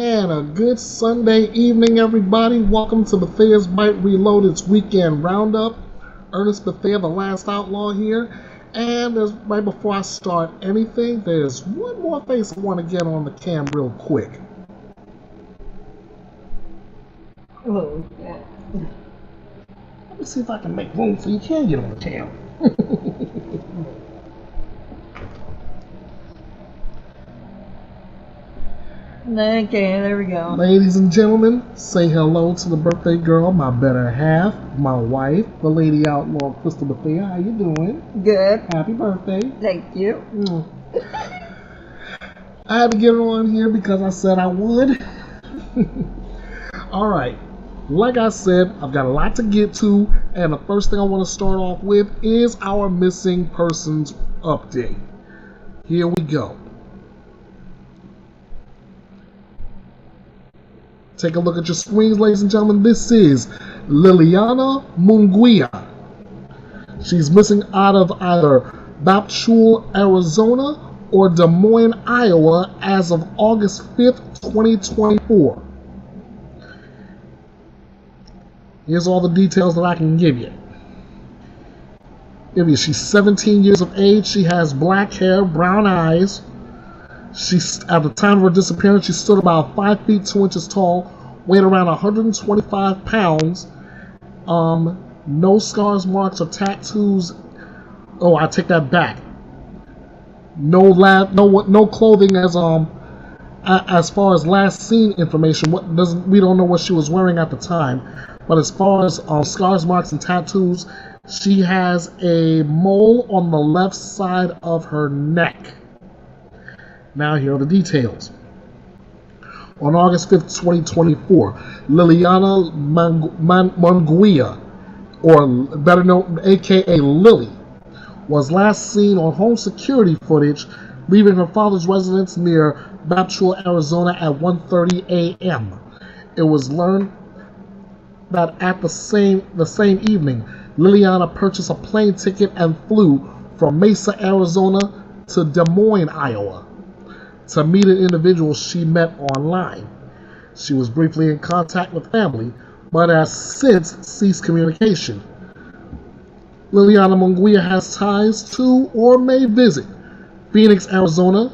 And a good Sunday evening, everybody. Welcome to Bethea'S Byte Reloaded's weekend roundup. Ernest Bethea, the last outlaw here. And right before I start anything, there's one more face I want to get on the cam real quick. Oh, yeah. Let me see if I can make room so you can get on the cam. Okay, there we go. Ladies and gentlemen, say hello to the birthday girl, my better half, my wife, the lady outlaw, Crystal Bethea. How you doing? Good. Happy birthday. Thank you. I had to get her on here because I said I would. Alright, like I said, I've got a lot to get to, and the first thing I want to start off with is our missing persons update. Here we go. Take a look at your screens, ladies and gentlemen. This is Liliana Munguia. She's missing out of either Bapchul, Arizona or Des Moines, Iowa as of August 5th, 2024. Here's all the details that I can give you. She's 17 years of age. She has black hair, brown eyes. At the time of her disappearance, she stood about 5 feet 2 inches tall, weighed around 125 pounds. No scars, marks, or tattoos. Oh, I take that back. No clothing as far as last seen information. We don't know what she was wearing at the time. But as far as scars, marks, and tattoos, she has a mole on the left side of her neck. Now here are the details. On August 5th, 2024, Liliana Munguia, or better known aka Lily, was last seen on home security footage leaving her father's residence near Bapchul, Arizona at 1:30 a.m. It was learned that at the same evening, Liliana purchased a plane ticket and flew from Mesa, Arizona to Des Moines, Iowa, to meet an individual she met online. She was briefly in contact with family, but has since ceased communication. Liliana Munguia has ties to or may visit Phoenix, Arizona,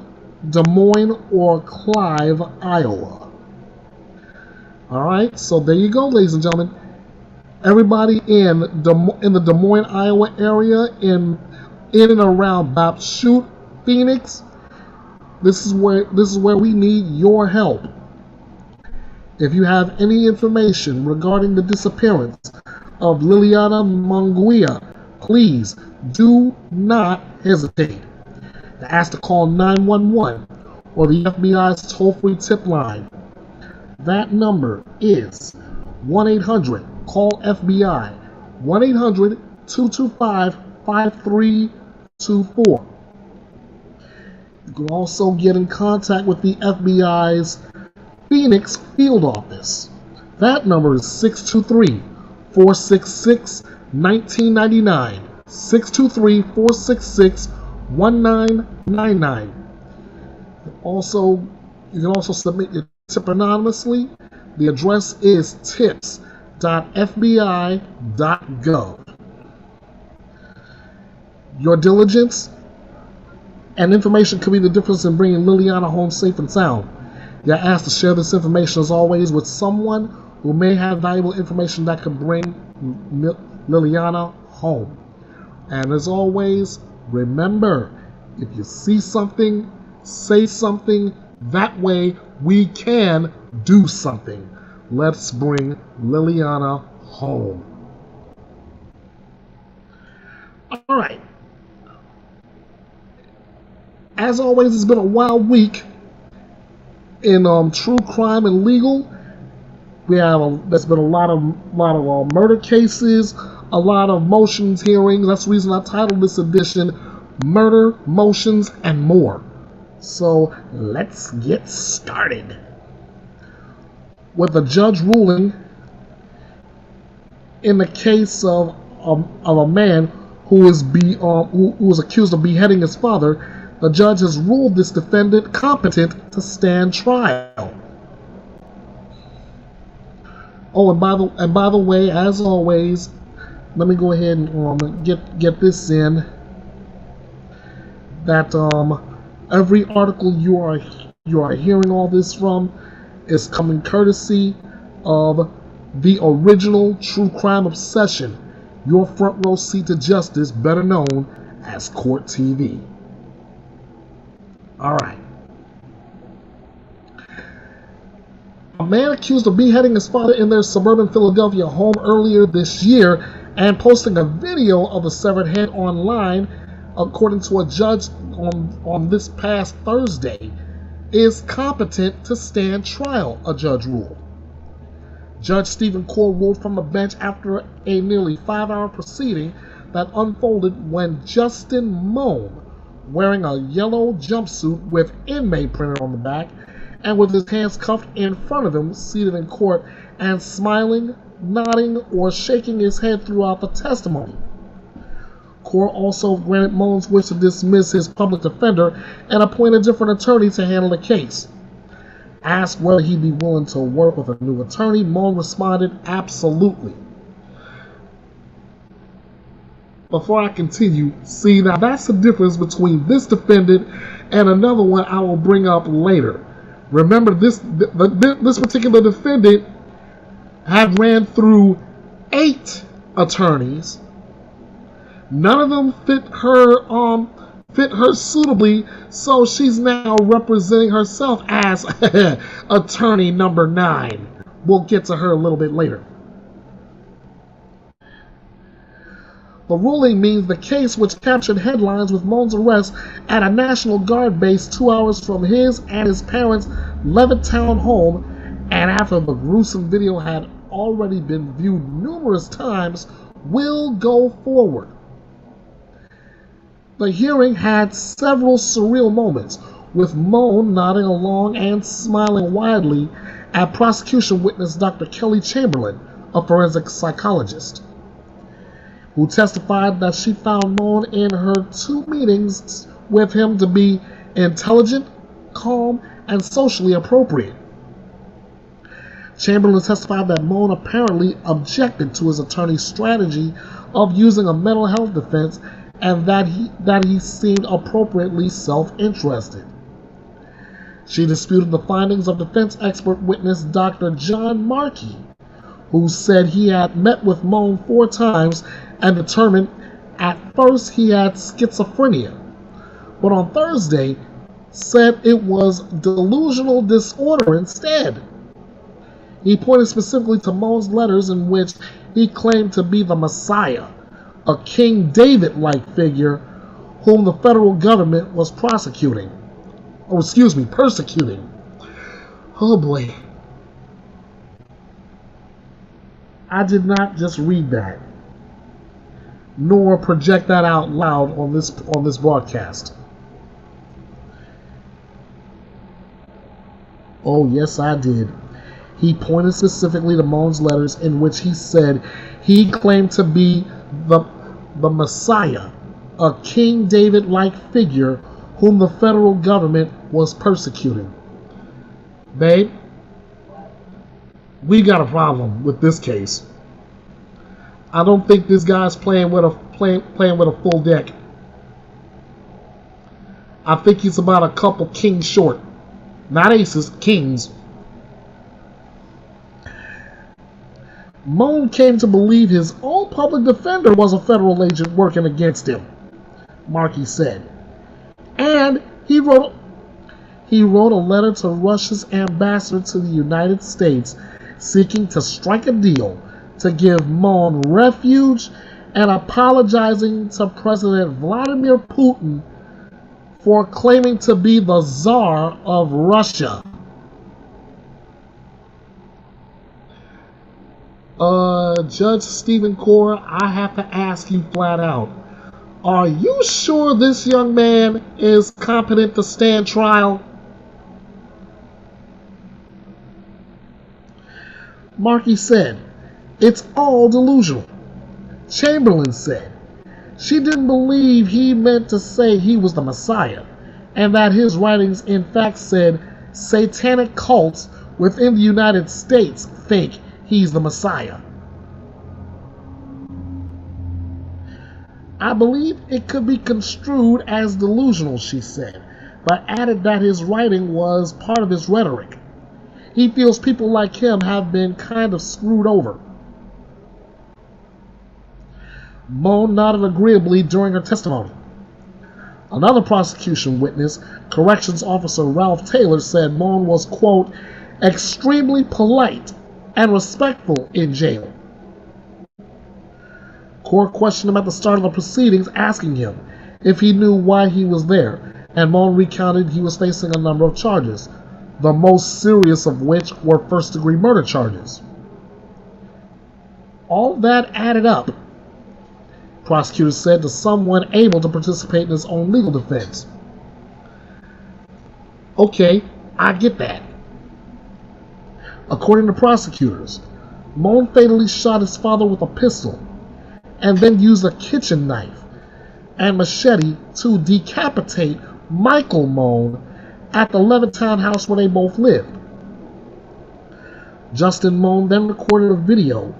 Des Moines, or Clive, Iowa. Alright, so there you go, ladies and gentlemen. Everybody in the Des Moines, Iowa area, in and around Bapchul, Phoenix, this is where we need your help. If you have any information regarding the disappearance of Liliana Munguia, please do not hesitate to ask to call 911 or the FBI's toll-free tip line. That number is 1-800-CALL-FBI, 1-800-225-5324. You can also get in contact with the FBI's Phoenix field office. That number is 623-466-1999, 623-466-1999. You can also submit your tip anonymously. The address is tips.fbi.gov. Your diligence and information could be the difference in bringing Liliana home safe and sound. You're asked to share this information, as always, with someone who may have valuable information that could bring Liliana home. And as always, remember, if you see something, say something. That way we can do something. Let's bring Liliana home. All right. As always, it's been a wild week in true crime and legal. There's been a lot of murder cases, a lot of motions hearings. That's the reason I titled this edition "Murder, Motions, and More." So let's get started. With a judge ruling in the case of a man who was accused of beheading his father, the judge has ruled this defendant competent to stand trial. Oh, and by the way, as always, let me go ahead and get this in. That every article you are hearing all this from is coming courtesy of the original True Crime Obsession, your front row seat to justice, better known as Court TV. All right. A man accused of beheading his father in their suburban Philadelphia home earlier this year and posting a video of the severed head online, according to a judge on this past Thursday, is competent to stand trial, a judge ruled. Judge Stephen Core ruled from the bench after a nearly 5-hour proceeding that unfolded when Justin Moan, wearing a yellow jumpsuit with inmate printed on the back and with his hands cuffed in front of him, seated in court and smiling, nodding, or shaking his head throughout the testimony. Court also granted Moan's wish to dismiss his public defender and appoint a different attorney to handle the case. Asked whether he'd be willing to work with a new attorney, Moan responded, "Absolutely." Before I continue, see, now that's the difference between this defendant and another one I will bring up later. Remember, this particular defendant had ran through 8 attorneys. None of them fit her suitably, so she's now representing herself as attorney number 9. We'll get to her a little bit later. The ruling means the case, which captured headlines with Moan's arrest at a National Guard base 2 hours from his and his parents' Levittown home, and after the gruesome video had already been viewed numerous times, will go forward. The hearing had several surreal moments, with Moan nodding along and smiling widely at prosecution witness Dr. Kelly Chamberlain, a forensic psychologist, who testified that she found Moan in her 2 meetings with him to be intelligent, calm, and socially appropriate. Chamberlain testified that Moan apparently objected to his attorney's strategy of using a mental health defense and that he seemed appropriately self-interested. She disputed the findings of defense expert witness Dr. John Markey, who said he had met with Moan 4 times and determined at first he had schizophrenia, but on Thursday said it was delusional disorder instead. He pointed specifically to Moan's letters in which he claimed to be the Messiah, a King David-like figure whom the federal government was persecuting. Oh boy. I did not just read that, nor project that out loud on this broadcast. Oh yes, I did. He pointed specifically to Moan's letters in which he said he claimed to be the Messiah, a King David-like figure whom the federal government was persecuting. Babe, we got a problem with this case. I don't think this guy's playing with a full deck. I think he's about a couple kings short. Not aces, kings. Moan came to believe his own public defender was a federal agent working against him, Markey said. And he wrote a letter to Russia's ambassador to the United States seeking to strike a deal to give Moan refuge and apologizing to President Vladimir Putin for claiming to be the Tsar of Russia. Judge Stephen Core, I have to ask you flat out, are you sure this young man is competent to stand trial? Markey said, it's all delusional. Chamberlain said, she didn't believe he meant to say he was the Messiah, and that his writings in fact said satanic cults within the United States think he's the Messiah. I believe it could be construed as delusional, she said, but added that his writing was part of his rhetoric. He feels people like him have been kind of screwed over. Moan nodded agreeably during her testimony. Another prosecution witness, Corrections Officer Ralph Taylor, said Moan was, quote, extremely polite and respectful in jail. Court questioned him at the start of the proceedings, asking him if he knew why he was there, and Moan recounted he was facing a number of charges, the most serious of which were first-degree murder charges. All that added up, prosecutors said, to someone able to participate in his own legal defense. Okay, I get that. According to prosecutors, Moan fatally shot his father with a pistol and then used a kitchen knife and machete to decapitate Michael Moan at the Levittown house where they both lived. Justin Moan then recorded a video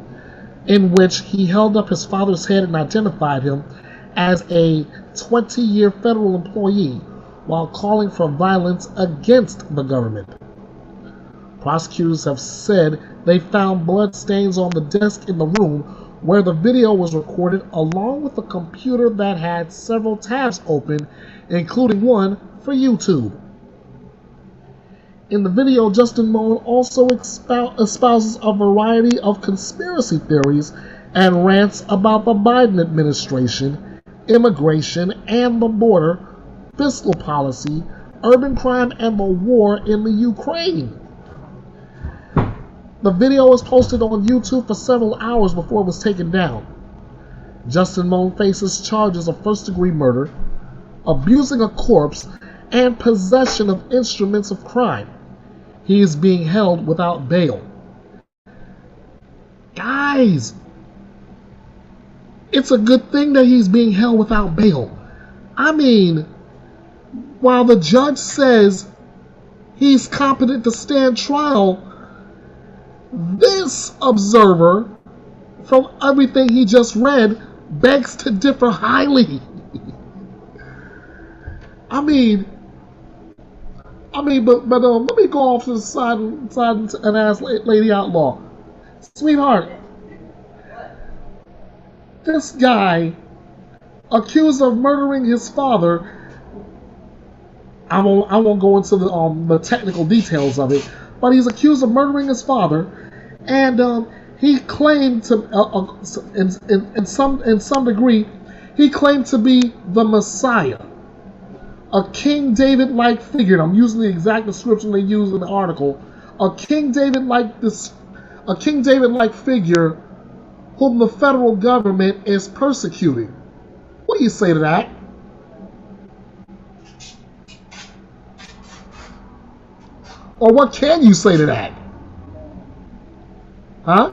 in which he held up his father's head and identified him as a 20-year federal employee while calling for violence against the government. Prosecutors have said they found blood stains on the desk in the room where the video was recorded, along with a computer that had several tabs open, including one for YouTube. In the video, Justin Moan also espouses a variety of conspiracy theories and rants about the Biden administration, immigration and the border, fiscal policy, urban crime, and the war in the Ukraine. The video was posted on YouTube for several hours before it was taken down. Justin Moan faces charges of first-degree murder, abusing a corpse, and possession of instruments of crime. He is being held without bail. Guys, it's a good thing that he's being held without bail. I mean, while the judge says he's competent to stand trial, this observer, from everything he just read, begs to differ highly. I mean, but let me go off to the side and ask Lady Outlaw, sweetheart, this guy accused of murdering his father. I won't go into the technical details of it, but he's accused of murdering his father, and he claimed to, in some degree, he claimed to be the Messiah, a King David-like figure. And I'm using the exact description they use in the article. A King David-like figure whom the federal government is persecuting. What do you say to that? Or what can you say to that? Huh?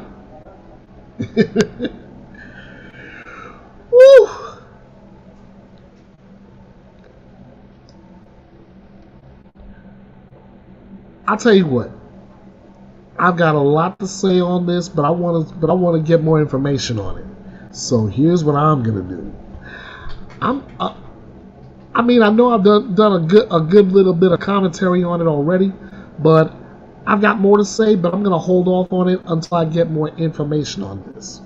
Woo! I'll tell you what. I've got a lot to say on this, but I want to get more information on it. So here's what I'm gonna do. I mean, I know I've done a good little bit of commentary on it already, but I've got more to say, but I'm going to hold off on it until I get more information on this.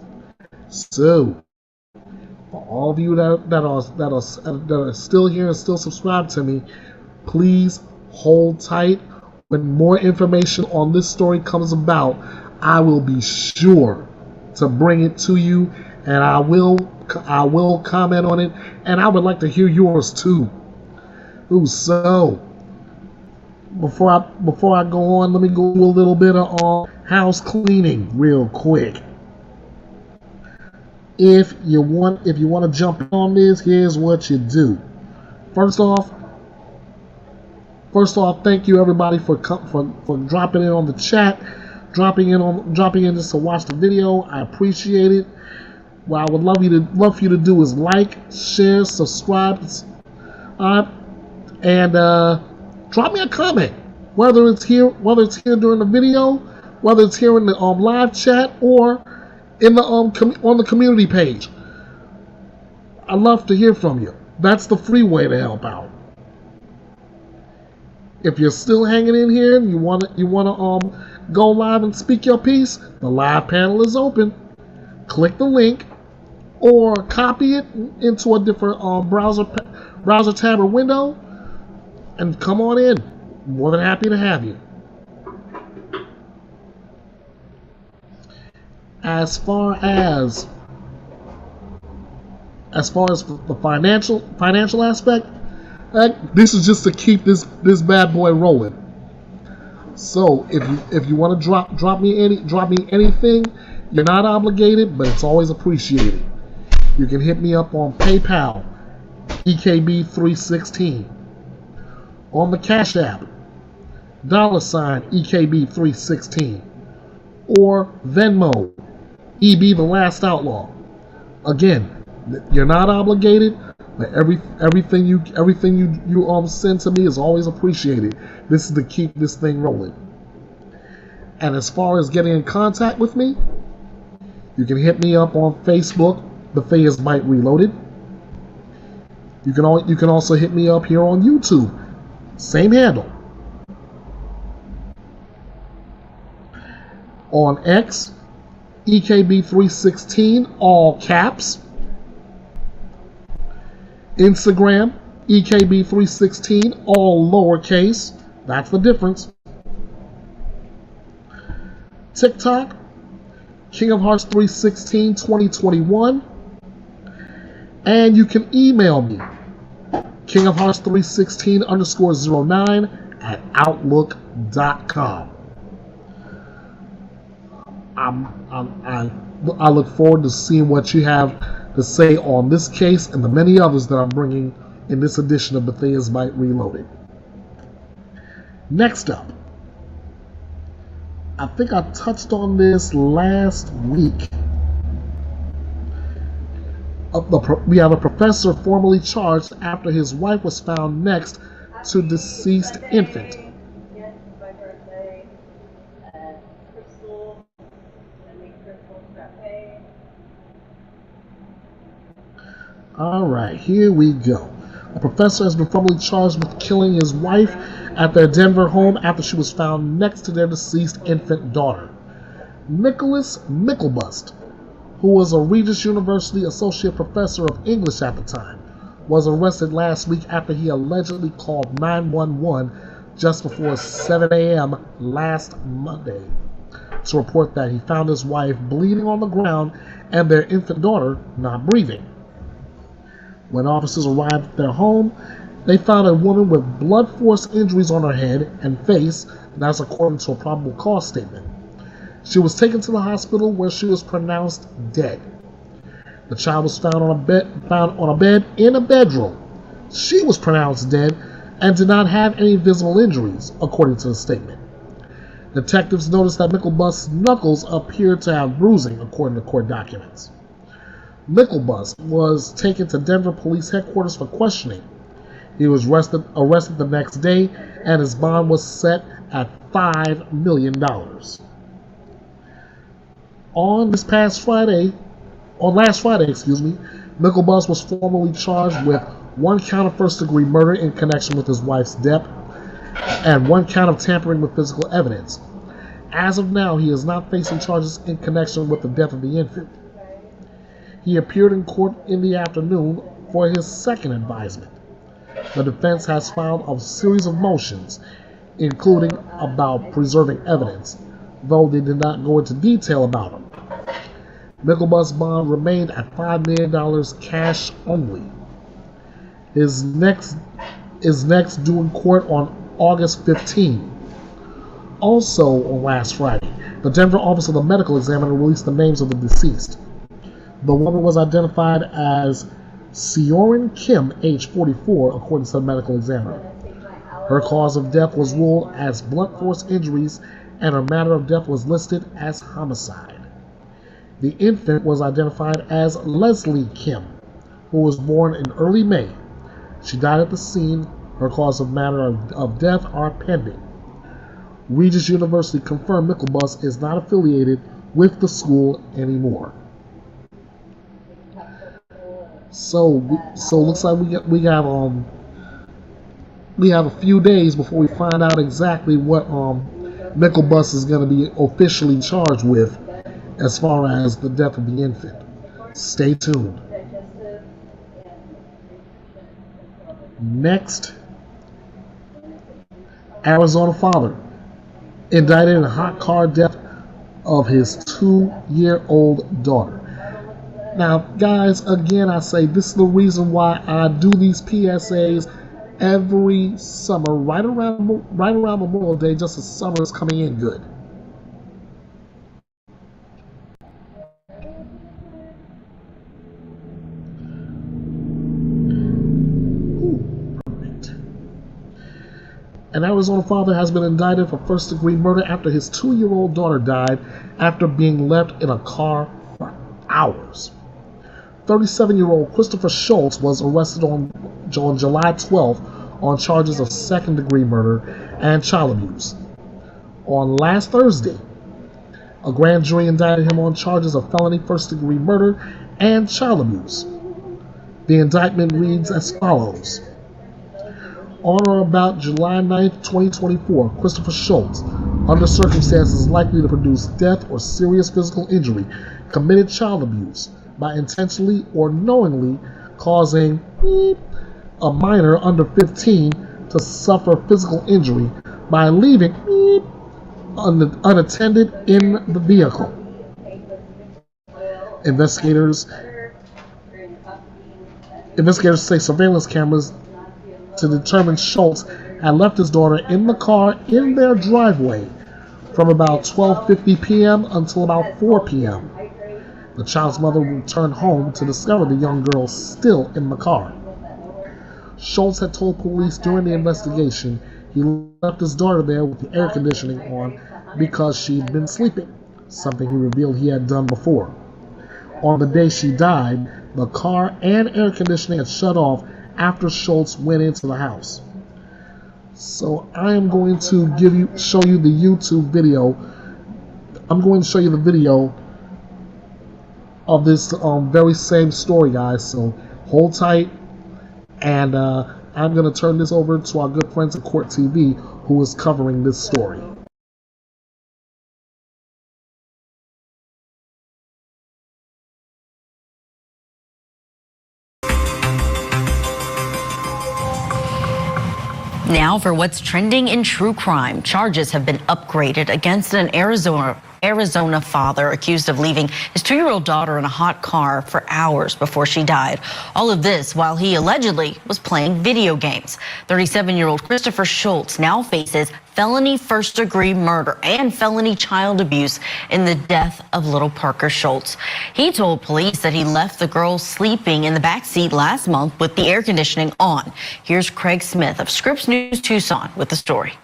So, for all of you that are still here and still subscribed to me, please hold tight. When more information on this story comes about, I will be sure to bring it to you, and I will comment on it, and I would like to hear yours too. Ooh, so before I go on, let me go do a little bit of house cleaning real quick. If you want to jump on this, here's what you do. First off, thank you everybody for dropping in on the chat, dropping in just to watch the video. I appreciate it. What I would love for you to do is like, share, subscribe, and drop me a comment, whether it's here during the video, whether it's here in the live chat or in the on the community page. I'd love to hear from you. That's the free way to help out. If you're still hanging in here and you want to go live and speak your piece, the live panel is open. Click the link or copy it into a different browser tab or window and come on in. More than happy to have you. As far as the financial aspect, this is just to keep this bad boy rolling. So if you want to drop me anything, you're not obligated, but it's always appreciated. You can hit me up on PayPal, EKB316, on the Cash App, $EKB316, or Venmo, EB the Last Outlaw. Again, you're not obligated, but everything you send to me is always appreciated. This is to keep this thing rolling. And as far as getting in contact with me, you can hit me up on Facebook, Bethea'S Byte Reloaded. You can also hit me up here on YouTube, same handle. On X, EKB316, all caps. Instagram, EKB316, all lowercase. That's the difference. TikTok, King of Hearts 316 2021. And you can email me, kingofhearts316_09 at outlook.com. I look forward to seeing what you have to say on this case and the many others that I'm bringing in this edition of Bethea'S Byte Reloaded. Next up, I think I touched on this last week. We have a professor formally charged after his wife was found next to deceased infant. Yes, my birthday. Crystal. Crystal frappe. Alright, here we go. A professor has been formally charged with killing his wife at their Denver home after she was found next to their deceased infant daughter. Nicholas Micklebust, who was a Regis University associate professor of English at the time, was arrested last week after he allegedly called 911 just before 7 a.m. last Monday to report that he found his wife bleeding on the ground and their infant daughter not breathing. When officers arrived at their home, they found a woman with blunt force injuries on her head and face, and that's according to a probable cause statement. She was taken to the hospital where she was pronounced dead. The child was found on a bed in a bedroom. She was pronounced dead and did not have any visible injuries, according to the statement. Detectives noticed that Micklebust's knuckles appeared to have bruising, according to court documents. Micklebust was taken to Denver Police Headquarters for questioning. He was arrested the next day, and his bond was set at $5 million. On last Friday, Micklebust was formally charged with 1 count of first-degree murder in connection with his wife's death and 1 count of tampering with physical evidence. As of now, he is not facing charges in connection with the death of the infant. He appeared in court in the afternoon for his second advisement. The defense has filed a series of motions, including about preserving evidence, though they did not go into detail about them. Micklebust's bond remained at $5 million cash only. Is next due in court on August 15. Also on last Friday, the Denver Office of the Medical Examiner released the names of the deceased. The woman was identified as Seorin Kim, age 44, according to the medical examiner. Her cause of death was ruled as blunt force injuries, and her manner of death was listed as homicide. The infant was identified as Leslie Kim, who was born in early May. She died at the scene. Her cause of manner of death are pending. Regis University confirmed Micklebus is not affiliated with the school anymore. So looks like we have a few days before we find out exactly what Micklebus is going to be officially charged with as far as the death of the infant. Stay tuned. Next, Arizona father indicted in a hot car death of his 2-year-old daughter. Now, guys, again, I say this is the reason why I do these PSAs every summer, right around Memorial Day, just as summer is coming in good. An Arizona father has been indicted for first-degree murder after his 2-year-old daughter died after being left in a car for hours. 37-year-old Christopher Schultz was arrested on July 12th on charges of second-degree murder and child abuse. On last Thursday, a grand jury indicted him on charges of felony first-degree murder and child abuse. The indictment reads as follows. On or about July 9, 2024, Christopher Schultz, under circumstances likely to produce death or serious physical injury, committed child abuse by intentionally or knowingly causing a minor under 15 to suffer physical injury by leaving unattended in the vehicle. Investigators say surveillance cameras to determine Schultz had left his daughter in the car in their driveway from about 12:50 p.m. until about 4 p.m. The child's mother returned home to discover the young girl still in the car. Schultz had told police during the investigation he left his daughter there with the air conditioning on because she'd been sleeping, something he revealed he had done before. On the day she died, the car and air conditioning had shut off after Schultz went into the house. So I am going to show you the YouTube video. I'm going to show you the video of this very same story, guys. So hold tight, and I'm going to turn this over to our good friends at Court TV, who is covering this story. Now for what's trending in true crime. Charges have been upgraded against an Arizona father accused of leaving his 2-year-old daughter in a hot car for hours before she died. All of this while he allegedly was playing video games. 37-year-old Christopher Schultz now faces felony first-degree murder and felony child abuse in the death of little Parker Schultz. He told police that he left the girl sleeping in the back seat last month with the air conditioning on. Here's Craig Smith of Scripps News Tucson with the story.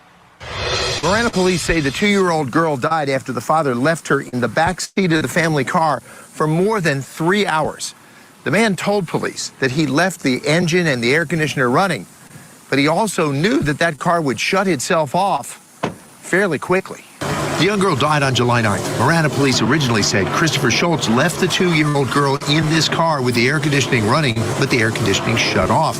Marana police say the 2-year-old girl died after the father left her in the back seat of the family car for more than 3 hours. The man told police that he left the engine and the air conditioner running, but he also knew that that car would shut itself off fairly quickly. The young girl died on July 9th. Marana police originally said Christopher Schultz left the 2-year-old girl in this car with the air conditioning running, but the air conditioning shut off.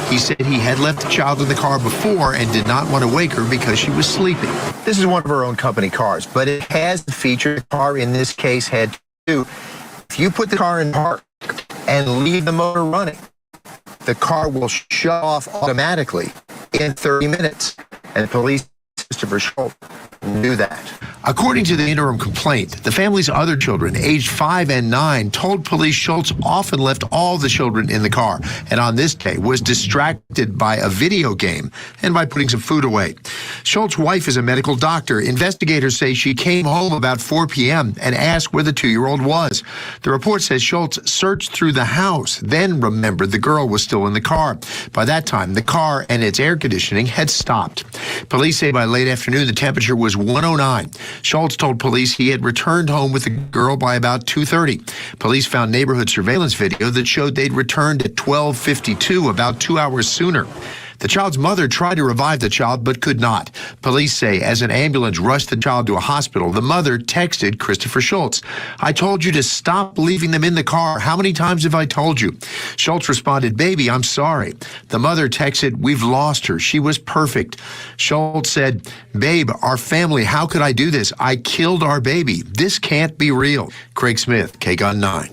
He said he had left the child in the car before and did not want to wake her because she was sleeping. This is one of our own company cars, but it has the feature the car in this case had to do. If you put the car in park and leave the motor running, the car will shut off automatically in 30 minutes. And police, Christopher Schultz, knew that. According to the interim complaint, the family's other children, aged 5 and 9, told police Schultz often left all the children in the car, and on this day was distracted by a video game and by putting some food away. Schultz's wife is a medical doctor. Investigators say she came home about 4 p.m. and asked where the 2-year-old was. The report says Schultz searched through the house, then remembered the girl was still in the car. By that time, the car and its air conditioning had stopped. Police say by late afternoon, the temperature was 109. Schultz told police he had returned home with the girl by about 2:30. Police found neighborhood surveillance video that showed they'd returned at 12:52, about 2 hours sooner. The child's mother tried to revive the child but could not. Police say as an ambulance rushed the child to a hospital, the mother texted Christopher Schultz, "I told you to stop leaving them in the car. How many times have I told you?" Schultz responded, "Baby, I'm sorry." The mother texted, "We've lost her. She was perfect." Schultz said, "Babe, our family, how could I do this? I killed our baby. This can't be real." Craig Smith, KGUN 9.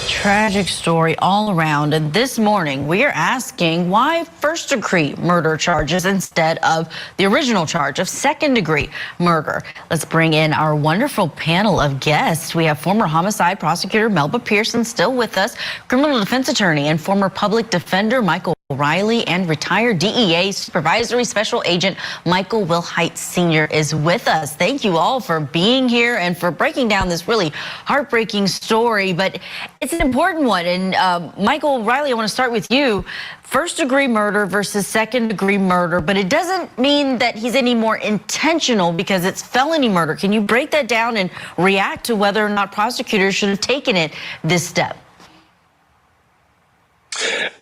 Tragic story all around. And this morning, we are asking why first-degree murder charges instead of the original charge of second-degree murder. Let's bring in our wonderful panel of guests. We have former homicide prosecutor Melba Pearson still with us, criminal defense attorney and former public defender Michael Riley, and retired DEA Supervisory Special Agent Michael Wilhite Sr. is with us. Thank you all for being here and for breaking down this really heartbreaking story, but it's an important one. And Michael Riley, I want to start with you. First-degree murder versus second-degree murder, but it doesn't mean that he's any more intentional because it's felony murder. Can you break that down and react to whether or not prosecutors should have taken it this step?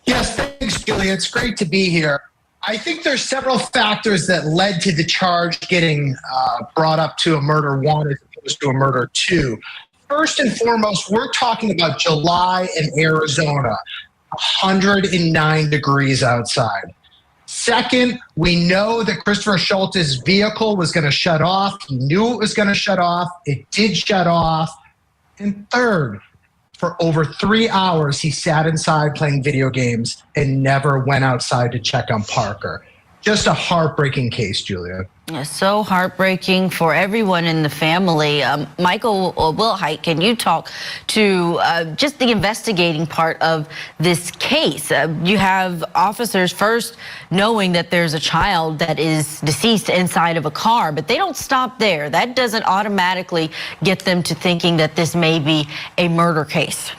Yes, thanks, Julia. It's great to be here. I think there's several factors that led to the charge getting brought up to a murder 1 as opposed to a murder 2. First and foremost, we're talking about July in Arizona, 109 degrees outside. Second, we know that Christopher Schultz's vehicle was going to shut off. He knew it was going to shut off. It did shut off. And third, for over 3 hours, he sat inside playing video games and never went outside to check on Parker. Just a heartbreaking case, Julia. So heartbreaking for everyone in the family. Michael Wilhite, can you talk to just the investigating part of this case? You have officers first knowing that there's a child that is deceased inside of a car, but they don't stop there. That doesn't automatically get them to thinking that this may be a murder case.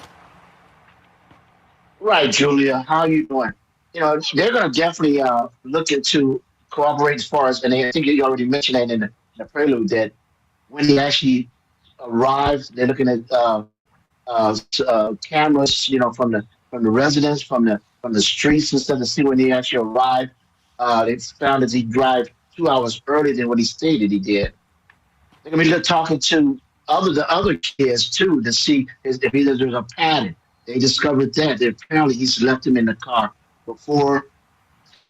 Right, Julia. How are you doing? You know, they're going to definitely look into cooperate as far as, and I think you already mentioned that in the prelude, that when he actually arrived, they're looking at cameras, you know, from the residence, from the streets and stuff to see when he actually arrived. They found that he drive 2 hours earlier than what he stated he did. They're going to be talking to the other kids too to see if there's a pattern. They discovered that apparently he's left him in the car before.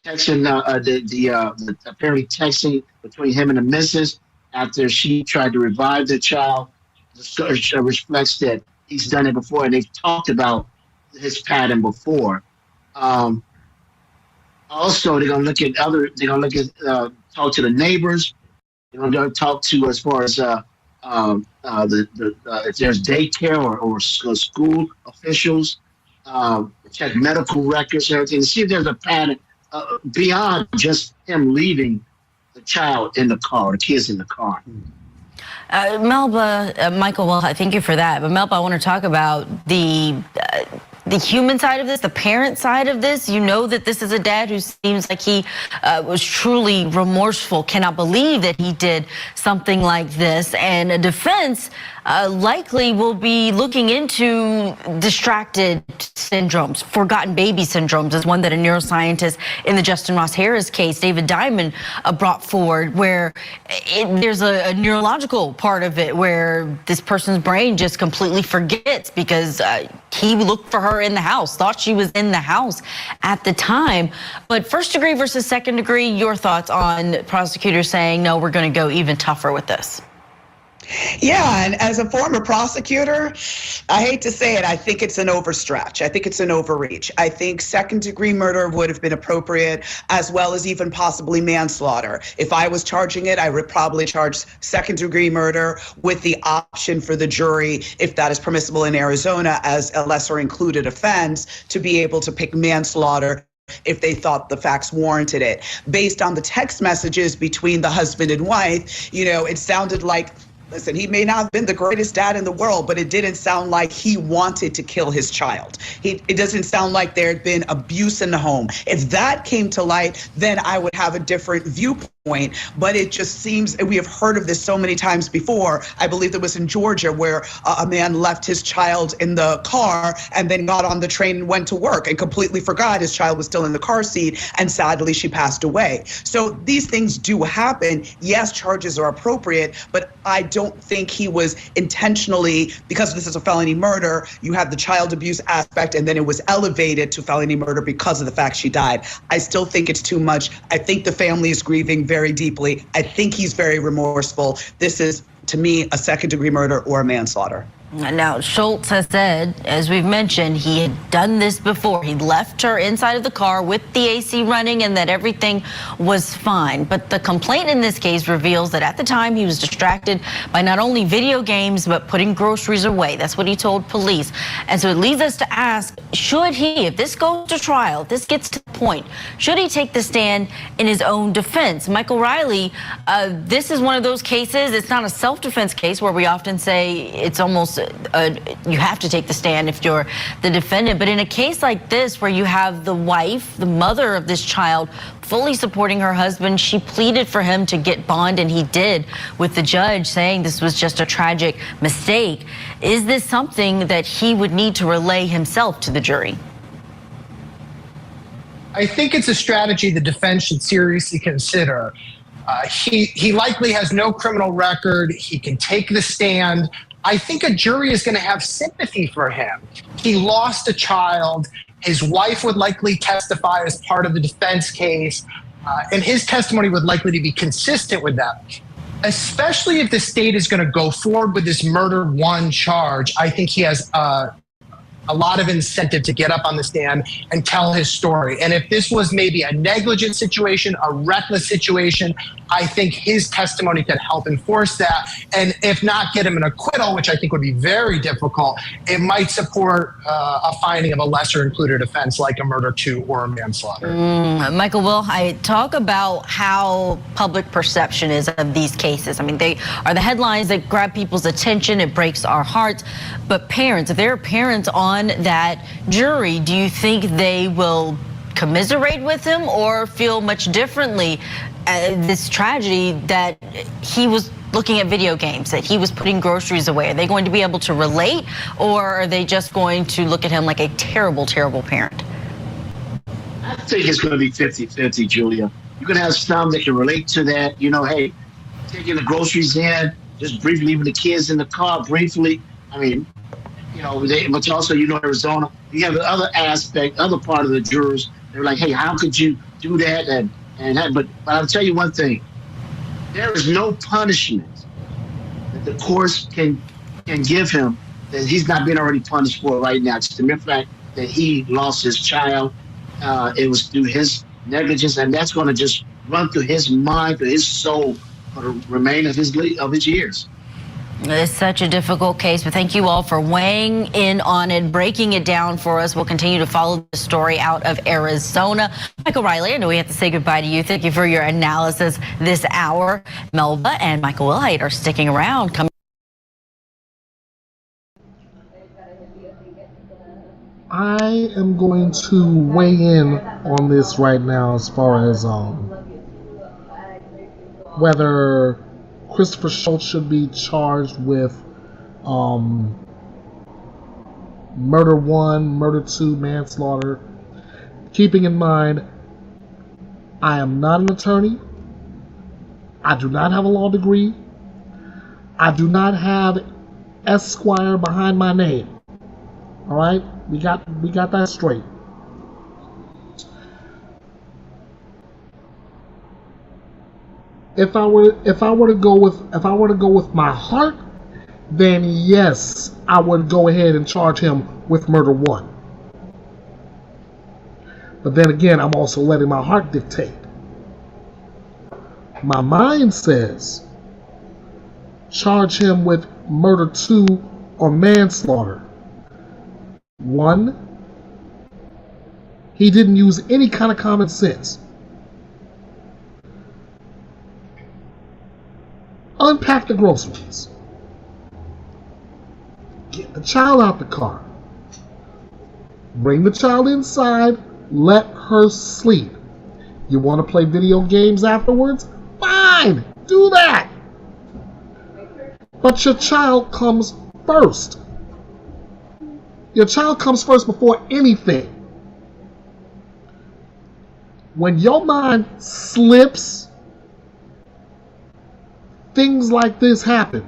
Texting apparently texting between him and the missus after she tried to revive the child. The search reflects that he's done it before, and they've talked about his pattern before. Also, they're gonna look at talk to the neighbors. They're gonna talk to as far as if there's daycare or school officials. Check medical records, everything to see if there's a pattern. Beyond just him leaving the child in the car, the kids in the car. Melba, Michael, well, thank you for that. But Melba, I want to talk about the human side of this, the parent side of this. You know that this is a dad who seems like he was truly remorseful, cannot believe that he did something like this. And a defense likely will be looking into distracted syndromes. Forgotten baby syndromes is one that a neuroscientist in the Justin Ross Harris case, David Diamond, brought forward, where there's a neurological part of it where this person's brain just completely forgets because he looked for her in the house, thought she was in the house at the time. But first degree versus second degree, your thoughts on prosecutors saying, no, we're going to go even tougher with this? Yeah, and as a former prosecutor, I hate to say it, I think it's an overstretch. I think it's an overreach. I think second-degree murder would have been appropriate, as well as even possibly manslaughter. If I was charging it, I would probably charge second-degree murder with the option for the jury, if that is permissible in Arizona, as a lesser-included offense, to be able to pick manslaughter if they thought the facts warranted it. Based on the text messages between the husband and wife, you know, it sounded like, listen, he may not have been the greatest dad in the world, but it didn't sound like he wanted to kill his child. It doesn't sound like there had been abuse in the home. If that came to light, then I would have a different viewpoint. point, but it just seems, and we have heard of this so many times before. I believe it was in Georgia where a man left his child in the car and then got on the train and went to work and completely forgot his child was still in the car seat, and sadly she passed away. So these things do happen. Yes, charges are appropriate, but I don't think he was intentionally, because this is a felony murder, you have the child abuse aspect, and then it was elevated to felony murder because of the fact she died. I still think it's too much. I think the family is grieving very deeply. I think he's very remorseful. This is, to me, a second-degree murder or a manslaughter. Now, Schultz has said, as we've mentioned, he had done this before. He left her inside of the car with the AC running and that everything was fine. But the complaint in this case reveals that at the time he was distracted by not only video games, but putting groceries away. That's what he told police. And so it leads us to ask, should he, if this goes to trial, if this gets to the point, should he take the stand in his own defense? Michael Riley, this is one of those cases, it's not a self-defense case where we often say it's almost you have to take the stand if you're the defendant. But in a case like this, where you have the wife, the mother of this child, fully supporting her husband, she pleaded for him to get bond, and he did, with the judge saying this was just a tragic mistake. Is this something that he would need to relay himself to the jury? I think it's a strategy the defense should seriously consider. He likely has no criminal record. He can take the stand. I think a jury is going to have sympathy for him. He lost a child. His wife would likely testify as part of the defense case, and his testimony would likely to be consistent with that. Especially if the state is going to go forward with this murder one charge, I think he has a lot of incentive to get up on the stand and tell his story. And if this was maybe a negligent situation, a reckless situation, I think his testimony could help enforce that. And if not, get him an acquittal, which I think would be very difficult. It might support a finding of a lesser included offense like a murder two or a manslaughter. Michael, will I talk about how public perception is of these cases? I mean, they are the headlines that grab people's attention. It breaks our hearts. But parents, if there are parents on that jury, do you think they will commiserate with him or feel much differently this tragedy that he was looking at video games, that he was putting groceries away? Are they going to be able to relate, or are they just going to look at him like a terrible, terrible parent? I think it's going to be 50-50, Julia. You're going to have some that can relate to that. You know, hey, taking the groceries in, just briefly leaving the kids in the car briefly. I mean, you know, but also, you know, Arizona, you have the other aspect, other part of the jurors. They're like, hey, how could you do that? But I'll tell you one thing. There is no punishment that the courts can give him that he's not been already punished for right now. It's the mere fact that he lost his child. It was through his negligence, and that's going to just run through his mind, through his soul for the remainder of his years. It's such a difficult case, but thank you all for weighing in on it, breaking it down for us. We'll continue to follow the story out of Arizona. Michael Riley, I know we have to say goodbye to you. Thank you for your analysis this hour. Melba and Michael Wilhite are sticking around. I am going to weigh in on this right now as far as whether Christopher Schultz should be charged with murder one, murder two, manslaughter. Keeping in mind, I am not an attorney. I do not have a law degree. I do not have Esquire behind my name. All right, we got that straight. If I were to go with my heart, then yes, I would go ahead and charge him with murder one. But then again, I'm also letting my heart dictate. My mind says charge him with murder two or manslaughter. One, he didn't use any kind of common sense. Unpack the groceries. Get the child out the car. Bring the child inside. Let her sleep. You want to play video games afterwards? By Fine, do that. But your child comes first. Your child comes first before anything. When your mind slips, things like this happen.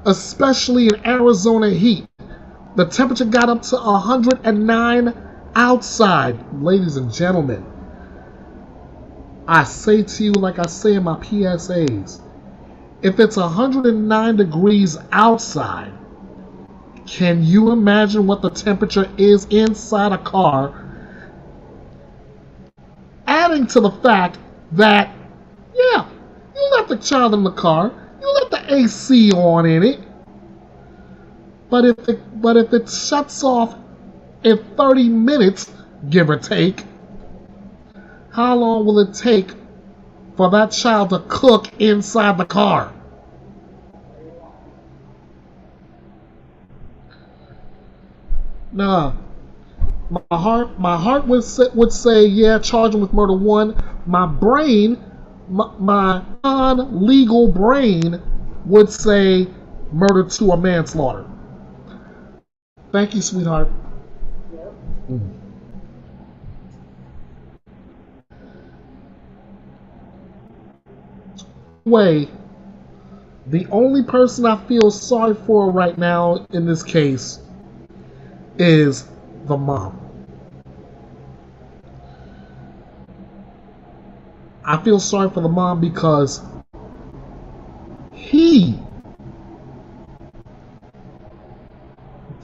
Especially in Arizona heat. The temperature got up to 109 outside. Ladies and gentlemen, I say to you like I say in my PSAs, if it's 109 degrees outside, can you imagine what the temperature is inside a car? Adding to the fact that, yeah, you let the child in the car, you let the AC on in it, but if it shuts off in 30 minutes, give or take, how long will it take for that child to cook inside the car? Nah, my heart would say yeah, charge him with murder one. My brain, my non-legal brain would say murder two or manslaughter. Thank you, sweetheart. Way, the only person I feel sorry for right now in this case is the mom. I feel sorry for the mom because he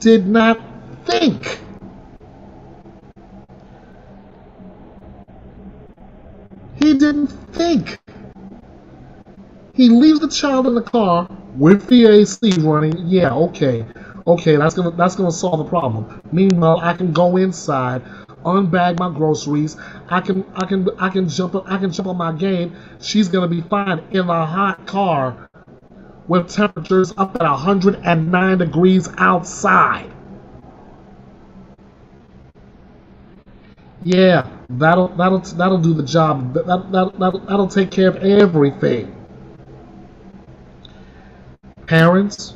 did not think. He didn't think. He leaves the child in the car with the AC running. Yeah, okay, that's gonna solve the problem. Meanwhile, I can go inside, unbag my groceries. I can jump on my game. She's gonna be fine in a hot car with temperatures up at 109 degrees outside. Yeah, that'll do the job. That'll take care of everything. Parents,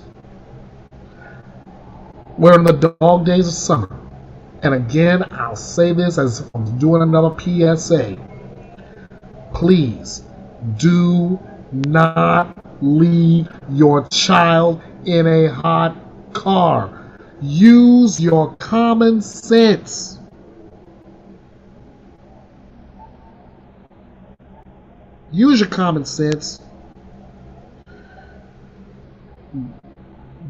we're in the dog days of summer. And again, I'll say this as if I'm doing another PSA. Please do not leave your child in a hot car. Use your common sense. Use your common sense.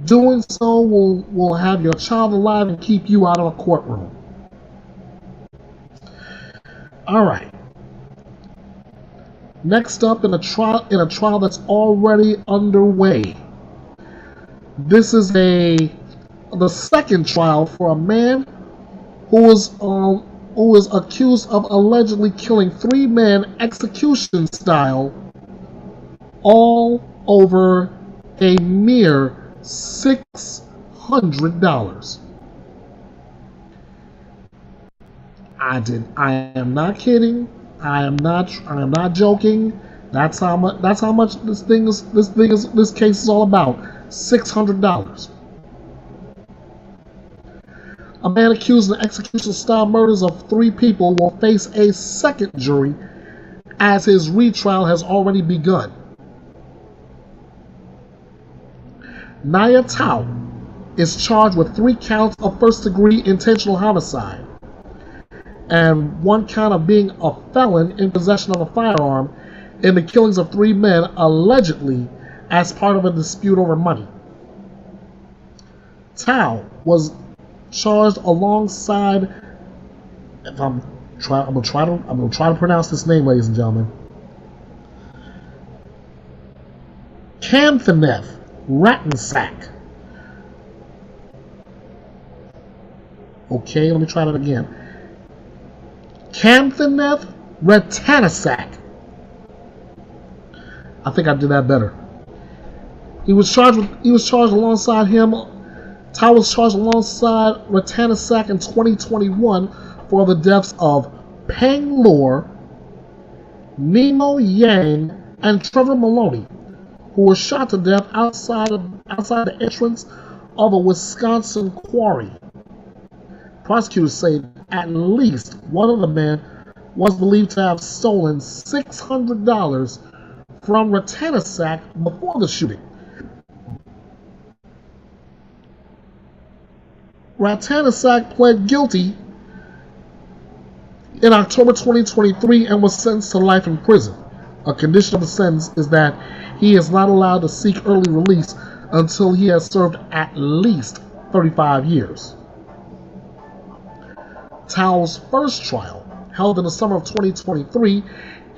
Doing so will have your child alive and keep you out of a courtroom. All right. Next up, in a trial that's already underway. This is the second trial for a man who is accused of allegedly killing 3 men execution style, all over a mere $600. I am not kidding. I am not joking. That's how much this case is all about. $600. A man accused of execution-style murders of 3 people will face a second jury as his retrial has already begun. Naya Tao is charged with 3 counts of first-degree intentional homicide and 1 count of being a felon in possession of a firearm in the killings of 3 men allegedly as part of a dispute over money. Tao was charged alongside, I'm gonna try to pronounce this name, ladies and gentlemen, Kanthaneth Ratansak. Okay, let me try that again. Kanthaneth Ratansak. I think I did that better. He was charged alongside him. Tao was charged alongside Ratansak in 2021 for the deaths of Peng Lor, Nemo Yang, and Trevor Maloney, who was shot to death outside the entrance of a Wisconsin quarry. Prosecutors say at least one of the men was believed to have stolen $600 from Rattanasack before the shooting. Rattanasack pled guilty in October 2023 and was sentenced to life in prison. A condition of the sentence is that he is not allowed to seek early release until he has served at least 35 years. Tao's first trial, held in the summer of 2023,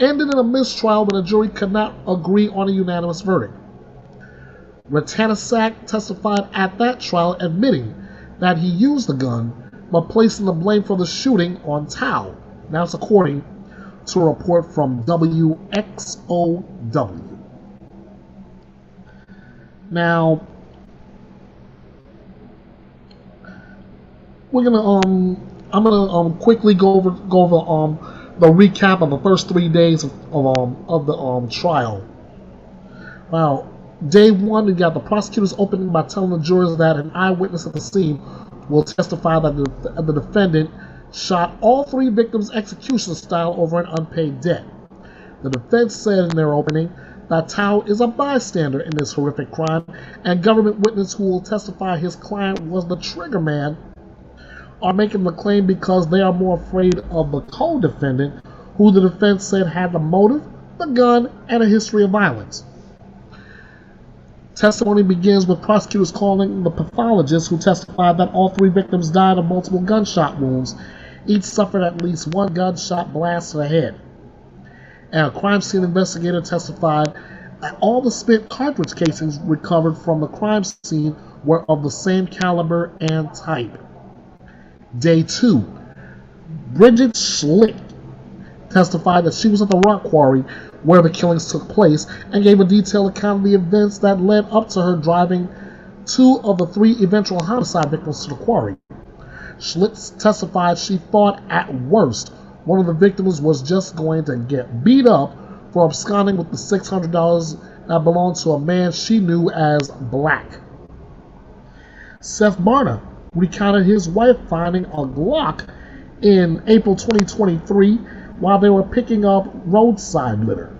ended in a mistrial when a jury could not agree on a unanimous verdict. Rattanasack testified at that trial, admitting that he used the gun, but placing the blame for the shooting on Tao. That's according to a report from WXOW. Now, I'm gonna quickly go over the recap of the first 3 days of the trial. Wow. Day 1, we got the prosecutors opening by telling the jurors that an eyewitness at the scene will testify that the defendant shot all 3 victims execution style over an unpaid debt. The defense said in their opening that Tao is a bystander in this horrific crime, and government witness who will testify his client was the trigger man are making the claim because they are more afraid of the co-defendant, who the defense said had the motive, the gun, and a history of violence. Testimony begins with prosecutors calling the pathologist who testified that all 3 victims died of multiple gunshot wounds. Each suffered at least 1 gunshot blast to the head. And a crime scene investigator testified that all the spent cartridge casings recovered from the crime scene were of the same caliber and type. Day 2, Bridget Schlick testified that she was at the rock quarry where the killings took place and gave a detailed account of the events that led up to her driving 2 of the 3 eventual homicide victims to the quarry. Schlick testified she thought at worst one of the victims was just going to get beat up for absconding with the $600 that belonged to a man she knew as Black. Seth Barna recounted his wife finding a Glock in April 2023 while they were picking up roadside litter.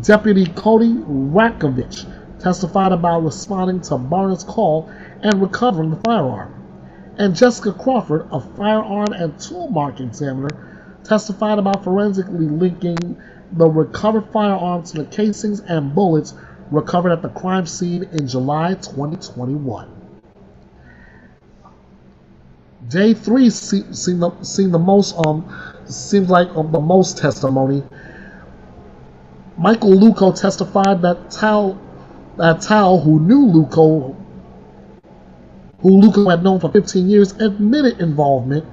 Deputy Cody Ratkovich testified about responding to Barna's call and recovering the firearm. And Jessica Crawford, a firearm and tool mark examiner, testified about forensically linking the recovered firearm to the casings and bullets recovered at the crime scene in July 2021. Day 3 seemed the most testimony. Michael Luco testified that Tao, who Luco had known for 15 years, admitted involvement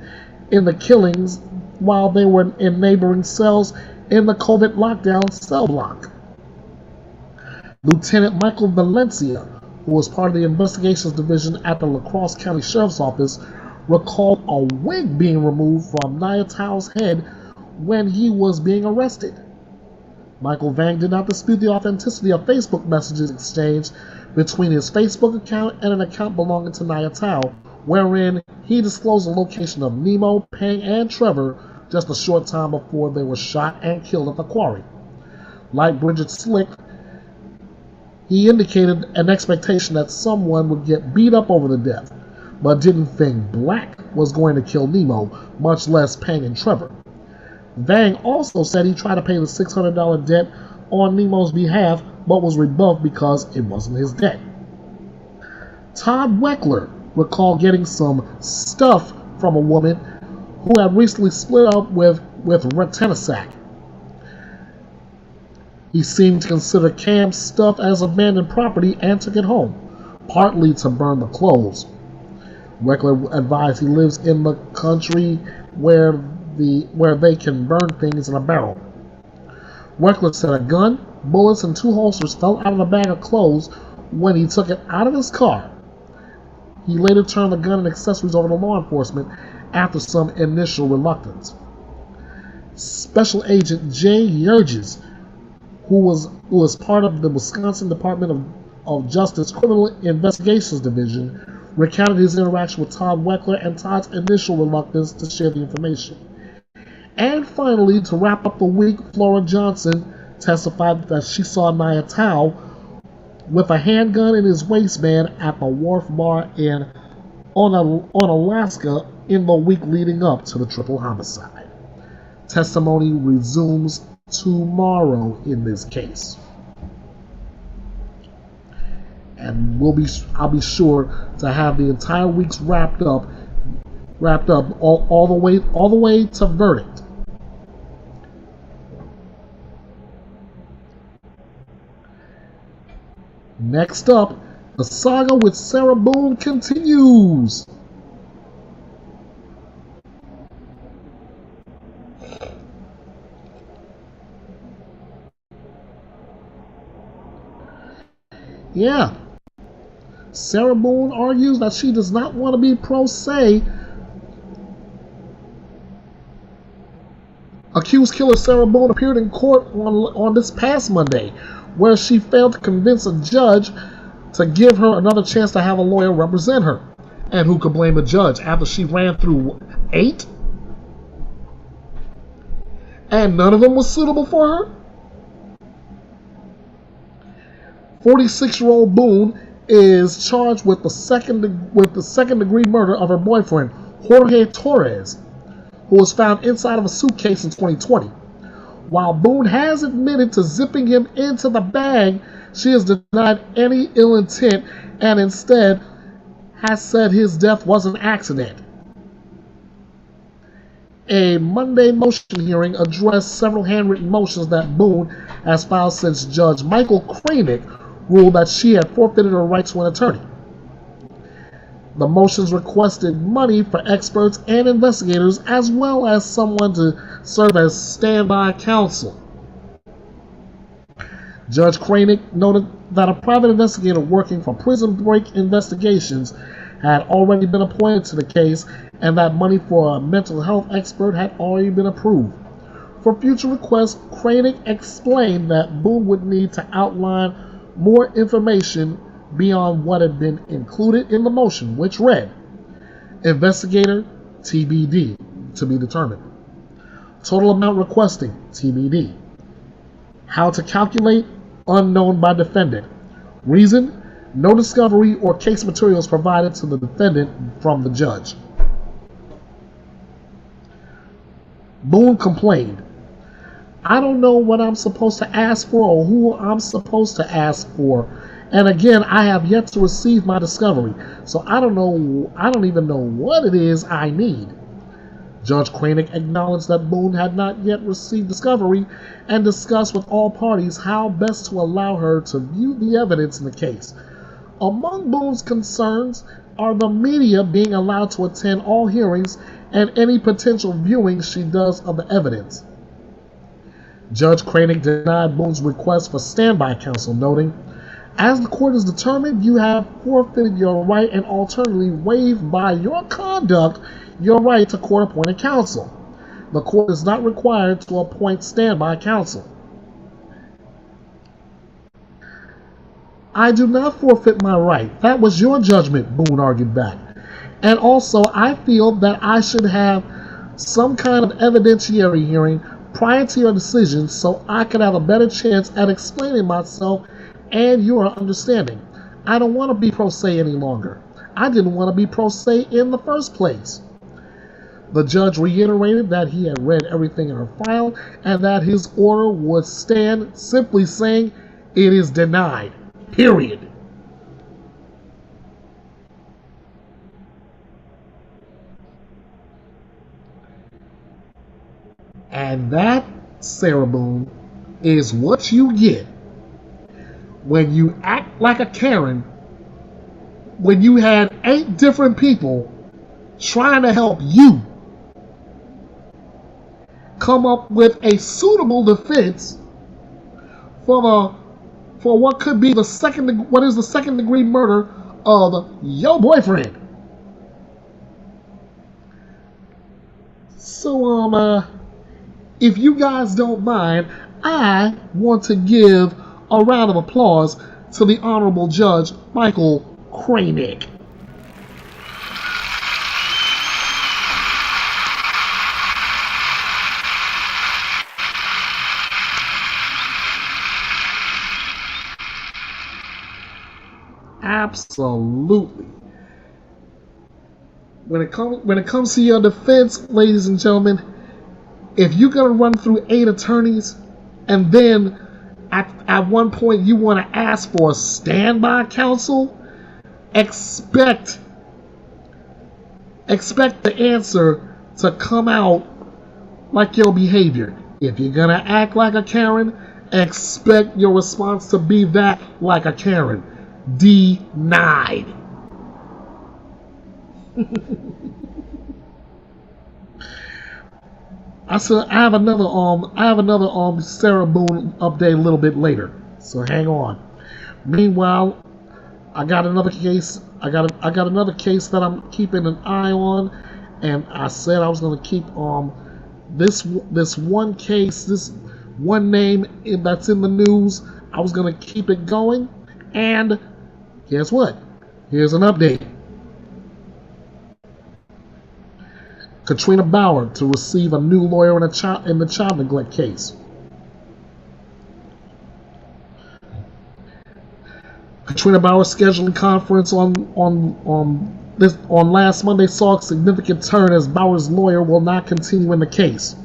in the killings while they were in neighboring cells in the COVID lockdown cell block. Lieutenant Michael Valencia, who was part of the investigations division at the La Crosse County Sheriff's Office, recalled a wig being removed from Nia Tao's head when he was being arrested. Michael Vang did not dispute the authenticity of Facebook messages exchanged between his Facebook account and an account belonging to Nia Tao, wherein he disclosed the location of Nemo, Peng, and Trevor just a short time before they were shot and killed at the quarry. Like Bridget Schlick, he indicated an expectation that someone would get beat up over the death, but didn't think Black was going to kill Nemo, much less Peng and Trevor. Vang also said he tried to pay the $600 debt on Nemo's behalf, but was rebuffed because it wasn't his debt. Todd Weckler recalled getting some stuff from a woman who had recently split up with Rattanasack. He seemed to consider Cam's stuff as abandoned property and took it home, partly to burn the clothes. Weckler advised he lives in the country where they can burn things in a barrel. Weckler said a gun, bullets, and 2 holsters fell out of the bag of clothes when he took it out of his car. He later turned the gun and accessories over to law enforcement after some initial reluctance. Special Agent Jay Yerges, who was part of the Wisconsin Department of Justice Criminal Investigations Division, recounted his interaction with Todd Weckler and Todd's initial reluctance to share the information. And finally, to wrap up the week, Flora Johnson testified that she saw Nia Tao with a handgun in his waistband at the Wharf Bar on Alaska in the week leading up to the triple homicide. Testimony resumes tomorrow in this case, and I'll be sure to have the entire week's wrapped up all the way to verdict. Next up, the saga with Sarah Boone continues. Yeah. Sarah Boone argues that she does not want to be pro se. Accused killer Sarah Boone appeared in court on this past Monday, where she failed to convince a judge to give her another chance to have a lawyer represent her. And who could blame a judge after she ran through 8? And none of them was suitable for her? 46-year-old Boone is charged with the second degree murder of her boyfriend, Jorge Torres, who was found inside of a suitcase in 2020. While Boone has admitted to zipping him into the bag, she has denied any ill intent and instead has said his death was an accident. A Monday motion hearing addressed several handwritten motions that Boone has filed since Judge Michael Kranick ruled that she had forfeited her right to an attorney. The motions requested money for experts and investigators, as well as someone to serve as standby counsel. Judge Kranick noted that a private investigator working for Prison Break Investigations had already been appointed to the case, and that money for a mental health expert had already been approved. For future requests, Kranick explained that Boone would need to outline more information beyond what had been included in the motion, which read, investigator TBD, to be determined. Total amount requesting, TBD. How to calculate, unknown by defendant. Reason, no discovery or case materials provided to the defendant from the judge. Boone complained, I don't know what I'm supposed to ask for or who I'm supposed to ask for. And again, I have yet to receive my discovery, so I don't even know what it is I need. Judge Kranick acknowledged that Boone had not yet received discovery and discussed with all parties how best to allow her to view the evidence in the case. Among Boone's concerns are the media being allowed to attend all hearings and any potential viewing she does of the evidence. Judge Kranick denied Boone's request for standby counsel, noting, as the court has determined, you have forfeited your right and alternatively waived by your conduct your right to court-appointed counsel. The court is not required to appoint standby counsel. I do not forfeit my right. That was your judgment, Boone argued back. And also, I feel that I should have some kind of evidentiary hearing prior to your decision so I could have a better chance at explaining myself and your understanding. I don't want to be pro se any longer. I didn't want to be pro se in the first place. The judge reiterated that he had read everything in her file and that his order would stand, simply saying, it is denied. Period. And that, Sarah Boone, is what you get when you act like a Karen when you had 8 different people trying to help you come up with a suitable defense for what could be the second degree murder of your boyfriend. So if you guys don't mind, I want to give a round of applause to the Honorable Judge Michael Kranick. Absolutely. When it comes to your defense, ladies and gentlemen, if you're gonna run through 8 attorneys, and then at one point you want to ask for a standby counsel, expect the answer to come out like your behavior. If you're gonna act like a Karen, expect your response to be that like a Karen. Denied. I have another Sarah Boone update a little bit later, so hang on. Meanwhile, I got another case. I got another case that I'm keeping an eye on, and I said I was going to keep this one case, this one name that's in the news. I was going to keep it going, and guess what? Here's an update. Katrina Bauer to receive a new lawyer in the child neglect case. Katrina Bauer's scheduling conference on last Monday saw a significant turn as Bauer's lawyer will not continue in the case.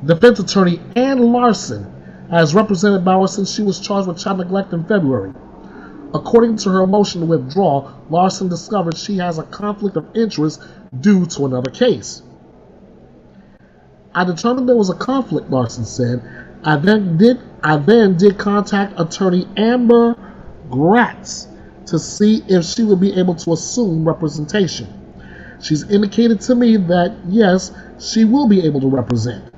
Defense attorney Ann Larson has represented Bauer since she was charged with child neglect in February. According to her motion to withdraw, Larson discovered she has a conflict of interest due to another case. I determined there was a conflict, Larson said. I then did contact attorney Amber Gratz to see if she would be able to assume representation. She's indicated to me that yes, she will be able to represent.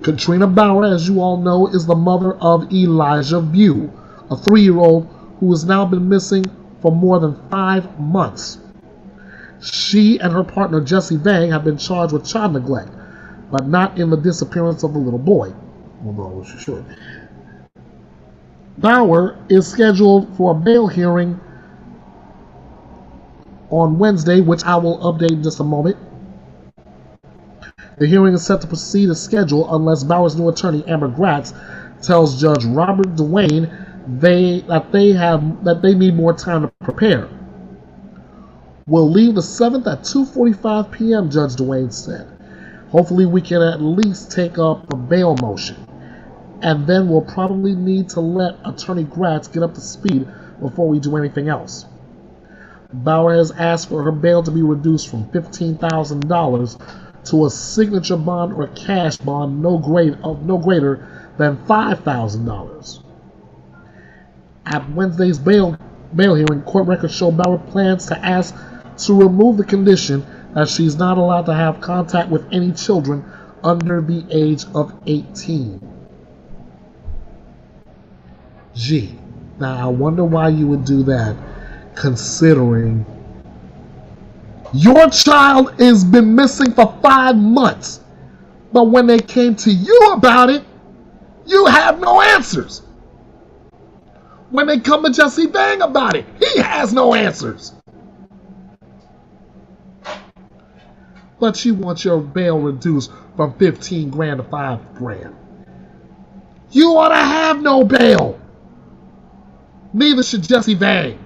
Katrina Bauer, as you all know, is the mother of Elijah View, a 3-year-old who has now been missing for more than 5 months. She and her partner Jesse Vang have been charged with child neglect, but not in the disappearance of the little boy. Although she should. Bauer is scheduled for a bail hearing on Wednesday, which I will update in just a moment. The hearing is set to proceed as scheduled unless Bauer's new attorney Amber Gratz tells Judge Robert Duane that they need more time to prepare. We'll leave the 7th at 2:45 p.m., Judge Duane said. Hopefully we can at least take up a bail motion. And then we'll probably need to let Attorney Gratz get up to speed before we do anything else. Bauer has asked for her bail to be reduced from $15,000 to a signature bond or cash bond no greater than $5,000. At Wednesday's bail hearing, court records show Bauer plans to ask to remove the condition that she's not allowed to have contact with any children under the age of 18. Gee, now I wonder why you would do that, considering your child has been missing for 5 months, but when they came to you about it, you have no answers. When they come to Jesse Vang about it, he has no answers. But you want your bail reduced from $15,000 to $5,000. You ought to have no bail. Neither should Jesse Vang.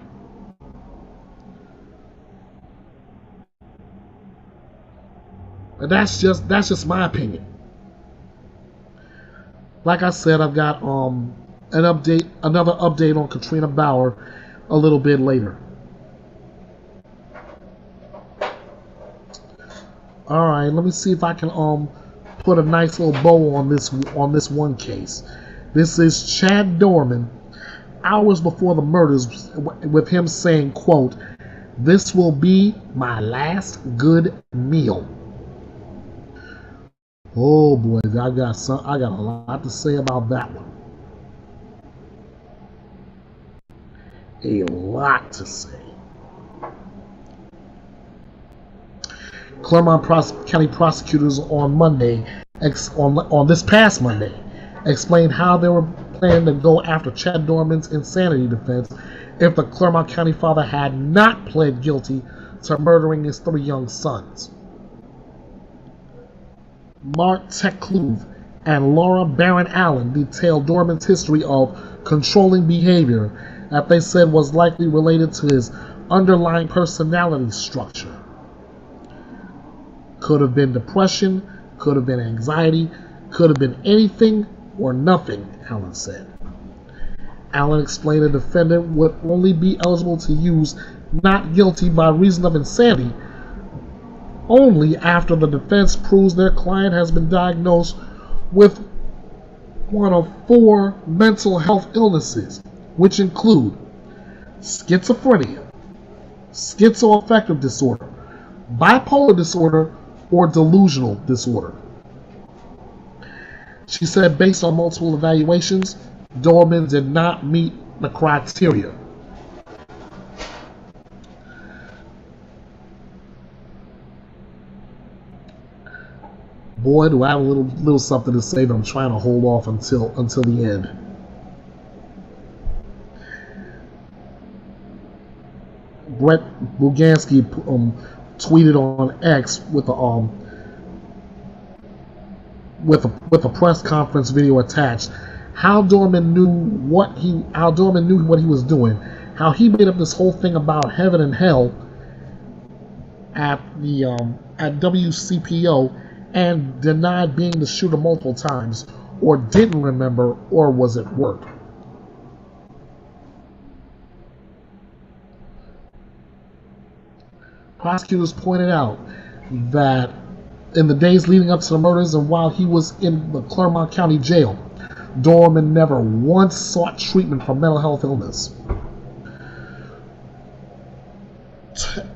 And that's just my opinion. Like I said, I've got another update on Katrina Bauer a little bit later. All right, let me see if I can put a nice little bow on this one case. This is Chad Dorman, hours before the murders, with him saying, quote, "This will be my last good meal." Oh boy, I got a lot to say about that one. A lot to say. Claremont County prosecutors on Monday on this past Monday, explained how they were planning to go after Chad Dorman's insanity defense if the Clermont County father had not pled guilty to murdering his 3 young sons. Mark Tekluve and Laura Barron Allen detailed Dorman's history of controlling behavior that they said was likely related to his underlying personality structure. Could have been depression, could have been anxiety, could have been anything or nothing, Allen said. Allen explained the defendant would only be eligible to use not guilty by reason of insanity only after the defense proves their client has been diagnosed with one of 4 mental health illnesses, which include schizophrenia, schizoaffective disorder, bipolar disorder, or delusional disorder. She said based on multiple evaluations, Dorman did not meet the criteria. Boy, do I have a little something to say, but I'm trying to hold off until the end. Brett Bugansky tweeted on X with a press conference video attached how Dorman knew what he was doing, how he made up this whole thing about heaven and hell at WCPO and denied being the shooter multiple times, or didn't remember, or was at work. Prosecutors pointed out that in the days leading up to the murders and while he was in the Clermont County Jail, Dorman never once sought treatment for mental health illness.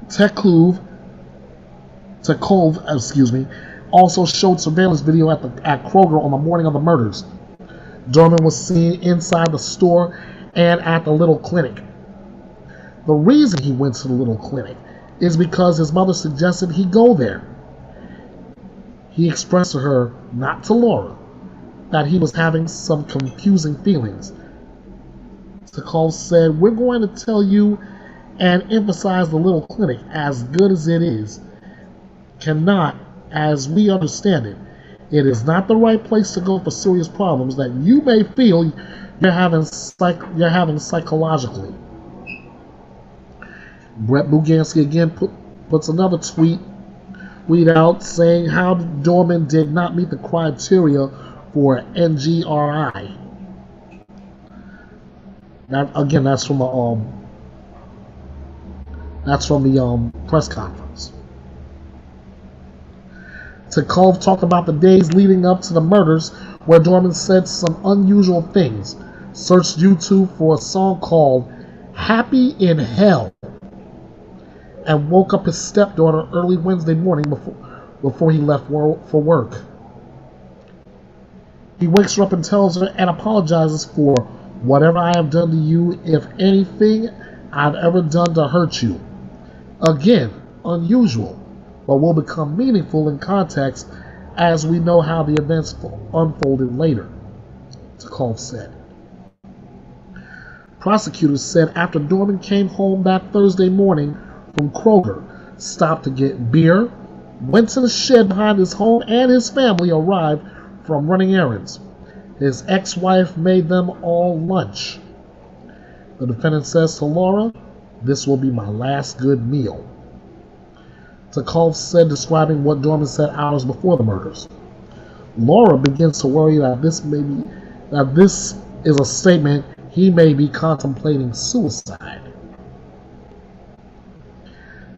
Tekluve, also showed surveillance video at Kroger on the morning of the murders. Dorman was seen inside the store and at the little clinic. The reason he went to the little clinic is because his mother suggested he go there. He expressed to her, not to Laura, that he was having some confusing feelings. Tekluve said, "We're going to tell you and emphasize the little clinic, as good as it is, cannot, as we understand it, it is not the right place to go for serious problems that you may feel you're having psychologically." Brett Bugansky again puts another tweet out saying how Dorman did not meet the criteria for NGRI. That's from the press conference. Tekluve talked about the days leading up to the murders where Dorman said some unusual things. Searched YouTube for a song called "Happy in Hell" and woke up his stepdaughter early Wednesday morning before he left for work. He wakes her up and tells her and apologizes for whatever I have done to you, if anything I've ever done to hurt you. Again, unusual, but will become meaningful in context as we know how the events unfolded later, Tekluve said. Prosecutors said after Dorman came home that Thursday morning from Kroger, stopped to get beer, went to the shed behind his home, and his family arrived from running errands. His ex-wife made them all lunch. The defendant says to Laura, "This will be my last good meal." Tekluve said, describing what Dorman said hours before the murders. Laura begins to worry that this is a statement he may be contemplating suicide.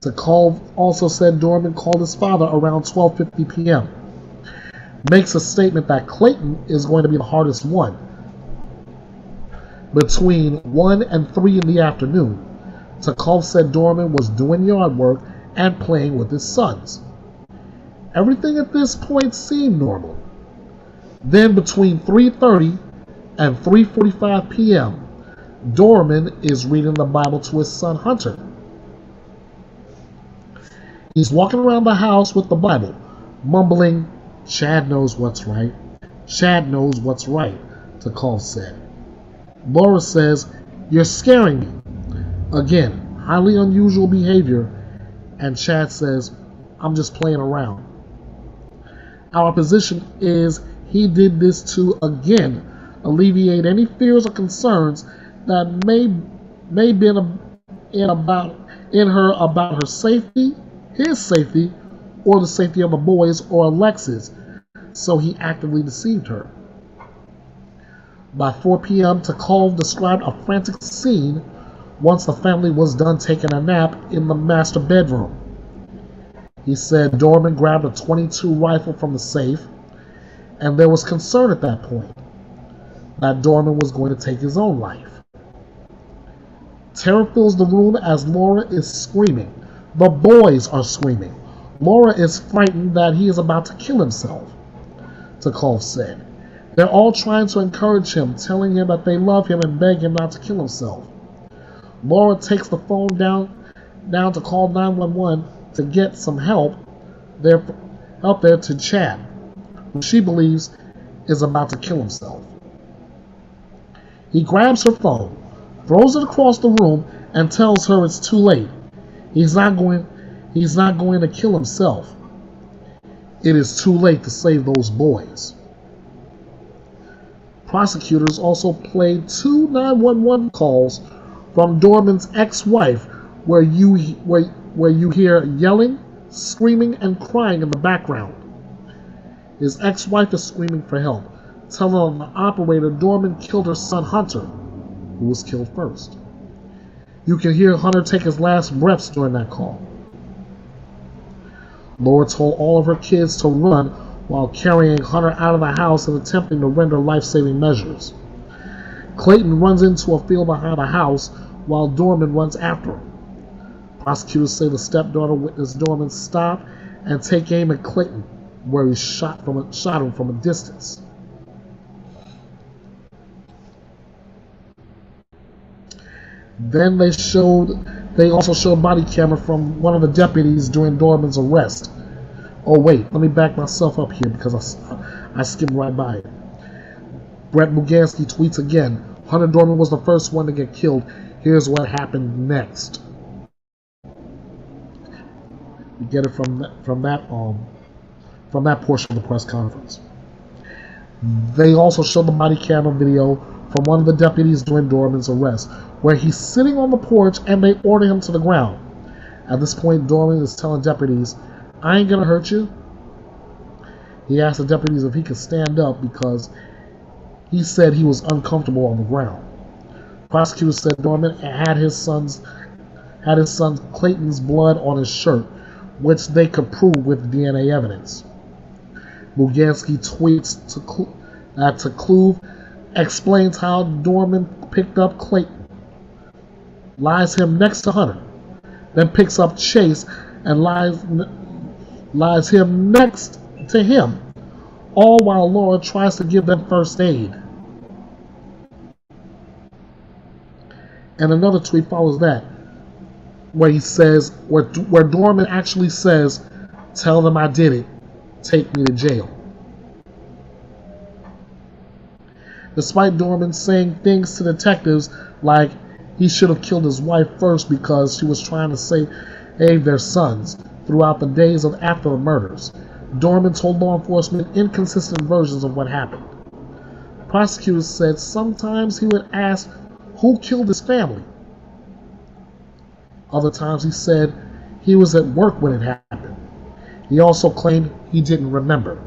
Tekluve also said Dorman called his father around 12:50 p.m. Makes a statement that Clayton is going to be the hardest one. Between 1 and 3 in the afternoon, Tekluve said Dorman was doing yard work and playing with his sons. Everything at this point seemed normal. Then between 3:30 and 3:45 p.m., Dorman is reading the Bible to his son Hunter. He's walking around the house with the Bible, mumbling, Chad knows what's right. Chad knows what's right, Takov said. Laura says, "You're scaring me." Again, highly unusual behavior, and Chad says, "I'm just playing around." Our position is he did this to, again, alleviate any fears or concerns that may been in her about her safety, his safety, or the safety of the boys or Alexis, so he actively deceived her. By 4 p.m., Takov described a frantic scene once the family was done taking a nap in the master bedroom. He said Dorman grabbed a .22 rifle from the safe, and there was concern at that point that Dorman was going to take his own life. Terror fills the room as Laura is screaming. The boys are screaming. Laura is frightened that he is about to kill himself, Takov said. They're all trying to encourage him, telling him that they love him and beg him not to kill himself. Laura takes the phone down to call 911 to get some help there to Chad, who she believes is about to kill himself. He grabs her phone, throws it across the room, and tells her it's too late. He's not going to kill himself. It is too late to save those boys. Prosecutors also played 2 911 calls from Dorman's ex-wife where you hear yelling, screaming, and crying in the background. His ex-wife is screaming for help, telling the operator Dorman killed her son Hunter, who was killed first. You can hear Hunter take his last breaths during that call. Laura told all of her kids to run while carrying Hunter out of the house and attempting to render life-saving measures. Clayton runs into a field behind the house while Dorman runs after him. Prosecutors say the stepdaughter witnessed Dorman stop and take aim at Clayton, where he shot him from a distance. Then they also showed body camera from one of the deputies during Dorman's arrest. Oh wait, let me back myself up here because I skimmed right by it. Brett Mugansky tweets again, Hunter Dorman was the first one to get killed. Here's what happened next. We get it from that portion of the press conference. They also showed the body camera video from one of the deputies during Dorman's arrest, where he's sitting on the porch and they order him to the ground. At this point, Dorman is telling deputies, "I ain't gonna hurt you." He asked the deputies if he could stand up because he said he was uncomfortable on the ground. Prosecutors said Dorman had his son Clayton's blood on his shirt, which they could prove with DNA evidence. Mugansky tweets that Takluv explains how Dorman picked up Clayton, lies him next to Hunter, then picks up Chase and lies him next to him, all while Laura tries to give them first aid. And another tweet follows that, where he says, where Dorman actually says, "Tell them I did it. Take me to jail." Despite Dorman saying things to detectives like he should have killed his wife first because she was trying to save their sons throughout the days after the murders, Dorman told law enforcement inconsistent versions of what happened. Prosecutors said sometimes he would ask who killed his family. Other times he said he was at work when it happened. He also claimed he didn't remember.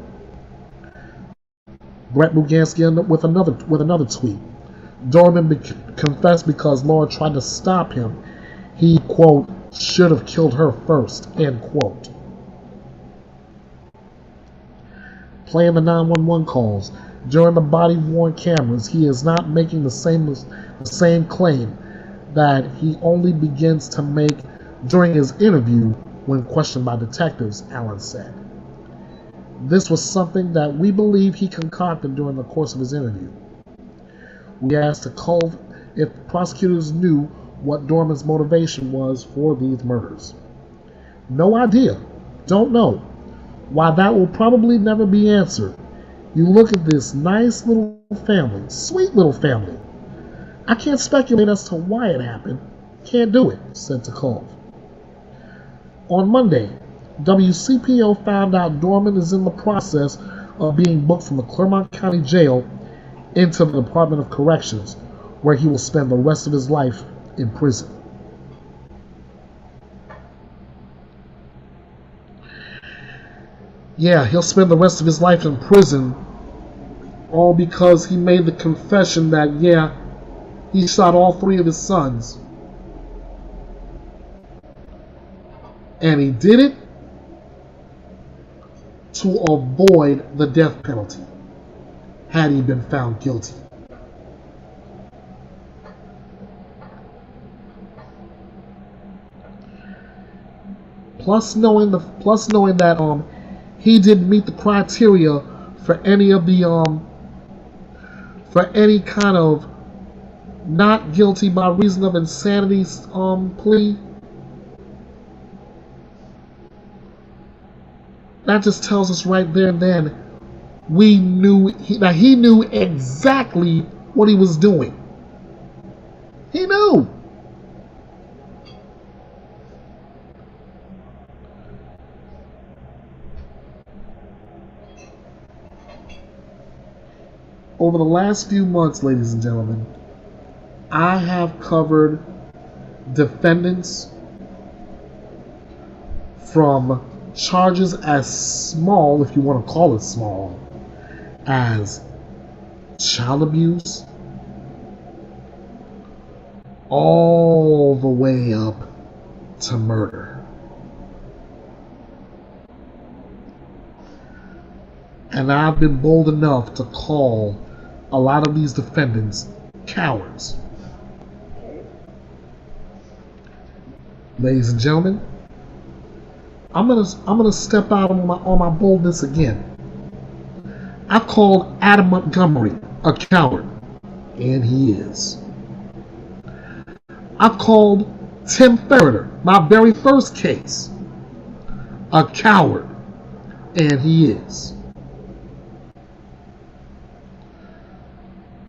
Brett Mugansky ended up with another tweet. Dorman confessed because Laura tried to stop him. He, quote, should have killed her first, end quote. Playing the 911 calls. During the body-worn cameras, he is not making the same claim that he only begins to make during his interview when questioned by detectives, Allen said. This was something that we believe he concocted during the course of his interview. We asked Takov if prosecutors knew what Dorman's motivation was for these murders. No idea. Don't know. While that will probably never be answered, you look at this nice little family, sweet little family. I can't speculate as to why it happened. Can't do it, said Tekov. On Monday, WCPO found out Dorman is in the process of being booked from the Clermont County Jail into the Department of Corrections, where he will spend the rest of his life in prison. Yeah, he'll spend the rest of his life in prison, all because he made the confession that, yeah, he shot all 3 of his sons. And he did it to avoid the death penalty, had he been found guilty. Plus knowing that he didn't meet the criteria for any of the for any kind of not guilty by reason of insanity plea. That just tells us right there and then he knew exactly what he was doing. He knew. Over the last few months, ladies and gentlemen, I have covered defendants from charges as small, if you want to call it small, as child abuse, all the way up to murder. And I've been bold enough to call a lot of these defendants cowards. Ladies and gentlemen, I'm gonna step out on my boldness again. I called Adam Montgomery a coward, and he is. I called Tim Ferreter, my very first case, a coward, and he is.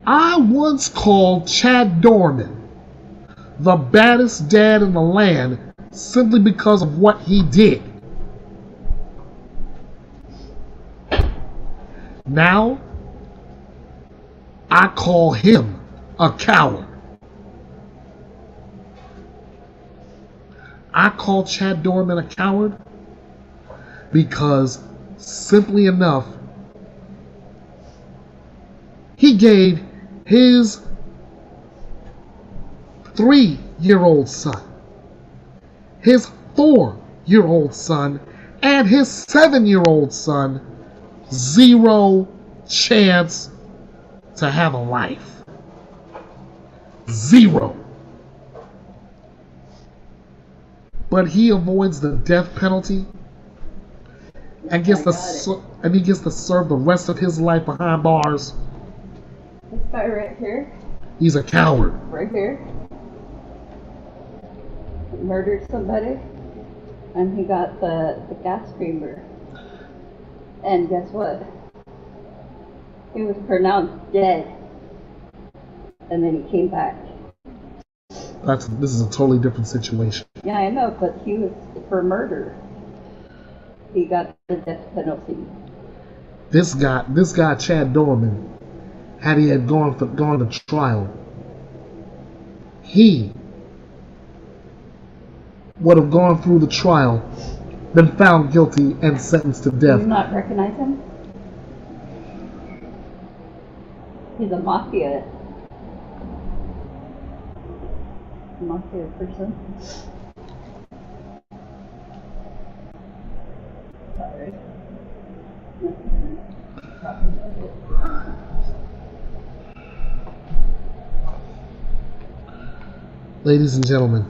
I once called Chad Dorman the baddest dad in the land simply because of what he did. Now, I call him a coward. I call Chad Dorman a coward because, simply enough, he gave his 3-year-old son, his 4-year-old son, and his 7-year-old son zero chance to have a life. Zero. But he avoids the death penalty and he gets to serve the rest of his life behind bars. This guy right here. He's a coward. Right here. Murdered somebody. And he got the gas chamber. And guess what? He was pronounced dead. And then he came back. This is a totally different situation. Yeah, I know, but he was for murder. He got the death penalty. This guy Chad Dorman, had he had gone to trial, he would have gone through the trial, been found guilty, and sentenced to death. Do you not recognize him? He's a mafia person. Sorry. Ladies and gentlemen,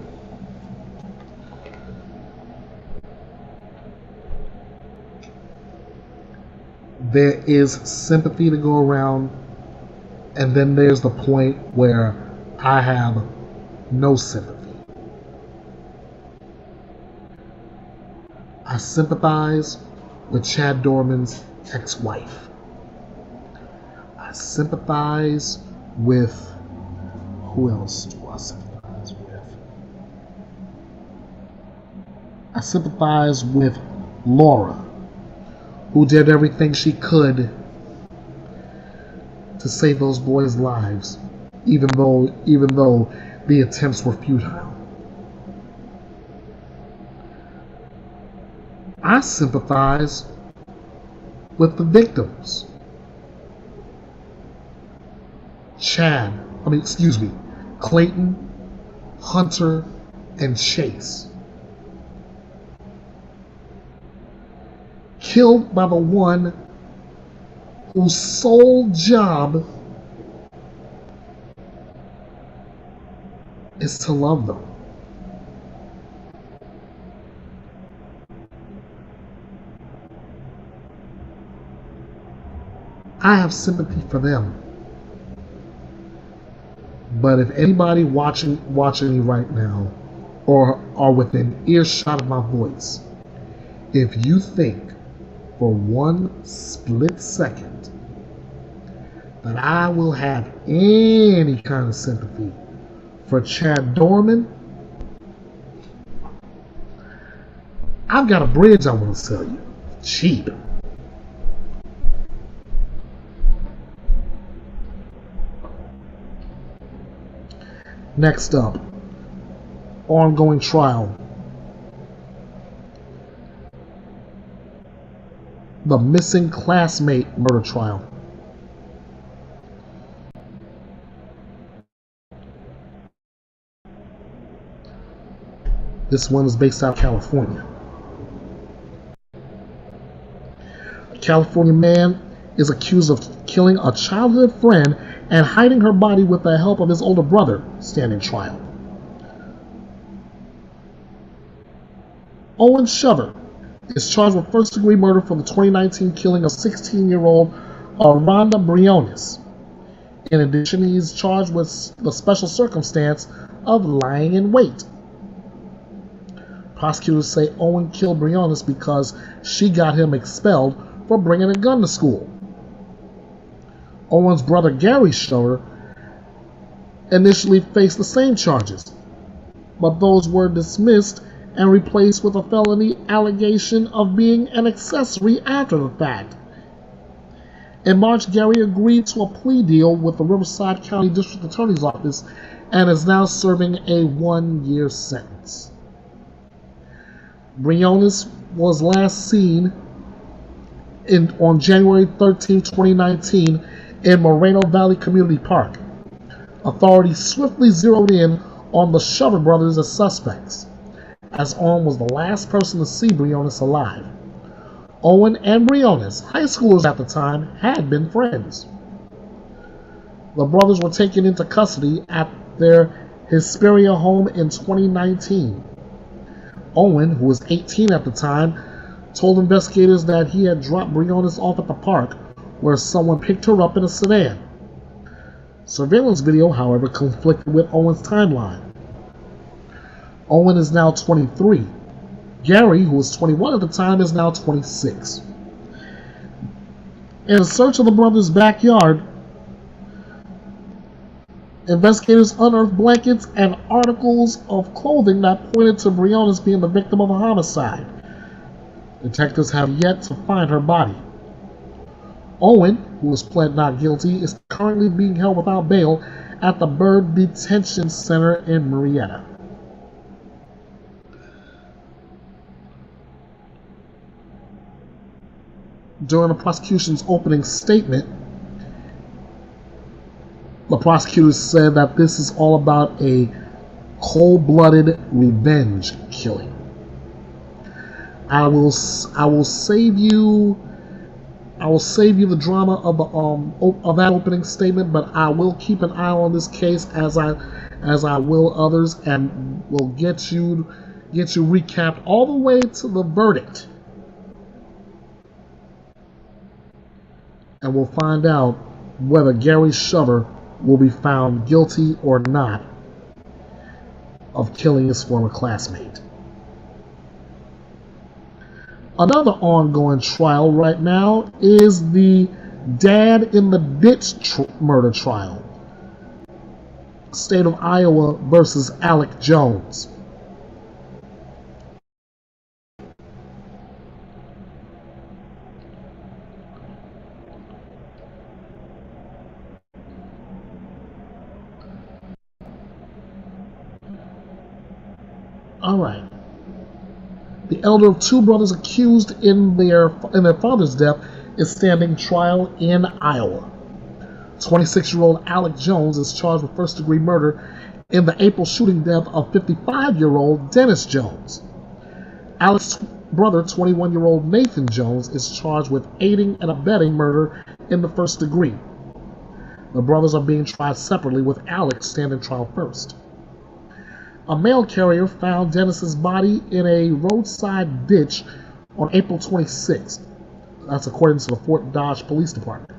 there is sympathy to go around, and then there's the point where I have no sympathy. I sympathize with Chad Dorman's ex-wife. I sympathize with, who else do I sympathize with? I sympathize with Laura, who did everything she could to save those boys' lives, even though the attempts were futile. I sympathize with the victims. Clayton, Hunter, and Chase. Killed by the one whose sole job is to love them. I have sympathy for them. But if anybody watching me right now, or are within earshot of my voice, if you think for one split second that I will have any kind of sympathy for Chad Dorman, I've got a bridge I want to sell you. Cheap. Next up, ongoing trial. The missing classmate murder trial. This one is based out of California. A California man is accused of killing a childhood friend and hiding her body with the help of his older brother, standing trial. Owen Shover is charged with first-degree murder for the 2019 killing of 16-year-old Rhonda Briones. In addition, he is charged with the special circumstance of lying in wait. Prosecutors say Owen killed Briones because she got him expelled for bringing a gun to school. Owen's brother Gary Shover initially faced the same charges, but those were dismissed and replaced with a felony allegation of being an accessory after the fact. In March, Gary agreed to a plea deal with the Riverside County District Attorney's Office and is now serving a 1-year sentence. Briones was last seen on January 13, 2019 in Moreno Valley Community Park. Authorities swiftly zeroed in on the Shover brothers as suspects, as Owen was the last person to see Briones alive. Owen and Briones, high schoolers at the time, had been friends. The brothers were taken into custody at their Hesperia home in 2019. Owen, who was 18 at the time, told investigators that he had dropped Briones off at the park, where someone picked her up in a sedan. Surveillance video, however, conflicted with Owen's timeline. Owen is now 23. Gary, who was 21 at the time, is now 26. In a search of the brothers' backyard, investigators unearthed blankets and articles of clothing that pointed to Briones being the victim of a homicide. Detectives have yet to find her body. Owen, who was pled not guilty, is currently being held without bail at the Bird Detention Center in Marietta. During the prosecution's opening statement, the prosecutors said that this is all about a cold-blooded revenge killing. I will save you the drama of that opening statement, but I will keep an eye on this case as I will others, and will get you recapped all the way to the verdict. And we'll find out whether Gary Shover will be found guilty or not of killing his former classmate. Another ongoing trial right now is the Dad in the Ditch murder trial. State of Iowa versus Alec Jones. All right. The elder of two brothers accused in their father's death is standing trial in Iowa. 26-year-old Alec Jones is charged with first-degree murder in the April shooting death of 55-year-old Dennis Jones. Alec's brother, 21-year-old Nathan Jones, is charged with aiding and abetting murder in the first degree. The brothers are being tried separately, with Alec standing trial first. A mail carrier found Dennis's body in a roadside ditch on April 26th. That's according to the Fort Dodge Police Department.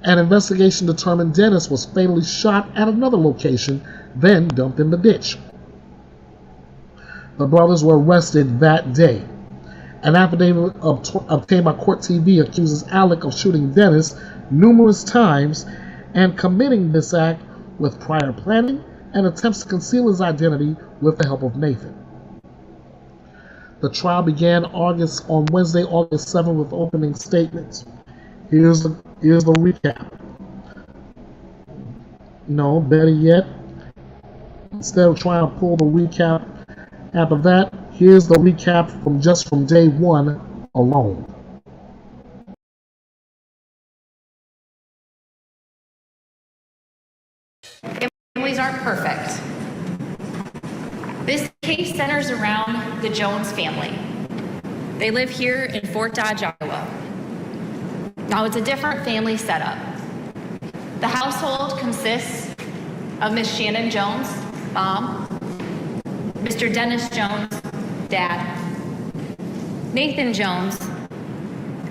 An investigation determined Dennis was fatally shot at another location, then dumped in the ditch. The brothers were arrested that day. An affidavit obtained by Court TV accuses Alec of shooting Dennis numerous times and committing this act with prior planning and attempts to conceal his identity with the help of Nathan. The trial began on Wednesday, August 7th, with opening statements. Here's the recap. No, better yet, instead of trying to pull the recap after that, here's the recap from day one alone. Families aren't perfect. This case centers around the Jones family. They live here in Fort Dodge, Iowa. Now, it's a different family setup. The household consists of Miss Shannon Jones, mom, Mr. Dennis Jones, dad, Nathan Jones,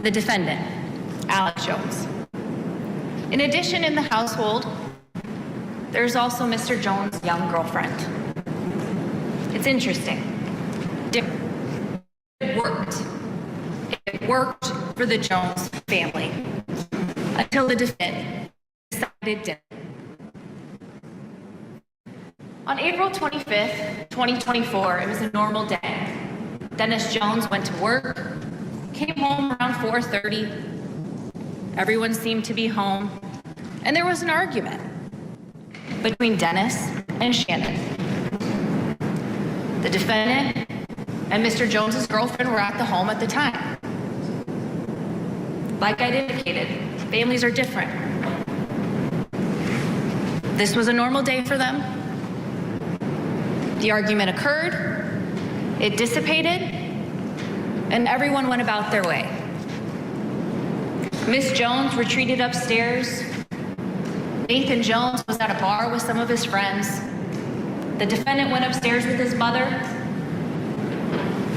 the defendant, Alec Jones. In addition, in the household, there's also Mr. Jones' young girlfriend. It's interesting. It worked. It worked for the Jones family until the defendant decided it didn't. On April 25th, 2024, it was a normal day. Dennis Jones went to work, came home around 4:30. Everyone seemed to be home, and there was an argument between Dennis and Shannon. The defendant and Mr. Jones's girlfriend were at the home at the time. Like I'd indicated, families are different. This was a normal day for them. The argument occurred, it dissipated, and everyone went about their way. Miss Jones retreated upstairs. Nathan Jones was at a bar with some of his friends. The defendant went upstairs with his mother.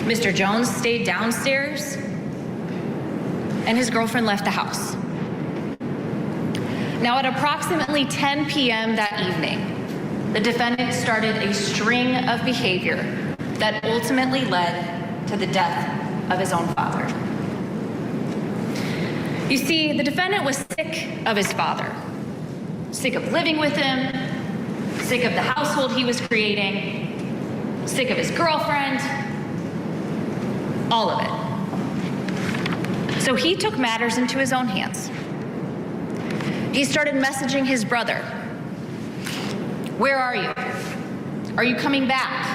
Mr. Jones stayed downstairs, and his girlfriend left the house. Now, at approximately 10 p.m. that evening, the defendant started a string of behavior that ultimately led to the death of his own father. You see, the defendant was sick of his father, sick of living with him, sick of the household he was creating, sick of his girlfriend, all of it. So he took matters into his own hands. He started messaging his brother. Where are you? Are you coming back?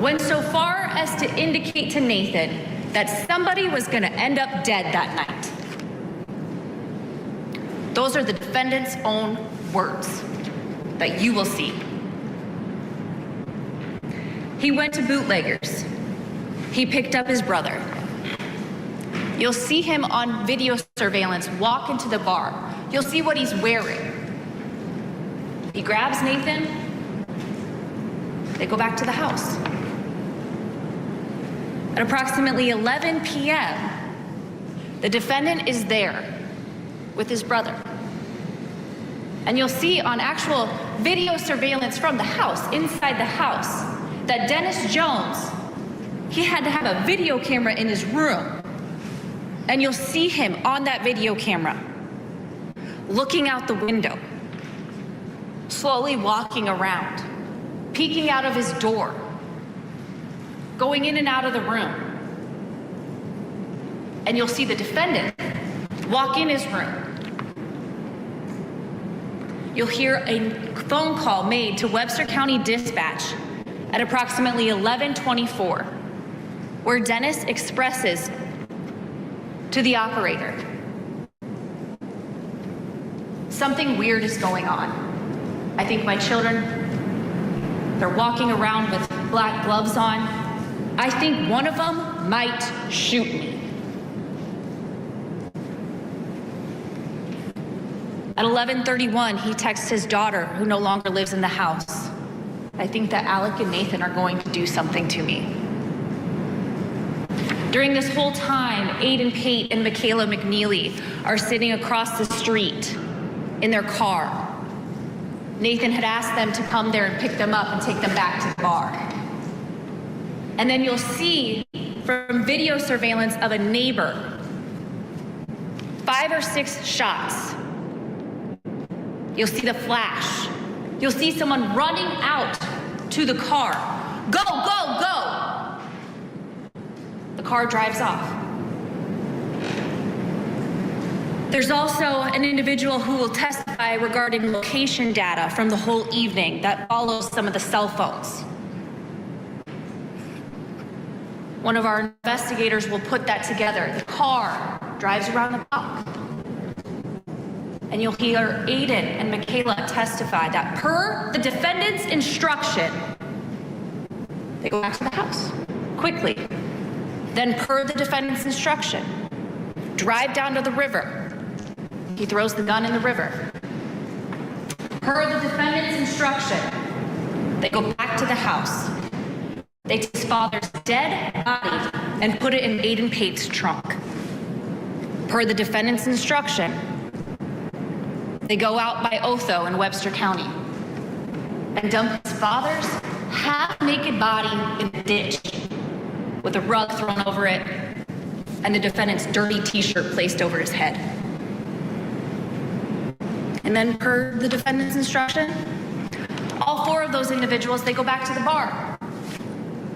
Went so far as to indicate to Nathan that somebody was going to end up dead that night. Those are the defendant's own words that you will see. He went to Bootleggers. He picked up his brother. You'll see him on video surveillance walk into the bar. You'll see what he's wearing. He grabs Nathan. They go back to the house. At approximately 11 p.m., the defendant is there with his brother. And you'll see on actual video surveillance from the house, inside the house, that Dennis Jones He had to have a video camera in his room. And you'll see him on that video camera, looking out the window, slowly walking around, peeking out of his door, going in and out of the room. And you'll see the defendant walk in his room. You'll hear a phone call made to Webster County Dispatch at approximately 11:24, where Dennis expresses to the operator, something weird is going on. I think my children, they're walking around with black gloves on. I think one of them might shoot me. At 11:31, he texts his daughter, who no longer lives in the house. I think that Alec and Nathan are going to do something to me. During this whole time, Aiden Pate and Michaela McNeely are sitting across the street in their car. Nathan had asked them to come there and pick them up and take them back to the bar. And then you'll see from video surveillance of a neighbor, 5 or 6 shots. You'll see the flash. You'll see someone running out to the car. Go, go, go! The car drives off. There's also an individual who will testify regarding location data from the whole evening that follows some of the cell phones. One of our investigators will put that together. The car drives around the block. And you'll hear Aiden and Michaela testify that per the defendant's instruction, they go back to the house quickly. Then per the defendant's instruction, drive down to the river. He throws the gun in the river. Per the defendant's instruction, they go back to the house. They take his father's dead body and put it in Aiden Pate's trunk. Per the defendant's instruction, they go out by Otho in Webster County and dump his father's half-naked body in a ditch with a rug thrown over it and the defendant's dirty t-shirt placed over his head. And then per the defendant's instruction, all 4 of those individuals, they go back to the bar.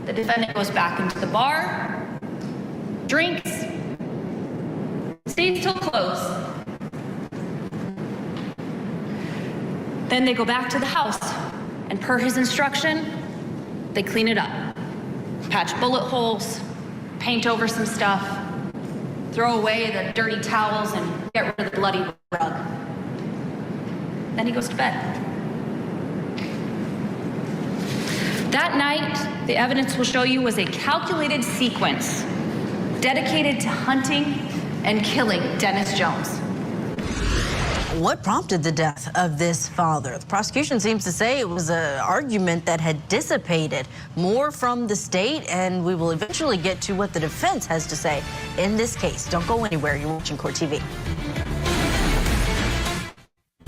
The defendant goes back into the bar, drinks, stays till close. Then they go back to the house, and per his instruction, they clean it up. Patch bullet holes, paint over some stuff, throw away the dirty towels, and get rid of the bloody rug. Then he goes to bed. That night, the evidence will show you was a calculated sequence dedicated to hunting and killing Dennis Jones. What prompted the death of this father? The prosecution seems to say it was an argument that had dissipated. More from the state, and we will eventually get to what the defense has to say in this case. Don't go anywhere. You're watching Court TV.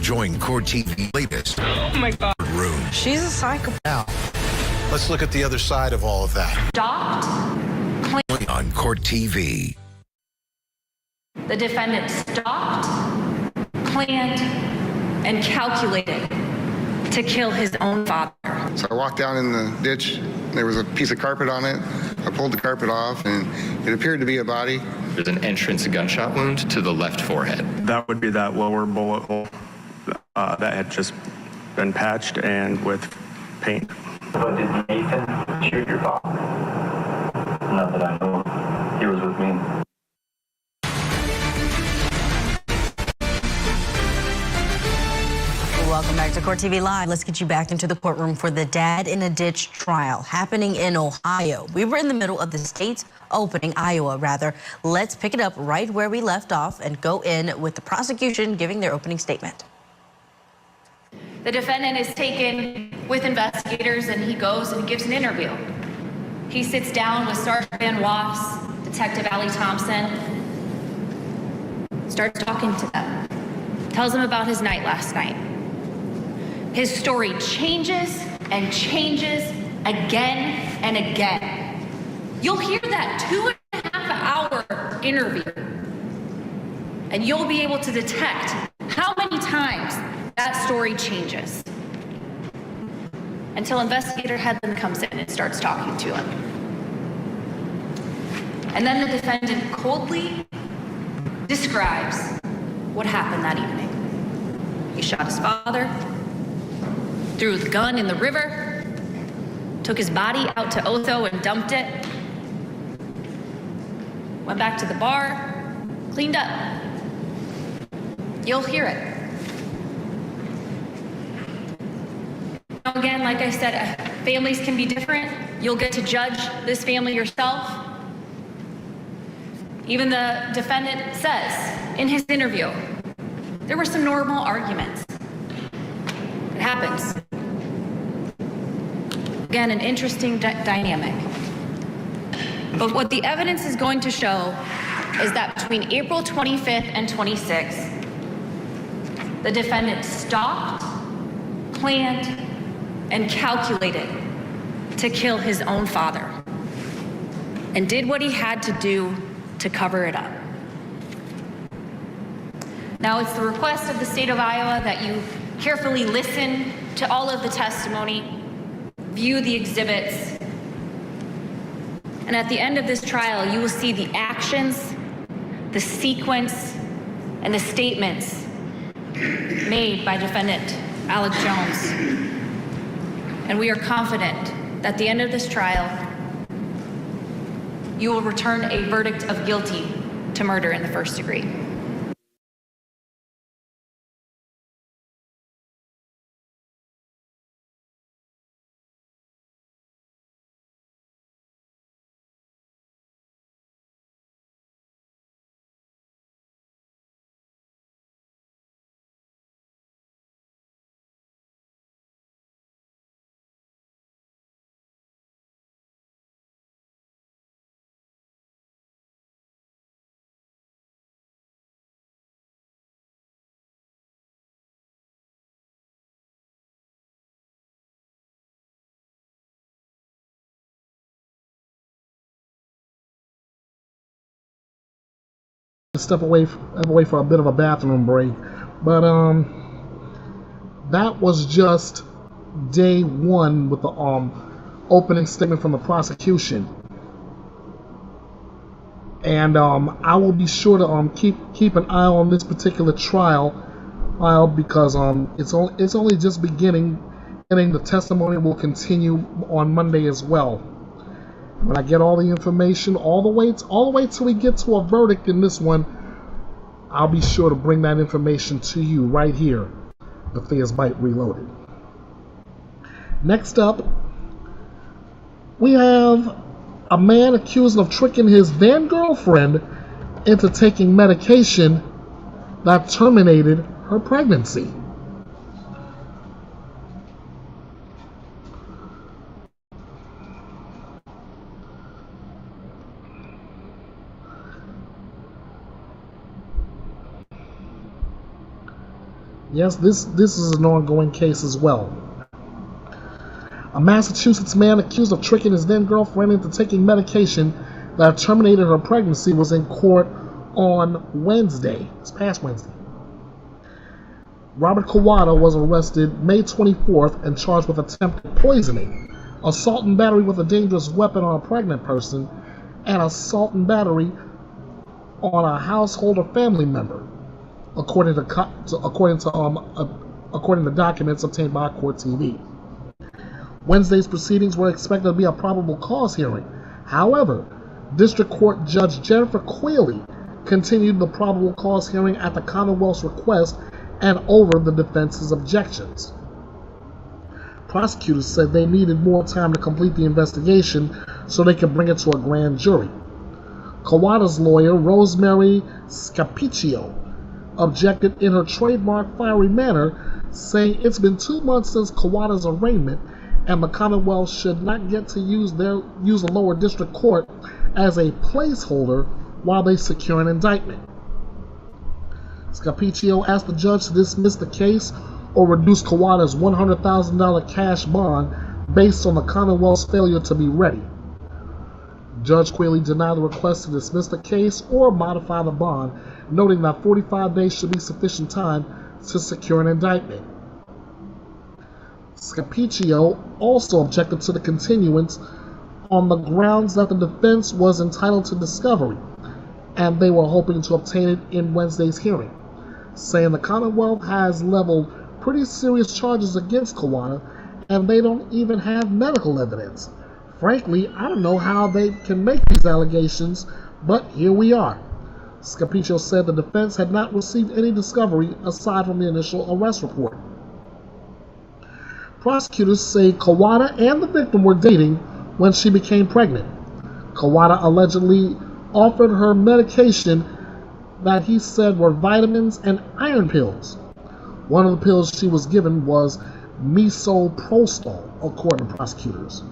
Join Court TV latest. Oh my God. Room. She's a psychopath. Now, let's look at the other side of all of that. Stopped. On Court TV. The defendant stopped, planned, and calculated to kill his own father. So I walked down in the ditch. There was a piece of carpet on it. I pulled the carpet off, and it appeared to be a body. There's an entrance gunshot wound to the left forehead. That would be that lower bullet hole that had just been patched and with paint. But did Nathan shoot your father? Not that I know. He was with me. Welcome back to Court TV Live. Let's get you back into the courtroom for the Dad in a Ditch trial happening in Ohio. We were in the middle of the state's opening, Iowa rather. Let's pick it up right where we left off and go in with the prosecution giving their opening statement. The defendant is taken with investigators and he goes and gives an interview. He sits down with Sergeant Van Woffs, Detective Allie Thompson, starts talking to them, tells them about his night last night. His story changes and changes again and again. You'll hear that 2.5-hour interview, and you'll be able to detect how many times that story changes until investigator Headland comes in and starts talking to him. And then the defendant coldly describes what happened that evening. He shot his father, threw the gun in the river, took his body out to Otho and dumped it, went back to the bar, cleaned up. You'll hear it. Again, like I said, families can be different. You'll get to judge this family yourself. Even the defendant says in his interview, there were some normal arguments. It happens. Again, an interesting dynamic. But what the evidence is going to show is that between April 25th and 26th, the defendant stopped, planned, and calculated to kill his own father, and did what he had to do to cover it up. Now, it's the request of the state of Iowa that you carefully listen to all of the testimony, view the exhibits, and at the end of this trial, you will see the actions, the sequence, and the statements made by defendant Alex Jones. And we are confident that at the end of this trial, you will return a verdict of guilty to murder in the first degree. Step away for a bit of a bathroom break, but that was just day one with the opening statement from the prosecution, and I will be sure to keep an eye on this particular trial because it's only just beginning, and the testimony will continue on Monday as well. When I get all the information, all the way till we get to a verdict in this one, I'll be sure to bring that information to you right here, Bethea'S Byte Reloaded. Next up, we have a man accused of tricking his then girlfriend into taking medication that terminated her pregnancy. Yes, this is an ongoing case as well. A Massachusetts man accused of tricking his then girlfriend into taking medication that terminated her pregnancy was in court on Wednesday, this past Wednesday. Robert Kawada was arrested May 24th and charged with attempted poisoning, assault and battery with a dangerous weapon on a pregnant person, and assault and battery on a household or family member, according to documents obtained by Court TV. Wednesday's proceedings were expected to be a probable cause hearing. However, District Court Judge Jennifer Quealy continued the probable cause hearing at the Commonwealth's request and over the defense's objections. Prosecutors said they needed more time to complete the investigation so they could bring it to a grand jury. Kawada's lawyer, Rosemary Scapiccio, objected in her trademark fiery manner, saying it's been 2 months since Kawada's arraignment and the Commonwealth should not get to use the lower district court as a placeholder while they secure an indictment. Scapiccio asked the judge to dismiss the case or reduce Kawada's $100,000 cash bond based on the Commonwealth's failure to be ready. Judge Quayle denied the request to dismiss the case or modify the bond, noting that 45 days should be sufficient time to secure an indictment. Scapiccio also objected to the continuance on the grounds that the defense was entitled to discovery, and they were hoping to obtain it in Wednesday's hearing, saying the Commonwealth has leveled pretty serious charges against Kawada, and they don't even have medical evidence. Frankly, I don't know how they can make these allegations, but here we are. Scapiccio said the defense had not received any discovery aside from the initial arrest report. Prosecutors say Kawada and the victim were dating when she became pregnant. Kawada allegedly offered her medication that he said were vitamins and iron pills. One of the pills she was given was misoprostol, according to prosecutors.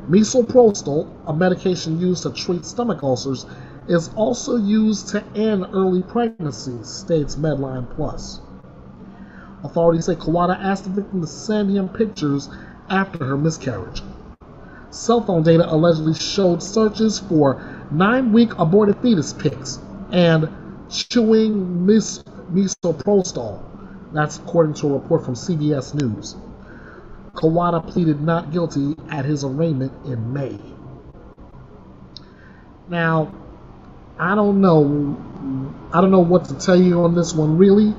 Misoprostol, a medication used to treat stomach ulcers, is also used to end early pregnancy, states Medline Plus. Authorities say Kawada asked the victim to send him pictures after her miscarriage. Cell phone data allegedly showed searches for 9-week aborted fetus pics and chewing misoprostol. That's according to a report from CBS News. Kawada pleaded not guilty at his arraignment in May. Now, I don't know what to tell you on this one really,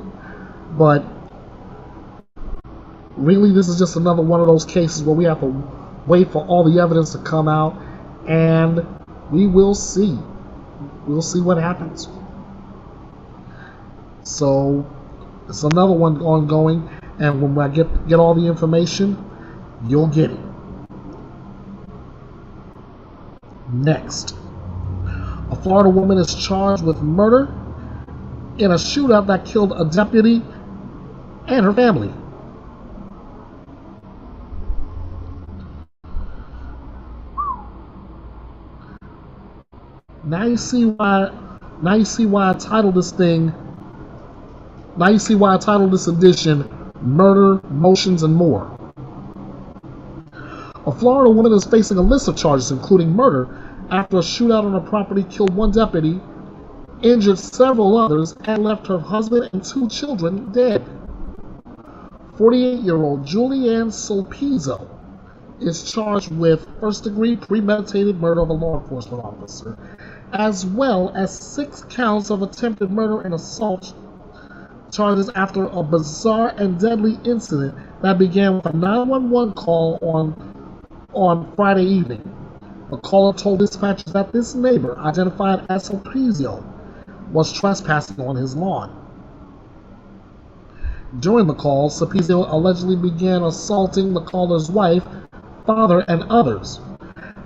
but really this is just another one of those cases where we have to wait for all the evidence to come out, and we will see. We'll see what happens. So it's another one ongoing, and when I get all the information, you'll get it. Next, a Florida woman is charged with murder in a shootout that killed a deputy and her family. Now you see why I titled this thing. Now you see why I titled this edition Murder, Motions, and More. A Florida woman is facing a list of charges, including murder, after a shootout on her property killed one deputy, injured several others, and left her husband and 2 children dead. 48-year-old Julianne Solpizzo is charged with first-degree premeditated murder of a law enforcement officer, as well as 6 counts of attempted murder and assault charges after a bizarre and deadly incident that began with a 911 call on Friday evening. The caller told dispatchers that this neighbor, identified as Solpizzo, was trespassing on his lawn. During the call, Solpizzo allegedly began assaulting the caller's wife, father, and others.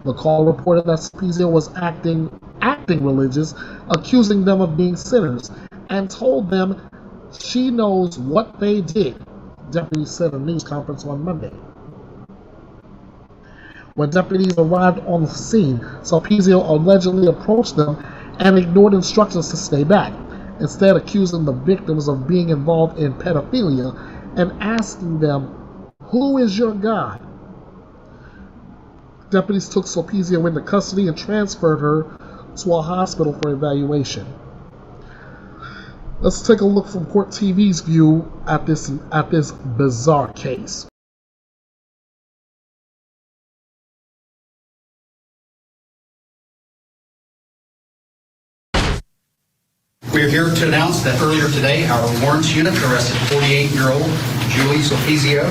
The call reported that Solpizzo was acting religious, accusing them of being sinners, and told them she knows what they did, deputies said in a news conference on Monday. When deputies arrived on the scene, Solpizzo allegedly approached them and ignored instructions to stay back, instead accusing the victims of being involved in pedophilia and asking them, "Who is your God?" Deputies took Solpizzo into custody and transferred her to a hospital for evaluation. Let's take a look from Court TV's view at this bizarre case. We are here to announce that earlier today, our warrants unit arrested 48-year-old Julie Solpizzo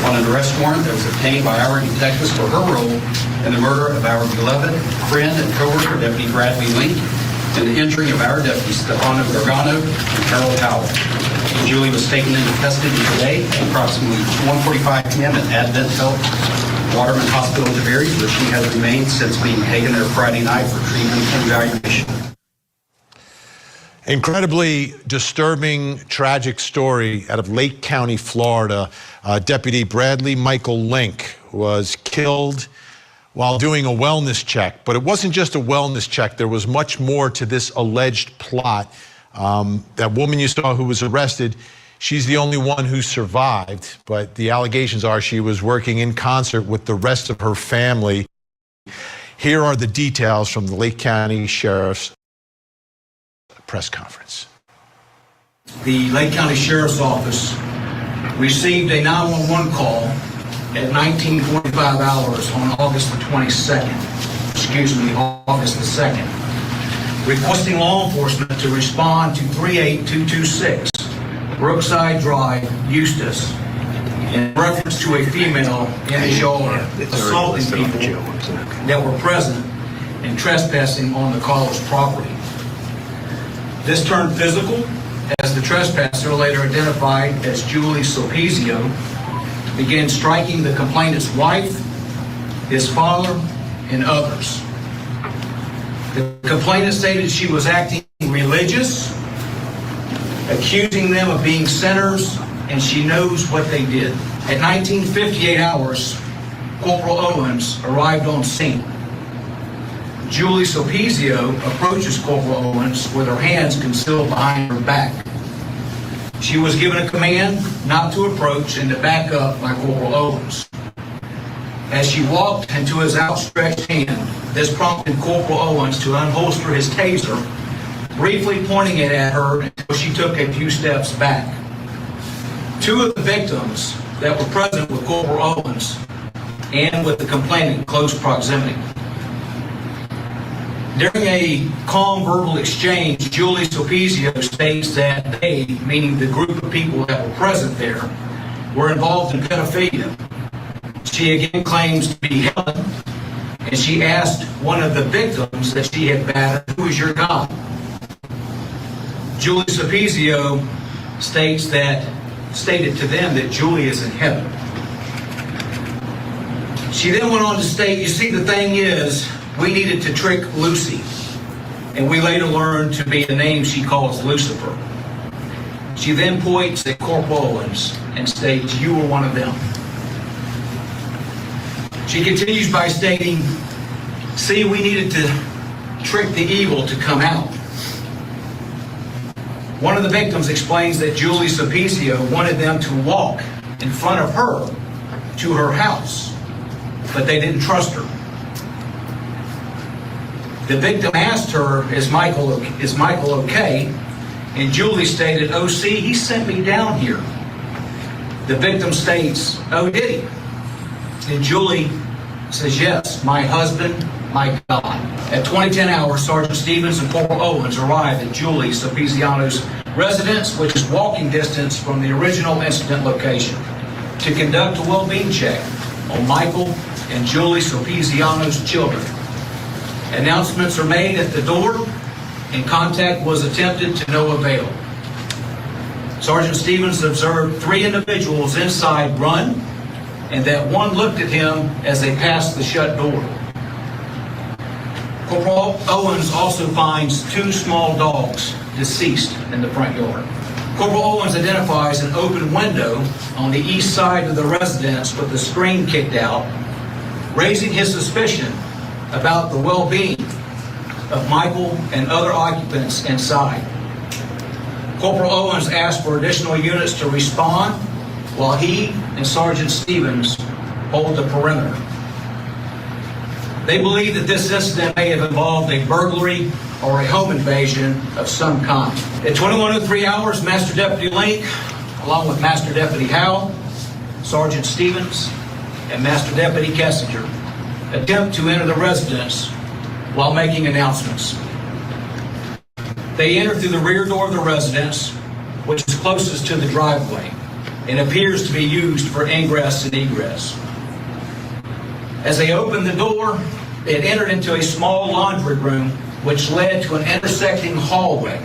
on an arrest warrant that was obtained by our detectives for her role in the murder of our beloved friend and co-worker, Deputy Bradley Link, and the injury of our deputies, Stefano Gargano and Carol Powell. Julie was taken into custody today at approximately 1:45 p.m. at Advent Health Waterman Hospital in Tiberi, where she has remained since being taken there Friday night for treatment and evaluation. Incredibly disturbing, tragic story out of Lake County, Florida. Deputy Bradley Michael Link was killed while doing a wellness check. But it wasn't just a wellness check. There was much more to this alleged plot. That woman you saw who was arrested, she's the only one who survived. But the allegations are she was working in concert with the rest of her family Here are the details from the Lake County Sheriff's press conference. The Lake County Sheriff's Office received a 911 call at 19:45 hours on August the 2nd, requesting law enforcement to respond to 38226 Brookside Drive, Eustis, in reference to a female in his yard assaulting people that were present and trespassing on the caller's property. This turned physical as the trespasser, later identified as Julie Sulpizio, began striking the complainant's wife, his father, and others. The complainant stated she was acting religious, accusing them of being sinners, and she knows what they did. At 19:58 hours, Corporal Owens arrived on scene. Julie Sulpizio approaches Corporal Owens with her hands concealed behind her back. She was given a command not to approach and to back up by Corporal Owens. As she walked into his outstretched hand, this prompted Corporal Owens to unholster his taser, briefly pointing it at her until she took a few steps back. Two of the victims that were present with Corporal Owens and with the complainant in close proximity. During a calm verbal exchange, Julie Sulpizio states that they, meaning the group of people that were present there, were involved in pedophilia. She again claims to be Helen, and she asked one of the victims that she had battered, "Who is your God?" Julie Sulpizio stated to them that Julie is in heaven. She then went on to state, "You see, the thing is, we needed to trick Lucy, and we later learned to be the name she calls Lucifer." She then points at Corporal Owens and states, "You were one of them." She continues by stating, "See, we needed to trick the evil to come out." One of the victims explains that Julie Sulpizio wanted them to walk in front of her to her house, but they didn't trust her. The victim asked her, is Michael okay? And Julie stated, "Oh, see, he sent me down here." The victim states, "Oh, did he?" And Julie says, "Yes, my husband, my God." At 2010 hours, Sergeant Stevens and Corporal Owens arrived at Julie Sulpizio's residence, which is walking distance from the original incident location, to conduct a well-being check on Michael and Julie Sulpizio's children. Announcements are made at the door, and contact was attempted to no avail. Sergeant Stevens observed 3 individuals inside run, and that one looked at him as they passed the shut door. Corporal Owens also finds 2 small dogs deceased in the front yard. Corporal Owens identifies an open window on the east side of the residence with the screen kicked out, raising his suspicion about the well-being of Michael and other occupants inside. Corporal Owens asked for additional units to respond while he and Sergeant Stevens hold the perimeter. They believe that this incident may have involved a burglary or a home invasion of some kind. At 21:03 hours, Master Deputy Link, along with Master Deputy Howell, Sergeant Stevens, and Master Deputy Kessinger, attempt to enter the residence while making announcements. They enter through the rear door of the residence, which is closest to the driveway, and appears to be used for ingress and egress. As they opened the door, it entered into a small laundry room, which led to an intersecting hallway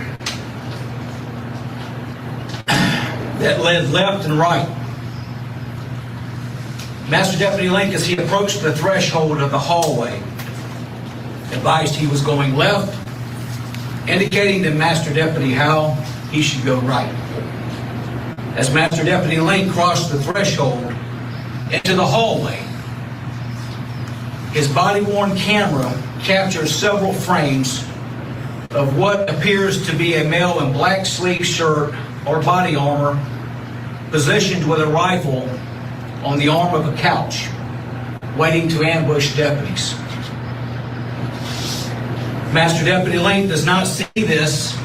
that led left and right. Master Deputy Link, as he approached the threshold of the hallway, advised he was going left, indicating to Master Deputy Howell he should go right. As Master Deputy Link crossed the threshold into the hallway, his body-worn camera captures several frames of what appears to be a male in black sleeve shirt or body armor, positioned with a rifle on the arm of a couch, waiting to ambush deputies. Master Deputy Link does not see this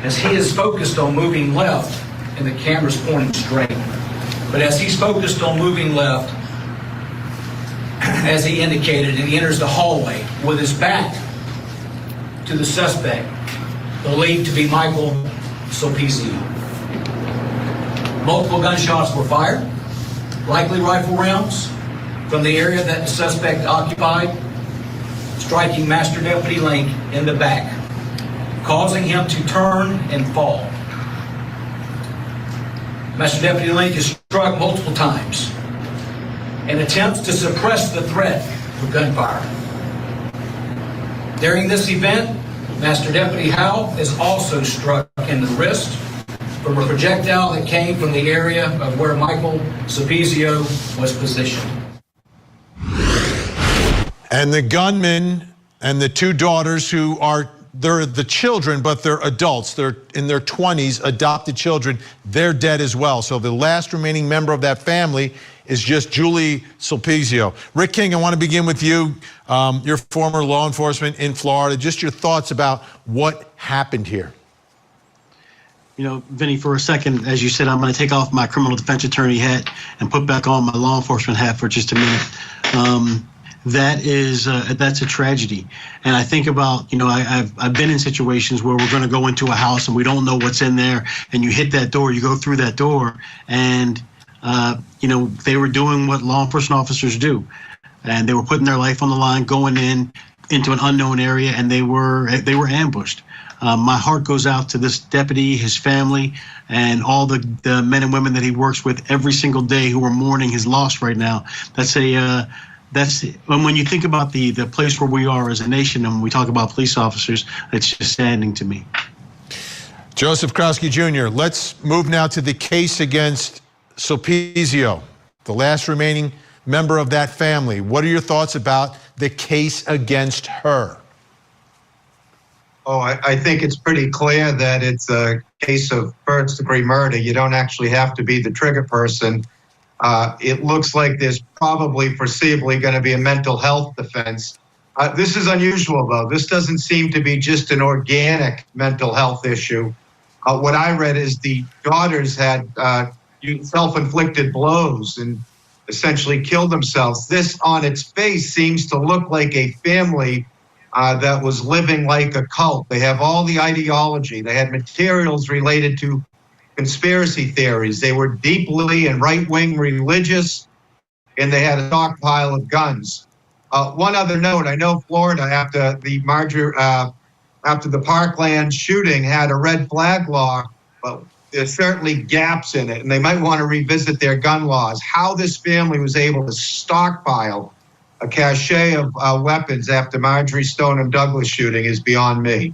as he is focused on moving left and the camera's pointing straight. But as he's focused on moving left, as he indicated, and he enters the hallway with his back to the suspect, believed to be Michael Sulpizio. Multiple gunshots were fired, likely rifle rounds, from the area that the suspect occupied, striking Master Deputy Link in the back, causing him to turn and fall. Master Deputy Link is struck multiple times and attempts to suppress the threat of gunfire. During this event, Master Deputy Howell is also struck in the wrist from a projectile that came from the area of where Michael Sulpizio was positioned. And the gunman and the two daughters who are, they're the children, but they're adults. They're in their 20s, adopted children. They're dead as well. So the last remaining member of that family is just Julie Sulpizio. Rick King, I want to begin with you. You're former law enforcement in Florida. Just your thoughts about what happened here. You know, Vinny, for a second, as you said, I'm going to take off my criminal defense attorney hat and put back on my law enforcement hat for just a minute. That's a tragedy. And I think about, you know, I've been in situations where we're going to go into a house and we don't know what's in there, and you hit that door, you go through that door, and you know, they were doing what law enforcement officers do, and they were putting their life on the line, going into an unknown area, and they were ambushed. My heart goes out to this deputy, his family, and all the men and women that he works with every single day who are mourning his loss right now. That's when you think about the place where we are as a nation, and when we talk about police officers, it's just saddening to me. Joseph Krowski Jr., let's move now to the case against Sulpizio, the last remaining member of that family. What are your thoughts about the case against her? Oh, I think it's pretty clear that it's a case of first-degree murder. You don't actually have to be the trigger person. It looks like there's probably foreseeably going to be a mental health defense. This is unusual, though. This doesn't seem to be just an organic mental health issue. What I read is the daughters had self-inflicted blows and essentially killed themselves. This on its face seems to look like a family that was living like a cult. They have all the ideology. They had materials related to conspiracy theories. They were deeply and right-wing religious, and they had a stockpile of guns. One other note, I know Florida, after the Parkland shooting, had a red flag law, but there's certainly gaps in it, and they might want to revisit their gun laws. How this family was able to stockpile a cache of weapons after Marjorie Stoneman Douglas shooting is beyond me.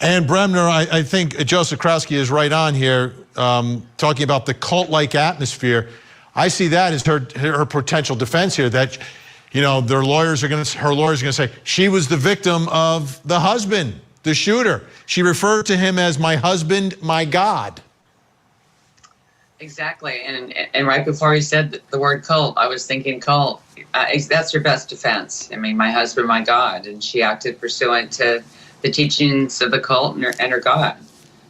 And Bremner, I think Joseph Krowski is right on here, talking about the cult-like atmosphere. I see that as her potential defense here, that, you know, her lawyers are going to say she was the victim of the husband, the shooter. She referred to him as my husband, my God. Exactly, and right before you said the word cult, I was thinking cult. That's her best defense. I mean, my husband, my God, and she acted pursuant to the teachings of the cult and her God.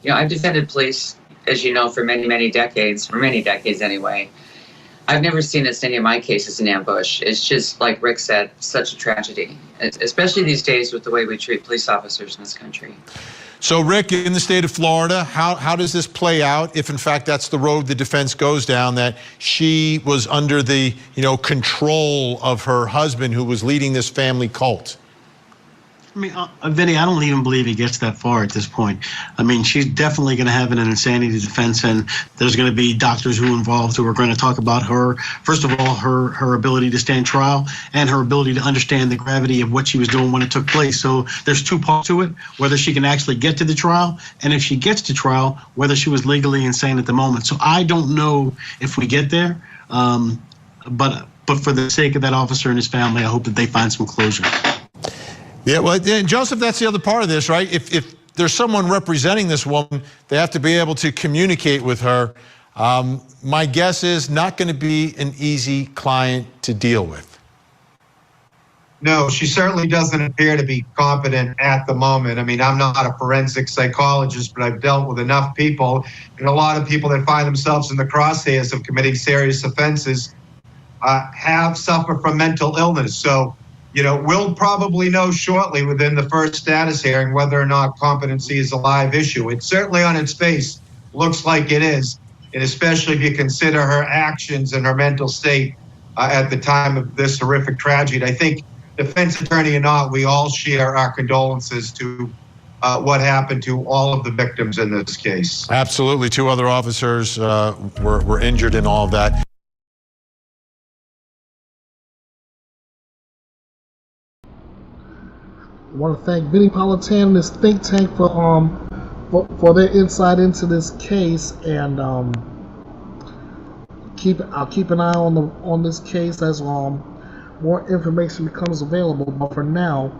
You know, I've defended police, as you know, for many decades anyway. I've never seen this in any of my cases an ambush. It's just, like Rick said, such a tragedy, especially these days with the way we treat police officers in this country. So, Rick, in the state of Florida, how does this play out if, in fact, that's the road the defense goes down, that she was under the, you know, control of her husband who was leading this family cult? I mean, Vinny, I don't even believe he gets that far at this point. I mean, she's definitely going to have an insanity defense, and there's going to be doctors who are involved who are going to talk about her, first of all, her ability to stand trial and her ability to understand the gravity of what she was doing when it took place. So there's two parts to it, whether she can actually get to the trial, and if she gets to trial, whether she was legally insane at the moment. So I don't know if we get there, but for the sake of that officer and his family, I hope that they find some closure. Yeah, well, and Joseph, that's the other part of this, right? If there's someone representing this woman, they have to be able to communicate with her. My guess is not going to be an easy client to deal with. No, she certainly doesn't appear to be competent at the moment. I mean, I'm not a forensic psychologist, but I've dealt with enough people, and a lot of people that find themselves in the crosshairs of committing serious offenses have suffered from mental illness. So, we'll probably know shortly within the first status hearing whether or not competency is a live issue. It certainly on its face looks like it is, and especially if you consider her actions and her mental state at the time of this horrific tragedy. I think, defense attorney or not, we all share our condolences to what happened to all of the victims in this case. Absolutely. 2 other officers were injured in all of that. I want to thank Vinnie Politan and his think tank for their insight into this case, and I'll keep an eye on this case as more information becomes available. But for now,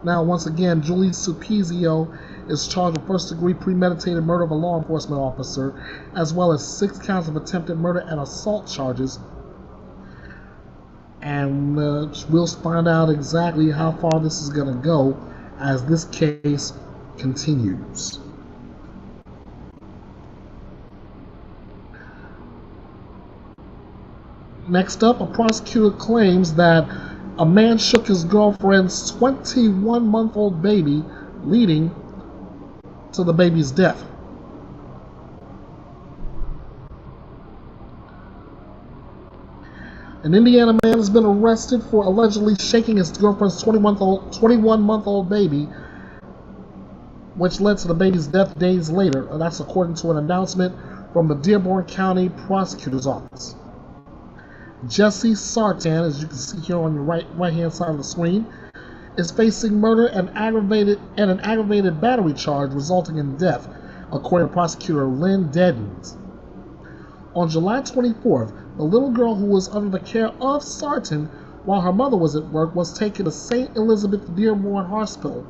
once again, Julie Supizio is charged with first-degree premeditated murder of a law enforcement officer, as well as 6 counts of attempted murder and assault charges. And we'll find out exactly how far this is going to go as this case continues. Next up, a prosecutor claims that a man shook his girlfriend's 21-month-old baby, leading to the baby's death. An Indiana man has been arrested for allegedly shaking his girlfriend's 21-month-old baby, which led to the baby's death days later. That's according to an announcement from the Dearborn County Prosecutor's Office. Jesse Sartan, as you can see here on your right-hand side of the screen, is facing murder and an aggravated battery charge resulting in death, according to prosecutor Lynn Deddens. On July 24th, the little girl who was under the care of Sartan while her mother was at work was taken to St. Elizabeth Dearborn Hospital,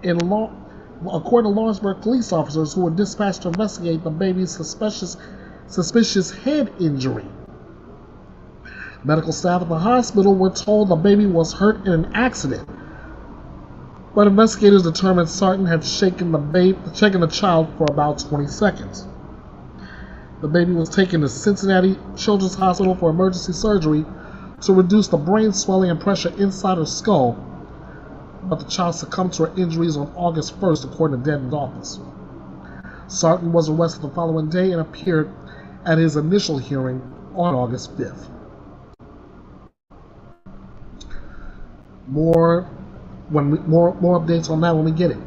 according to Lawrenceburg police officers who were dispatched to investigate the baby's suspicious head injury. Medical staff at the hospital were told the baby was hurt in an accident, but investigators determined Sartan had shaken the child for about 20 seconds. The baby was taken to Cincinnati Children's Hospital for emergency surgery to reduce the brain swelling and pressure inside her skull, but the child succumbed to her injuries on August 1st, according to Denton's office. Sartan was arrested the following day and appeared at his initial hearing on August 5th. More updates on that when we get it.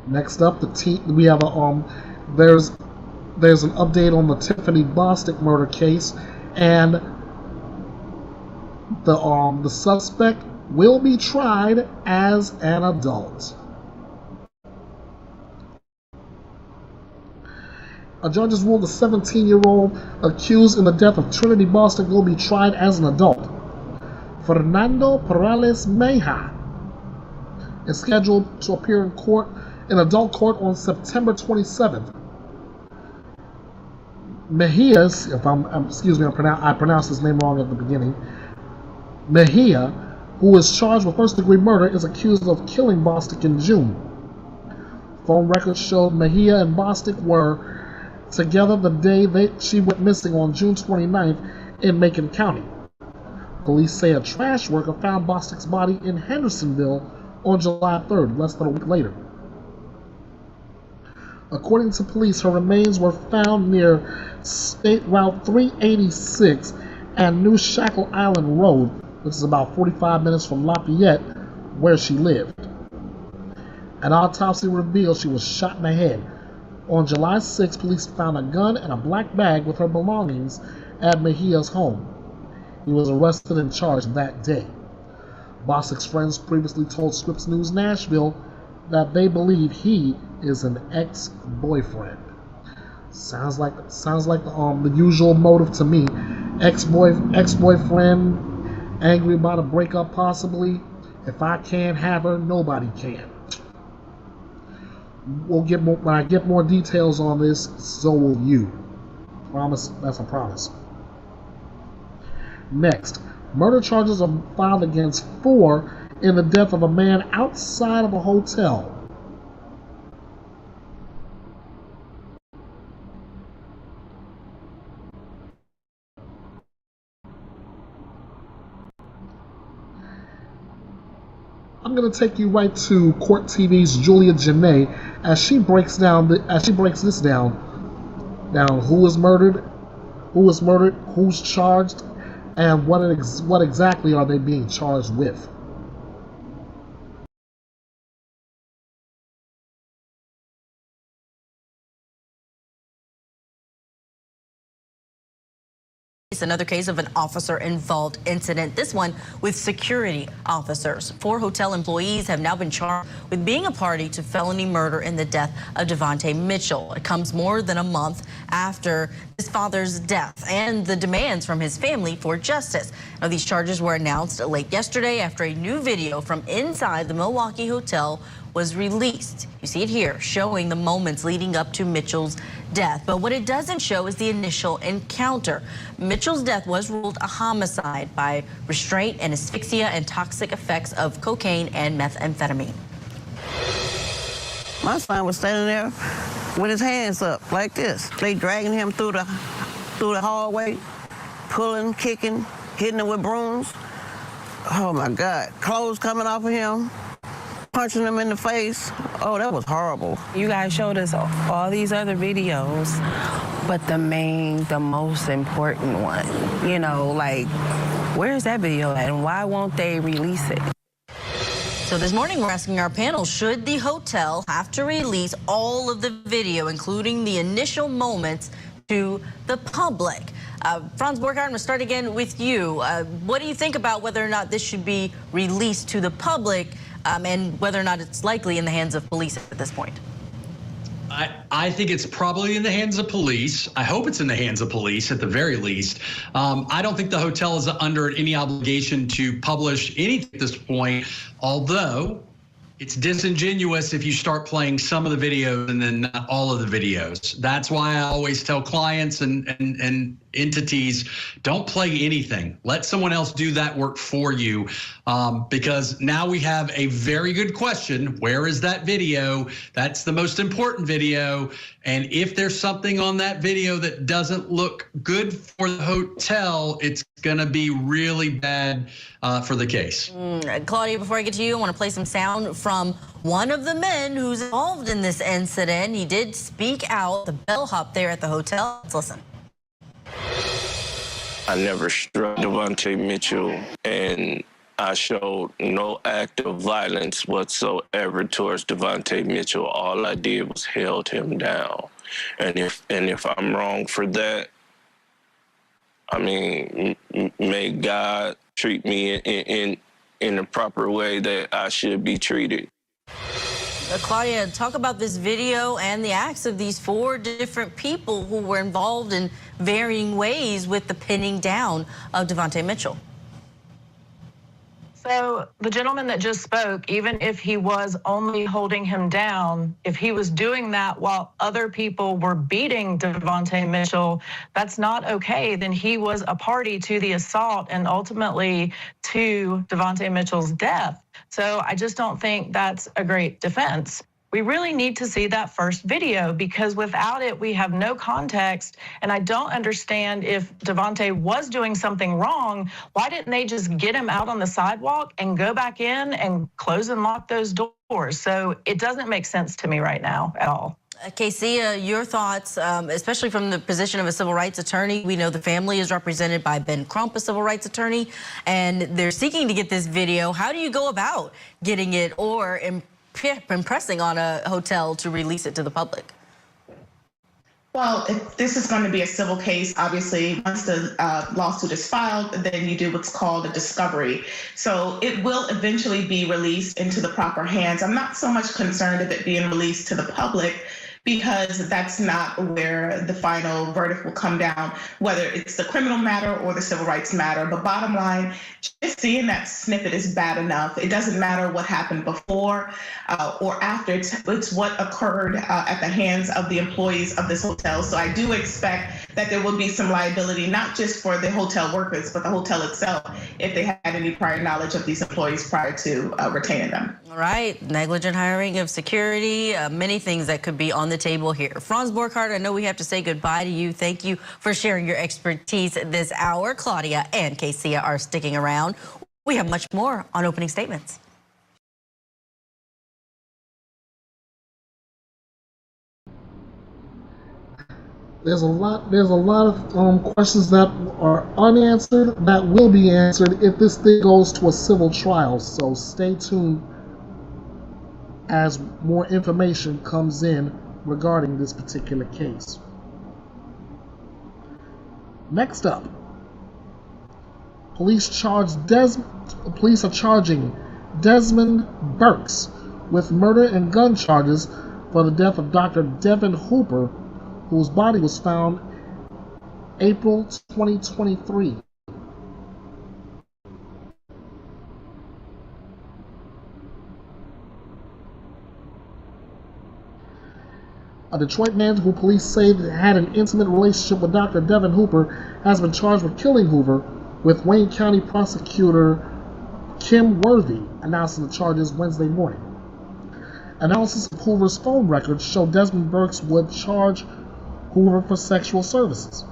Next up, we have there's an update on the Tiffany Bostic murder case, and the suspect will be tried as an adult. A judge has ruled the 17-year-old accused in the death of Trinity Bostic will be tried as an adult. Fernando Perales Meja is scheduled to appear in adult court on September 27th. Mejia's, I pronounced his name wrong at the beginning. Mejia, who is charged with first-degree murder, is accused of killing Bostic in June. Phone records showed Mejia and Bostic were together the day she went missing on June 29th in Macon County. Police say a trash worker found Bostic's body in Hendersonville on July 3rd, less than a week later. According to police, her remains were found near State Route 386 and New Shackle Island Road, which is about 45 minutes from Lafayette, where she lived. An autopsy revealed she was shot in the head. On July 6, police found a gun and a black bag with her belongings at Mejia's home. He was arrested and charged that day. Bostic's friends previously told Scripps News Nashville that they believe he is an ex-boyfriend. Sounds like the usual motive to me. Ex-boyfriend, angry about a breakup possibly. If I can't have her, nobody can. When I get more details on this, so will you. Promise. That's a promise. Next, murder charges are filed against 4 in the death of a man outside of a hotel. I'm going to take you right to Court TV's Julia Janae as she breaks this down. Now, who was murdered, who's charged, and what exactly are they being charged with? It's another case of an officer-involved incident, this one with security officers. 4 hotel employees have now been charged with being a party to felony murder in the death of Devontae Mitchell. It comes more than a month after his father's death and the demands from his family for justice. Now, these charges were announced late yesterday after a new video from inside the Milwaukee hotel was released. You see it here, showing the moments leading up to Mitchell's death. But what it doesn't show is the initial encounter. Mitchell's death was ruled a homicide by restraint and asphyxia and toxic effects of cocaine and methamphetamine. My son was standing there with his hands up like this. They dragging him through the hallway, pulling, kicking, hitting him with brooms. Oh my God, clothes coming off of him, punching him in the face. Oh, that was horrible. You guys showed us all these other videos, but the most important one, like, where's that video at and why won't they release it? So this morning we're asking our panel, should the hotel have to release all of the video, including the initial moments, to the public? Franz Borchardt, I'm going to start again with you. What do you think about whether or not this should be released to the public and whether or not it's likely in the hands of police at this point? I think it's probably in the hands of police. I hope it's in the hands of police at the very least. I don't think the hotel is under any obligation to publish anything at this point, although it's disingenuous if you start playing some of the videos and then not all of the videos. That's why I always tell clients and entities, don't play anything. Let someone else do that work for you, because now we have a very good question. Where is that video? That's the most important video. And if there's something on that video that doesn't look good for the hotel, it's going to be really bad for the case. Claudia, before I get to you, I want to play some sound from one of the men who's involved in this incident. He did speak out, the bellhop there at the hotel. Let's listen. I never struck Devontae Mitchell, and I showed no act of violence whatsoever towards Devontae Mitchell. All I did was held him down. And if I'm wrong for that, I mean, may God treat me in the proper way that I should be treated. Claudia, talk about this video and the acts of these 4 different people who were involved in varying ways with the pinning down of Devontae Mitchell. So the gentleman that just spoke, even if he was only holding him down, if he was doing that while other people were beating Devontae Mitchell, that's not okay. Then he was a party to the assault and ultimately to Devontae Mitchell's death. So I just don't think that's a great defense. We really need to see that first video, because without it, we have no context. And I don't understand, if Devontae was doing something wrong, why didn't they just get him out on the sidewalk and go back in and close and lock those doors? So it doesn't make sense to me right now at all. Casey, your thoughts, especially from the position of a civil rights attorney. We know the family is represented by Ben Crump, a civil rights attorney, and they're seeking to get this video. How do you go about getting it or impressing on a hotel to release it to the public? Well, if this is going to be a civil case, obviously, once the lawsuit is filed, then you do what's called a discovery. So it will eventually be released into the proper hands. I'm not so much concerned of it being released to the public, because that's not where the final verdict will come down, whether it's the criminal matter or the civil rights matter. But bottom line, just seeing that snippet is bad enough. It doesn't matter what happened before or after. It's what occurred at the hands of the employees of this hotel. So I do expect that there will be some liability, not just for the hotel workers, but the hotel itself, if they had any prior knowledge of these employees prior to retaining them. All right, negligent hiring of security, many things that could be on the table here. Franz Borchardt, I know we have to say goodbye to you. Thank you for sharing your expertise this hour. Claudia and Casey are sticking around. We have much more on opening statements. There's a lot of questions that are unanswered that will be answered if this thing goes to a civil trial. So stay tuned as more information comes in regarding this particular case. Next up, police are charging Desmond Burks with murder and gun charges for the death of Dr. Devin Hooper, whose body was found April 2023. A Detroit man who police say had an intimate relationship with Dr. Devin Hooper has been charged with killing Hoover, with Wayne County prosecutor Kim Worthy announcing the charges Wednesday morning. Analysis of Hoover's phone records show Desmond Burks would charge Hoover for sexual services.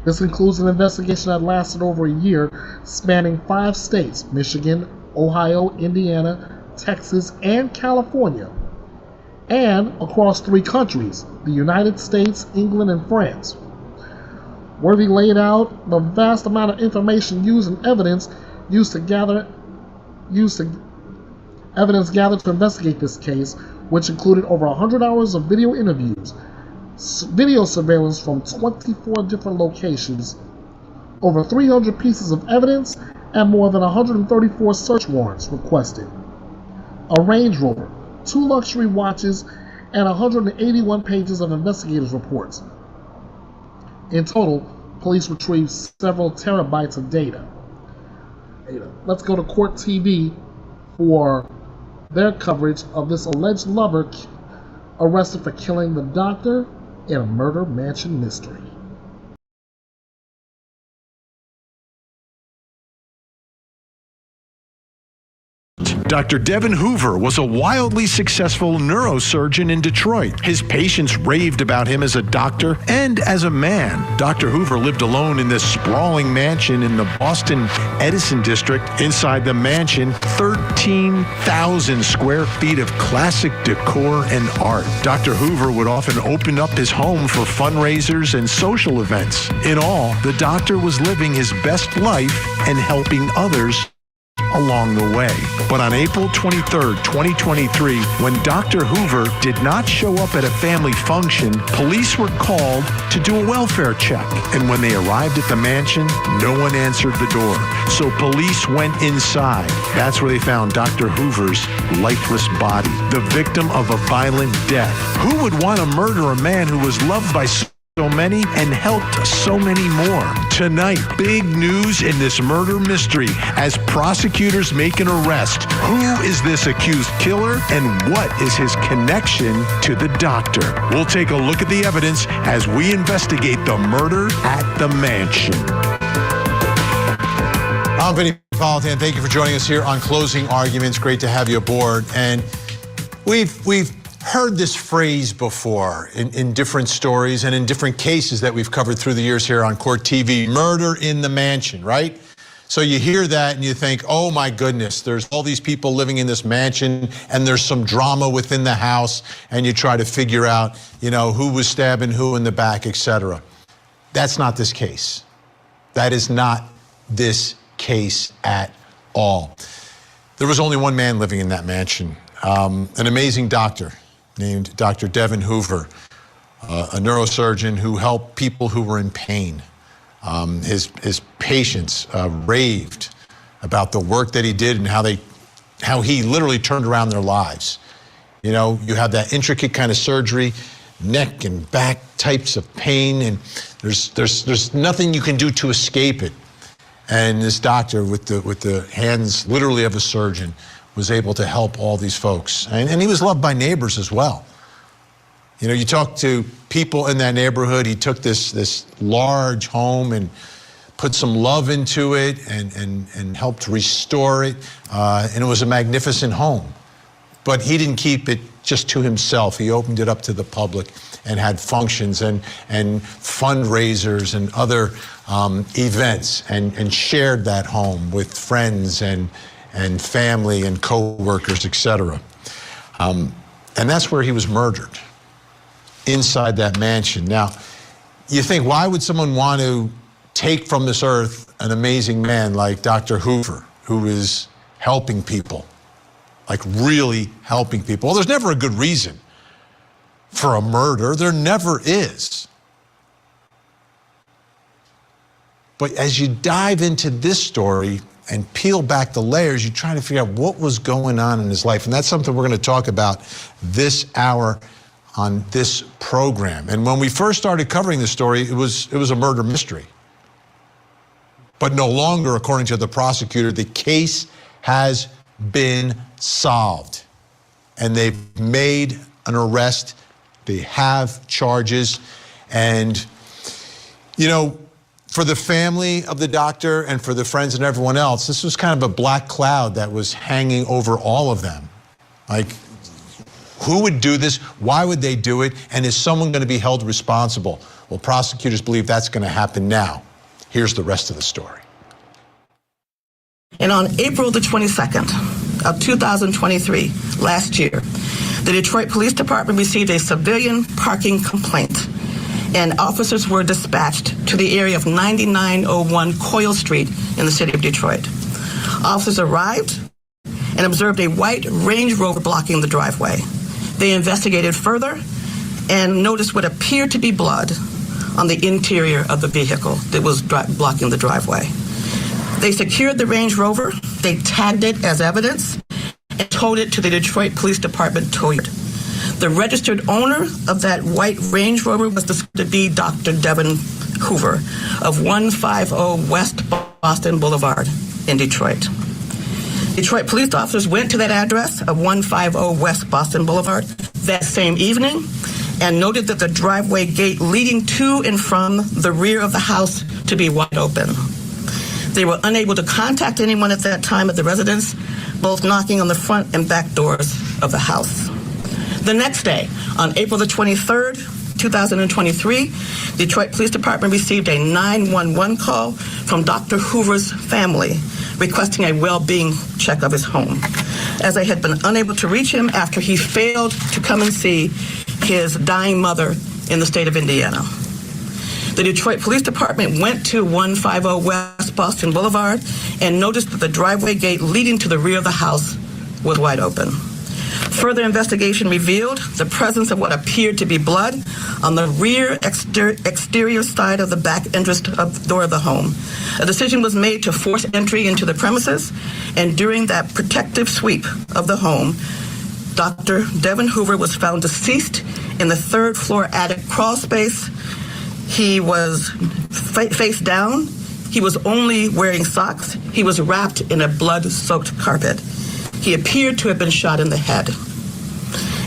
This includes an investigation that lasted over a year, spanning 5 states, Michigan, Ohio, Indiana, Texas, and California, and across 3 countries, the United States, England, and France. Worthy laid out the vast amount of information used and evidence gathered to investigate this case, which included over 100 hours of video interviews, video surveillance from 24 different locations, over 300 pieces of evidence, and more than 134 search warrants requested. A Range Rover, 2 luxury watches, and 181 pages of investigators' reports. In total, police retrieved several terabytes of data. Let's go to Court TV for their coverage of this alleged lover arrested for killing the doctor in a murder mansion mystery. Dr. Devin Hoover was a wildly successful neurosurgeon in Detroit. His patients raved about him as a doctor and as a man. Dr. Hoover lived alone in this sprawling mansion in the Boston Edison district. Inside the mansion, 13,000 square feet of classic decor and art. Dr. Hoover would often open up his home for fundraisers and social events. In all, the doctor was living his best life and helping others along the way. But on April 23rd, 2023, when Dr. Hoover did not show up at a family function, police were called to do a welfare check. And when they arrived at the mansion, no one answered the door. So police went inside. That's where they found Dr. Hoover's lifeless body, the victim of a violent death. Who would want to murder a man who was loved by so many and helped so many more? Tonight, big news in this murder mystery as prosecutors make an arrest. Who is this accused killer and what is his connection to the doctor? We'll take a look at the evidence as we investigate the murder at the mansion. I'm Vinny Politan. Thank you for joining us here on Closing Arguments. Great to have you aboard. And we've heard this phrase before in different stories and in different cases that we've covered through the years here on Court TV. Murder in the mansion, right? So you hear that and you think, oh my goodness, there's all these people living in this mansion and there's some drama within the house, and you try to figure out, who was stabbing who in the back, etc. That's not this case. That is not this case at all. There was only one man living in that mansion, an amazing doctor named Dr. Devin Hoover, a neurosurgeon who helped people who were in pain. His patients raved about the work that he did and how he literally turned around their lives. You know, you have that intricate kind of surgery, neck and back types of pain, and there's nothing you can do to escape it. And this doctor with the hands literally of a surgeon was able to help all these folks. And he was loved by neighbors as well. You know, you talk to people in that neighborhood. He took this large home and put some love into it and helped restore it. And it was a magnificent home. But he didn't keep it just to himself. He opened it up to the public and had functions and fundraisers and other events and shared that home with friends and family and co-workers, etc. And that's where he was murdered, inside that mansion. Now, you think, why would someone want to take from this earth an amazing man like Dr. Hoover, who is helping people, like really helping people? Well, there's never a good reason for a murder. There never is. But as you dive into this story and peel back the layers, you try to figure out what was going on in his life. And that's something we're going to talk about this hour on this program. And when we first started covering this story, it was a murder mystery. But no longer, according to the prosecutor, the case has been solved. And they've made an arrest. They have charges. And, you know, for the family of the doctor and for the friends and everyone else, this was kind of a black cloud that was hanging over all of them. Like, who would do this? Why would they do it? And is someone going to be held responsible? Well, prosecutors believe that's going to happen now. Here's the rest of the story. And on April the 22nd of 2023, last year, the Detroit Police Department received a civilian parking complaint, and officers were dispatched to the area of 9901 Coyle Street in the city of Detroit. Officers arrived and observed a white Range Rover blocking the driveway. They investigated further and noticed what appeared to be blood on the interior of the vehicle that was blocking the driveway. They secured the Range Rover, they tagged it as evidence, and towed it to the Detroit Police Department tow yard. The registered owner of that white Range Rover was discovered to be Dr. Devin Hoover of 150 West Boston Boulevard in Detroit. Detroit police officers went to that address of 150 West Boston Boulevard that same evening and noted that the driveway gate leading to and from the rear of the house to be wide open. They were unable to contact anyone at that time at the residence, both knocking on the front and back doors of the house. The next day, on April the 23rd, 2023, Detroit Police Department received a 911 call from Dr. Hoover's family requesting a well-being check of his home, as they had been unable to reach him after he failed to come and see his dying mother in the state of Indiana. The Detroit Police Department went to 150 West Boston Boulevard and noticed that the driveway gate leading to the rear of the house was wide open. Further investigation revealed the presence of what appeared to be blood on the rear exterior side of the back entrance door of the home. A decision was made to force entry into the premises, and during that protective sweep of the home, Dr. Devin Hoover was found deceased in the third floor attic crawl space. He was face down. He was only wearing socks. He was wrapped in a blood-soaked carpet. He appeared to have been shot in the head.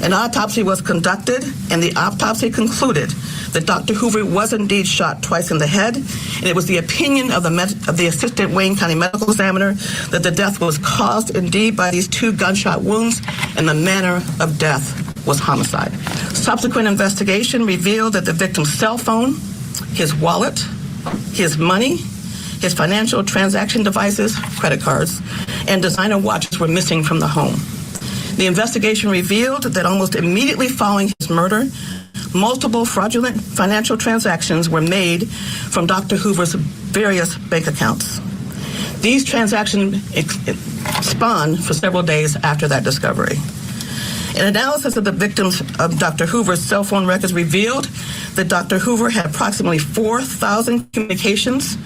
An autopsy was conducted, and the autopsy concluded that Dr. Hoover was indeed shot twice in the head, and it was the opinion of the Assistant Wayne County Medical Examiner that the death was caused indeed by these 2 gunshot wounds, and the manner of death was homicide. Subsequent investigation revealed that the victim's cell phone, his wallet, his money, his financial transaction devices, credit cards, and designer watches were missing from the home. The investigation revealed that almost immediately following his murder, multiple fraudulent financial transactions were made from Dr. Hoover's various bank accounts. These transactions spawned for several days after that discovery. An analysis of the victims of Dr. Hoover's cell phone records revealed that Dr. Hoover had approximately 4,000 communications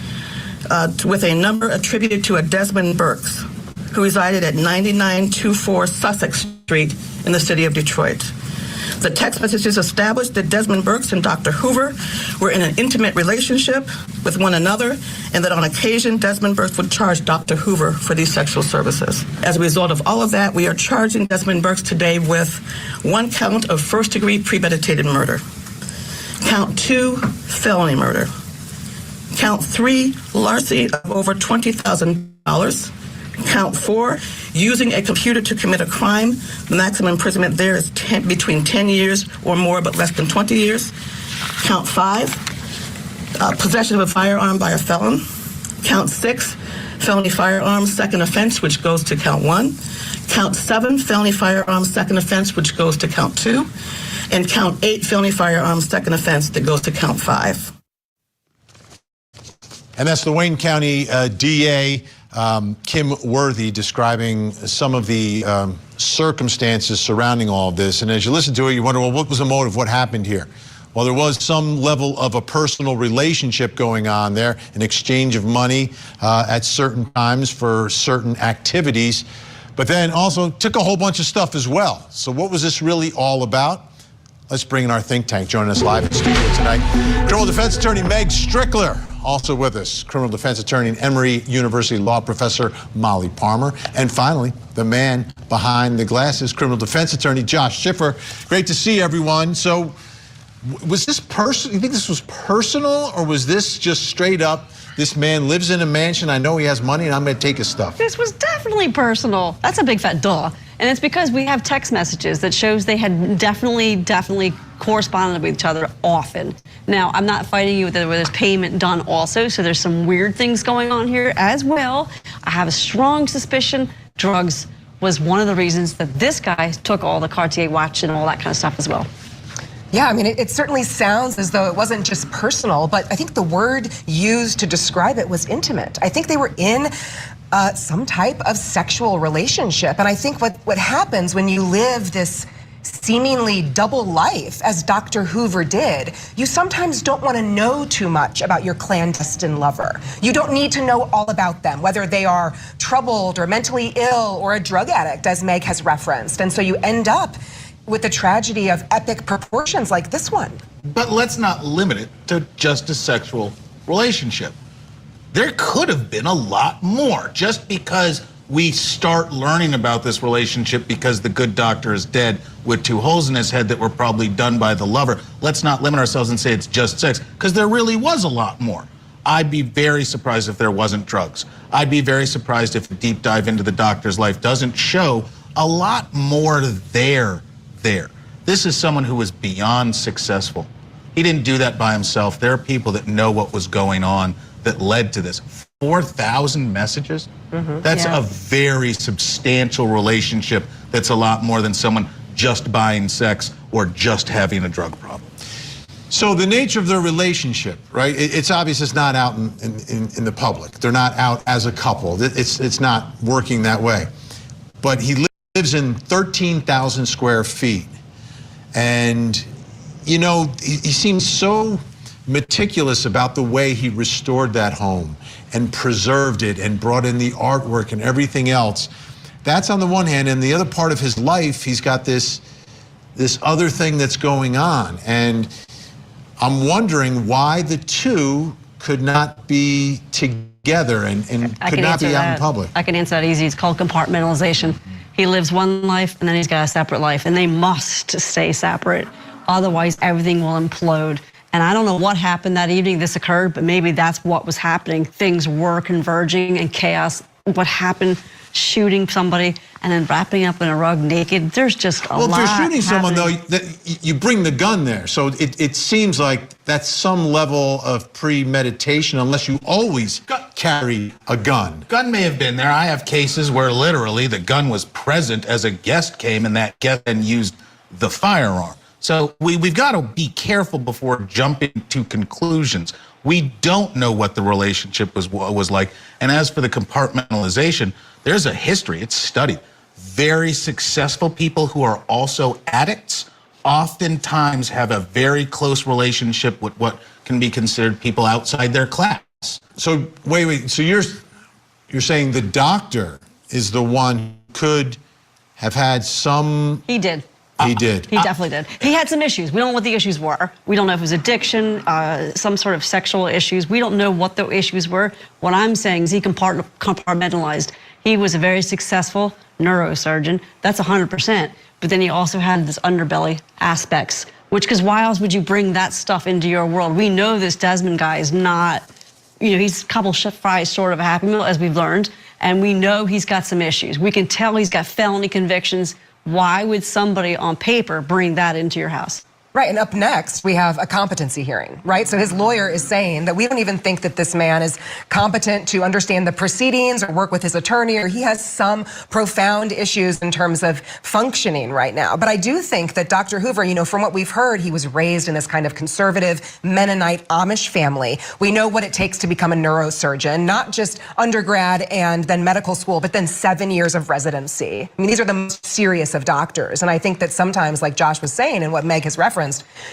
with a number attributed to a Desmond Burks, who resided at 9924 Sussex Street in the city of Detroit. The text messages established that Desmond Burks and Dr. Hoover were in an intimate relationship with one another, and that on occasion Desmond Burks would charge Dr. Hoover for these sexual services. As a result of all of that, we are charging Desmond Burks today with 1 count of first-degree premeditated murder, count 2, felony murder, count 3, larceny of over $20,000, count 4, using a computer to commit a crime. The maximum imprisonment there is between 10 years or more, but less than 20 years. Count 5, possession of a firearm by a felon. Count 6, felony firearms, second offense, which goes to count 1. Count 7, felony firearms, second offense, which goes to count 2. And count 8, felony firearms, second offense, that goes to count 5. And that's the Wayne County DA, Kim Worthy, describing some of the circumstances surrounding all of this. And as you listen to it, you wonder, well, what was the motive? What happened here? Well, there was some level of a personal relationship going on there, an exchange of money at certain times for certain activities, but then also took a whole bunch of stuff as well. So what was this really all about? Let's bring in our think tank. Joining us live in studio tonight, criminal defense attorney Meg Strickler. Also with us, criminal defense attorney and Emory University law professor Molly Palmer. And finally, the man behind the glasses, criminal defense attorney Josh Schiffer. Great to see everyone. So was this personal? You think this was personal, or was this just straight up, this man lives in a mansion, I know he has money, and I'm going to take his stuff? This was definitely personal. That's a big fat duh. And it's because we have text messages that shows they had definitely corresponded with each other often. Now, I'm not fighting you that there's payment done also, so there's some weird things going on here as well. I have a strong suspicion drugs was one of the reasons that this guy took all the Cartier watch and all that kind of stuff as well. Yeah, I mean, it certainly sounds as though it wasn't just personal, but I think the word used to describe it was intimate. I think they were in some type of sexual relationship. And I think what happens when you live this seemingly double life, as Dr. Hoover did, you sometimes don't want to know too much about your clandestine lover. You don't need to know all about them, whether they are troubled or mentally ill or a drug addict, as Meg has referenced. And so you end up with a tragedy of epic proportions like this one. But let's not limit it to just a sexual relationship. There could have been a lot more. Just because we start learning about this relationship because the good doctor is dead with 2 holes in his head that were probably done by the lover, let's not limit ourselves and say it's just sex, because there really was a lot more. I'd be very surprised if there wasn't drugs. I'd be very surprised if a deep dive into the doctor's life doesn't show a lot more there. This is someone who was beyond successful. He didn't do that by himself. There are people that know what was going on that led to this. 4,000 messages? That's a very substantial relationship. That's a lot more than someone just buying sex or just having a drug problem. So the nature of their relationship, right? It's obvious it's not out in the public. They're not out as a couple. It's not working that way. But he lives in 13,000 square feet. And, you know, he seems so meticulous about the way he restored that home and preserved it and brought in the artwork and everything else. That's on the one hand. And the other part of his life, he's got this other thing that's going on. And I'm wondering why the two could not be together and could not be out in public. I can answer that easy. It's called compartmentalization. He lives one life and then he's got a separate life, and they must stay separate. Otherwise, everything will implode. And I don't know what happened that evening this occurred, but maybe that's what was happening. Things were converging and chaos. What happened, shooting somebody and then wrapping up in a rug naked. There's just a lot. Well, if you're shooting someone, though, happening. you bring the gun there. So it seems like that's some level of premeditation, unless you always carry a gun. Gun may have been there. I have cases where literally the gun was present as a guest came, and that guest then used the firearm. So we've got to be careful before jumping to conclusions. We don't know what the relationship was like. And as for the compartmentalization, there's a history. It's studied. Very successful people who are also addicts oftentimes have a very close relationship with what can be considered people outside their class. So wait. So you're saying the doctor is the one who could have had some. He did. He did. He definitely did. He had some issues. We don't know what the issues were. We don't know if it was addiction, some sort of sexual issues. We don't know what the issues were. What I'm saying is he compartmentalized. He was a very successful neurosurgeon. That's 100%. But then he also had this underbelly aspects, because why else would you bring that stuff into your world? We know this Desmond guy is not, he's a couple fries short of a Happy Meal, as we've learned. And we know he's got some issues. We can tell he's got felony convictions. Why would somebody on paper bring that into your house? Right, and up next, we have a competency hearing, right? So his lawyer is saying that we don't even think that this man is competent to understand the proceedings or work with his attorney, or he has some profound issues in terms of functioning right now. But I do think that Dr. Hoover, from what we've heard, he was raised in this kind of conservative Mennonite Amish family. We know what it takes to become a neurosurgeon, not just undergrad and then medical school, but then 7 years of residency. I mean, these are the most serious of doctors. And I think that sometimes, like Josh was saying and what Meg has referenced,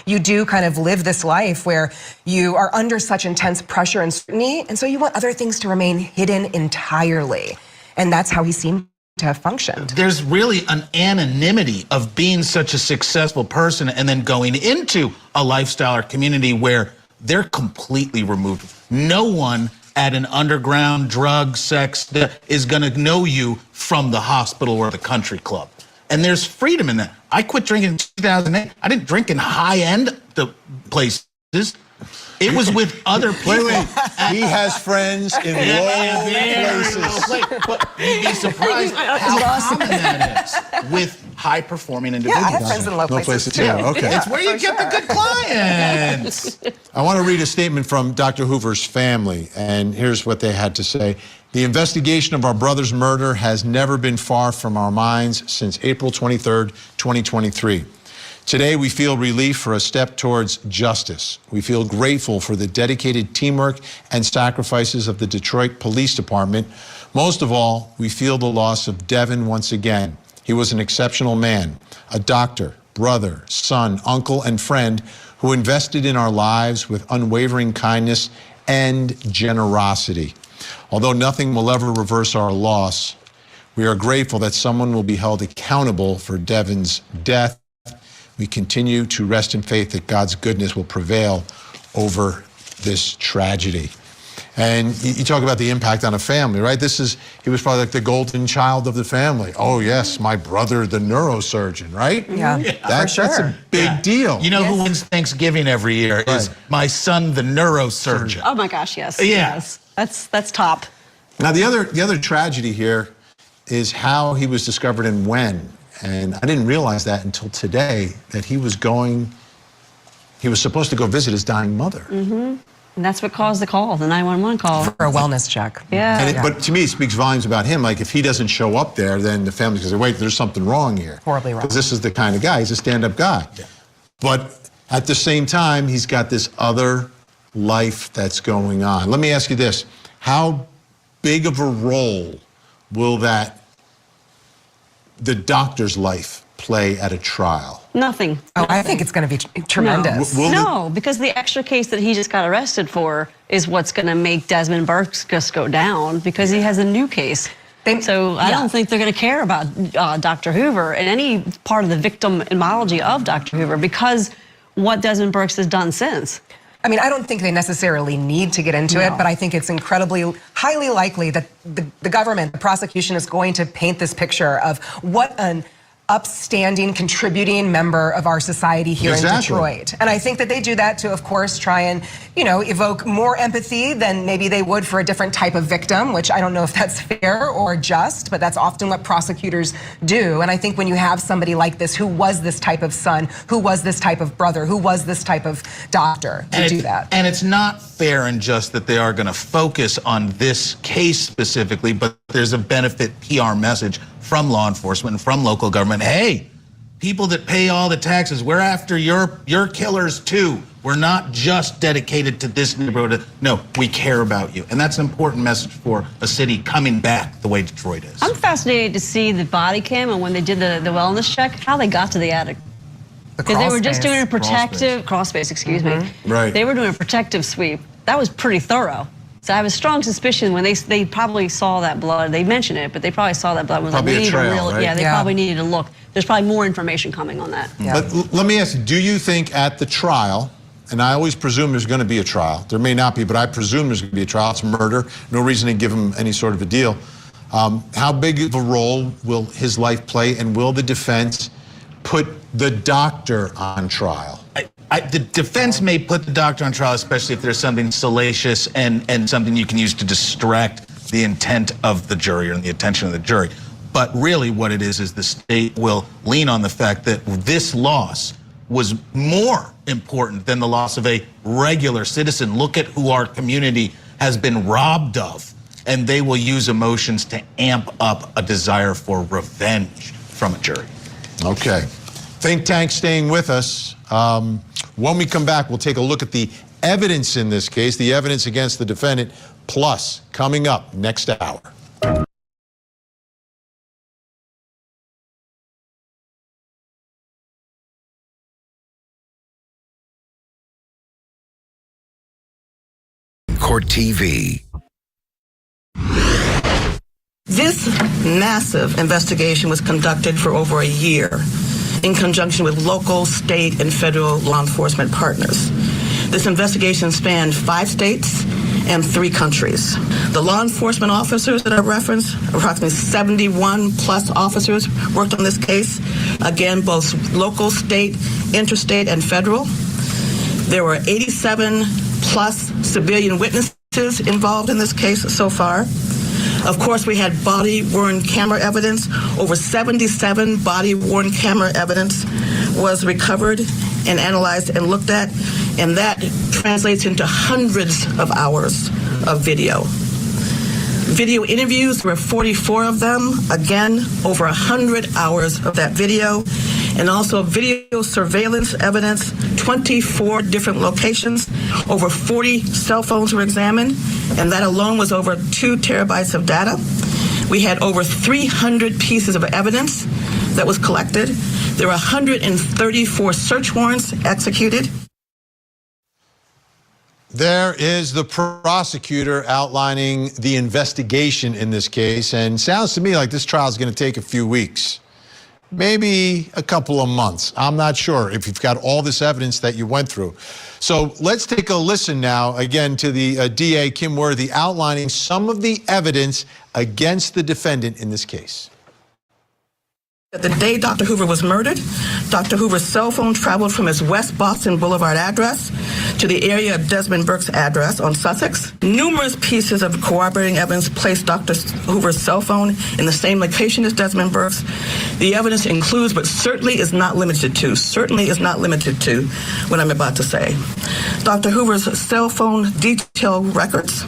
you do kind of live this life where you are under such intense pressure and scrutiny, and so you want other things to remain hidden entirely. And that's how he seemed to have functioned. There's really an anonymity of being such a successful person and then going into a lifestyle or community where they're completely removed. No one at an underground drug, sex is gonna know you from the hospital or the country club. And there's freedom in that. I quit drinking in 2008. I didn't drink in high-end places. It was with other people. Wait. He has friends in low places. But you'd be surprised how common that is with high-performing individuals. Yeah, I have friends in low places too. Okay. It's where you get the good clients. I want to read a statement from Dr. Hoover's family, and here's what they had to say. The investigation of our brother's murder has never been far from our minds since April 23rd, 2023. Today, we feel relief for a step towards justice. We feel grateful for the dedicated teamwork and sacrifices of the Detroit Police Department. Most of all, we feel the loss of Devin once again. He was an exceptional man, a doctor, brother, son, uncle, and friend who invested in our lives with unwavering kindness and generosity. Although nothing will ever reverse our loss, we are grateful that someone will be held accountable for Devin's death. We continue to rest in faith that God's goodness will prevail over this tragedy. And you talk about the impact on a family, right? He was probably like the golden child of the family. Oh yes, my brother, the neurosurgeon, right? Yeah, that's a big deal. You know who wins Thanksgiving every year is my son, the neurosurgeon. Oh my gosh, yes. Yeah. Yes. That's top. Now the other tragedy here is how he was discovered and when. And I didn't realize that until today, that he was supposed to go visit his dying mother. Mm-hmm. And that's what caused the call, the 911 call. For a wellness check. Yeah. But to me, it speaks volumes about him. Like, if he doesn't show up there, then the family's gonna say, wait, there's something wrong here. Horribly wrong. Because this is the kind of guy, he's a stand-up guy. Yeah. But at the same time, he's got this other life that's going on. Let me ask you this. How big of a role will the doctor's life play at a trial? Nothing. Oh, I think it's going to be tremendous. No, because the extra case that he just got arrested for is what's going to make Desmond Burke's just go down, because he has a new case. So I don't think they're going to care about Dr. Hoover and any part of the victimology of Dr. Hoover, because what Desmond Burke has done since. I mean, I don't think they necessarily need to get into it, but I think it's highly likely that the government, the prosecution, is going to paint this picture of what an upstanding, contributing member of our society here in Detroit. And I think that they do that to, of course, try and, evoke more empathy than maybe they would for a different type of victim, which I don't know if that's fair or just, but that's often what prosecutors do. And I think when you have somebody like this, who was this type of son, who was this type of brother, who was this type of doctor, to do that. And it's not fair and just that they are going to focus on this case specifically, but there's a benefit PR message from law enforcement and from local government. Hey, people that pay all the taxes, we're after your killers too. We're not just dedicated to this neighborhood. No, we care about you. And that's an important message for a city coming back the way Detroit is. I'm fascinated to see the body cam and when they did the wellness check, how they got to the attic. Because they were just doing a protective, crawl space, excuse me. Right. They were doing a protective sweep. That was pretty thorough. So I have a strong suspicion when they probably saw that blood. They mentioned it, but they probably saw that blood. And was Probably like, we a need trail, right? Yeah, they probably needed to look. There's probably more information coming on that. But let me ask you, do you think at the trial, and I always presume there's going to be a trial, there may not be, but I presume there's going to be a trial, it's murder, no reason to give him any sort of a deal. How big of a role will his life play, and will the defense put the doctor on trial? The defense may put the doctor on trial, especially if there's something salacious and something you can use to distract the intent of the jury or the attention of the jury. But really what it is the state will lean on the fact that this loss was more important than the loss of a regular citizen. Look at who our community has been robbed of. And they will use emotions to amp up a desire for revenge from a jury. Okay. Think tank staying with us. When we come back, we'll take a look at the evidence in this case, the evidence against the defendant, plus coming up next hour. Court TV. This massive investigation was conducted for over a year in conjunction with local, state, and federal law enforcement partners. This investigation spanned 5 states and 3 countries. The law enforcement officers that I referenced, approximately 71 plus officers worked on this case. Again, both local, state, interstate, and federal. There were 87 plus civilian witnesses involved in this case so far. Of course, we had body-worn camera evidence. Over 77 body-worn camera evidence was recovered and analyzed and looked at, and that translates into hundreds of hours of video. Video interviews, there were 44 of them. Again, over 100 hours of that video. And also video surveillance evidence, 24 different locations. Over 40 cell phones were examined, and that alone was over 2 terabytes of data. We had over 300 pieces of evidence that was collected. There were 134 search warrants executed. There is the prosecutor outlining the investigation in this case, and sounds to me like this trial is going to take a few weeks, maybe a couple of months. I'm not sure if you've got all this evidence that you went through. So let's take a listen now, again, to the DA, Kim Worthy, outlining some of the evidence against the defendant in this case. The day Dr. Hoover was murdered, Dr. Hoover's cell phone traveled from his West Boston Boulevard address to the area of Desmond Burke's address on Sussex. Numerous pieces of corroborating evidence placed Dr. Hoover's cell phone in the same location as Desmond Burke's. The evidence includes, but certainly is not limited to, what I'm about to say. Dr. Hoover's cell phone detail records,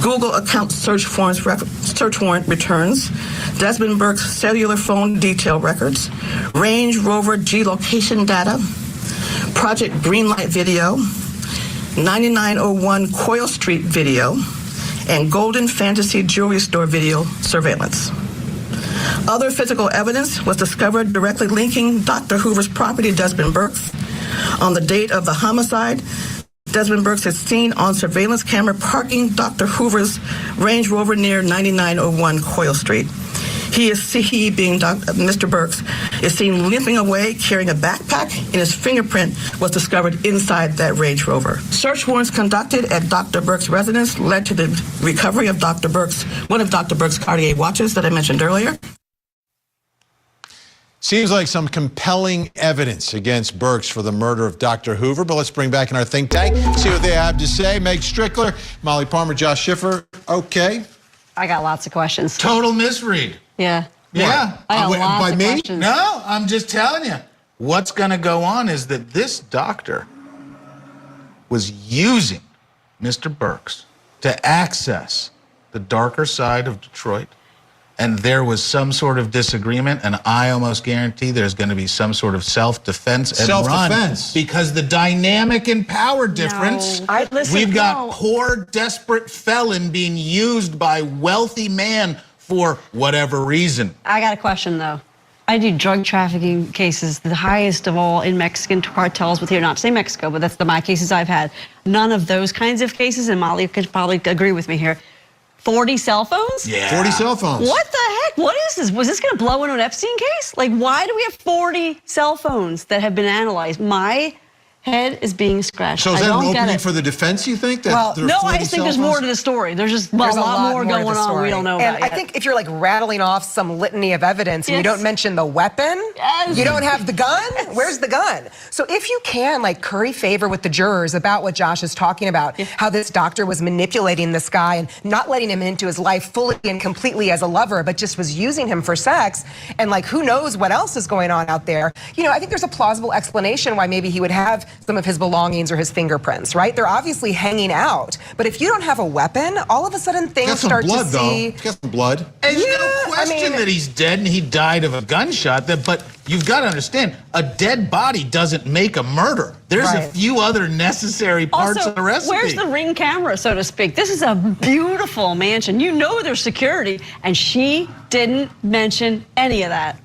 Google account search warrant returns, Desmond Burke's cellular phone detail records, Range Rover geolocation data, Project Greenlight video, 9901 Coyle Street video, and Golden Fantasy Jewelry Store video surveillance. Other physical evidence was discovered directly linking Dr. Hoover's property to Desmond Burke's. On the date of the homicide, Desmond Burke is seen on surveillance camera parking Dr. Hoover's Range Rover near 9901 Coyle Street. He being Mr. Burks, is seen limping away carrying a backpack, and his fingerprint was discovered inside that Range Rover. Search warrants conducted at Dr. Burks' residence led to the recovery of one of Dr. Burks' Cartier watches that I mentioned earlier. Seems like some compelling evidence against Burks for the murder of Dr. Hoover, but let's bring back in our think tank, see what they have to say. Meg Strickler, Molly Palmer, Josh Schiffer. Okay. I got lots of questions. Total misread. Yeah. Yeah. I got lots of questions. No, I'm just telling you. What's going to go on is that this doctor was using Mr. Burks to access the darker side of Detroit, and there was some sort of disagreement, and I almost guarantee there's going to be some sort of self-defense and run, because the dynamic and power difference, we've got poor, desperate felon being used by wealthy man for whatever reason. I got a question, though. I do drug trafficking cases, the highest of all in Mexican cartels with here, not to say Mexico, but that's my cases I've had. None of those kinds of cases, and Molly could probably agree with me here. 40 cell phones? Yeah. 40 cell phones. What the heck? What is this? Was this going to blow into an Epstein case? Like, why do we have 40 cell phones that have been analyzed? My head is being scratched. So is I that don't an get opening it. for the defense, you think? That Well, there are no, 40 I just think cell there's phones? more to the story. There's just There's a lot more to going the on story. we don't know and about I yet. think if you're like rattling off some litany of evidence and you Yes. don't mention the weapon, Yes. you don't have the gun, where's the gun? So if you can like curry favor with the jurors about what Josh is talking about, how this doctor was manipulating this guy and not letting him into his life fully and completely as a lover, but just was using him for sex, and like who knows what else is going on out there. You know, I think there's a plausible explanation why maybe he would have some of his belongings or his fingerprints, right? They're obviously hanging out. But if you don't have a weapon, all of a sudden things start blood, to see. Though. He's got some blood. And Yeah, there's no question that he's dead and he died of a gunshot. But you've got to understand, a dead body doesn't make a murder. There's a few other necessary parts Also, of the recipe. where's the ring camera, so to speak? This is a beautiful mansion. You know there's security, and she didn't mention any of that.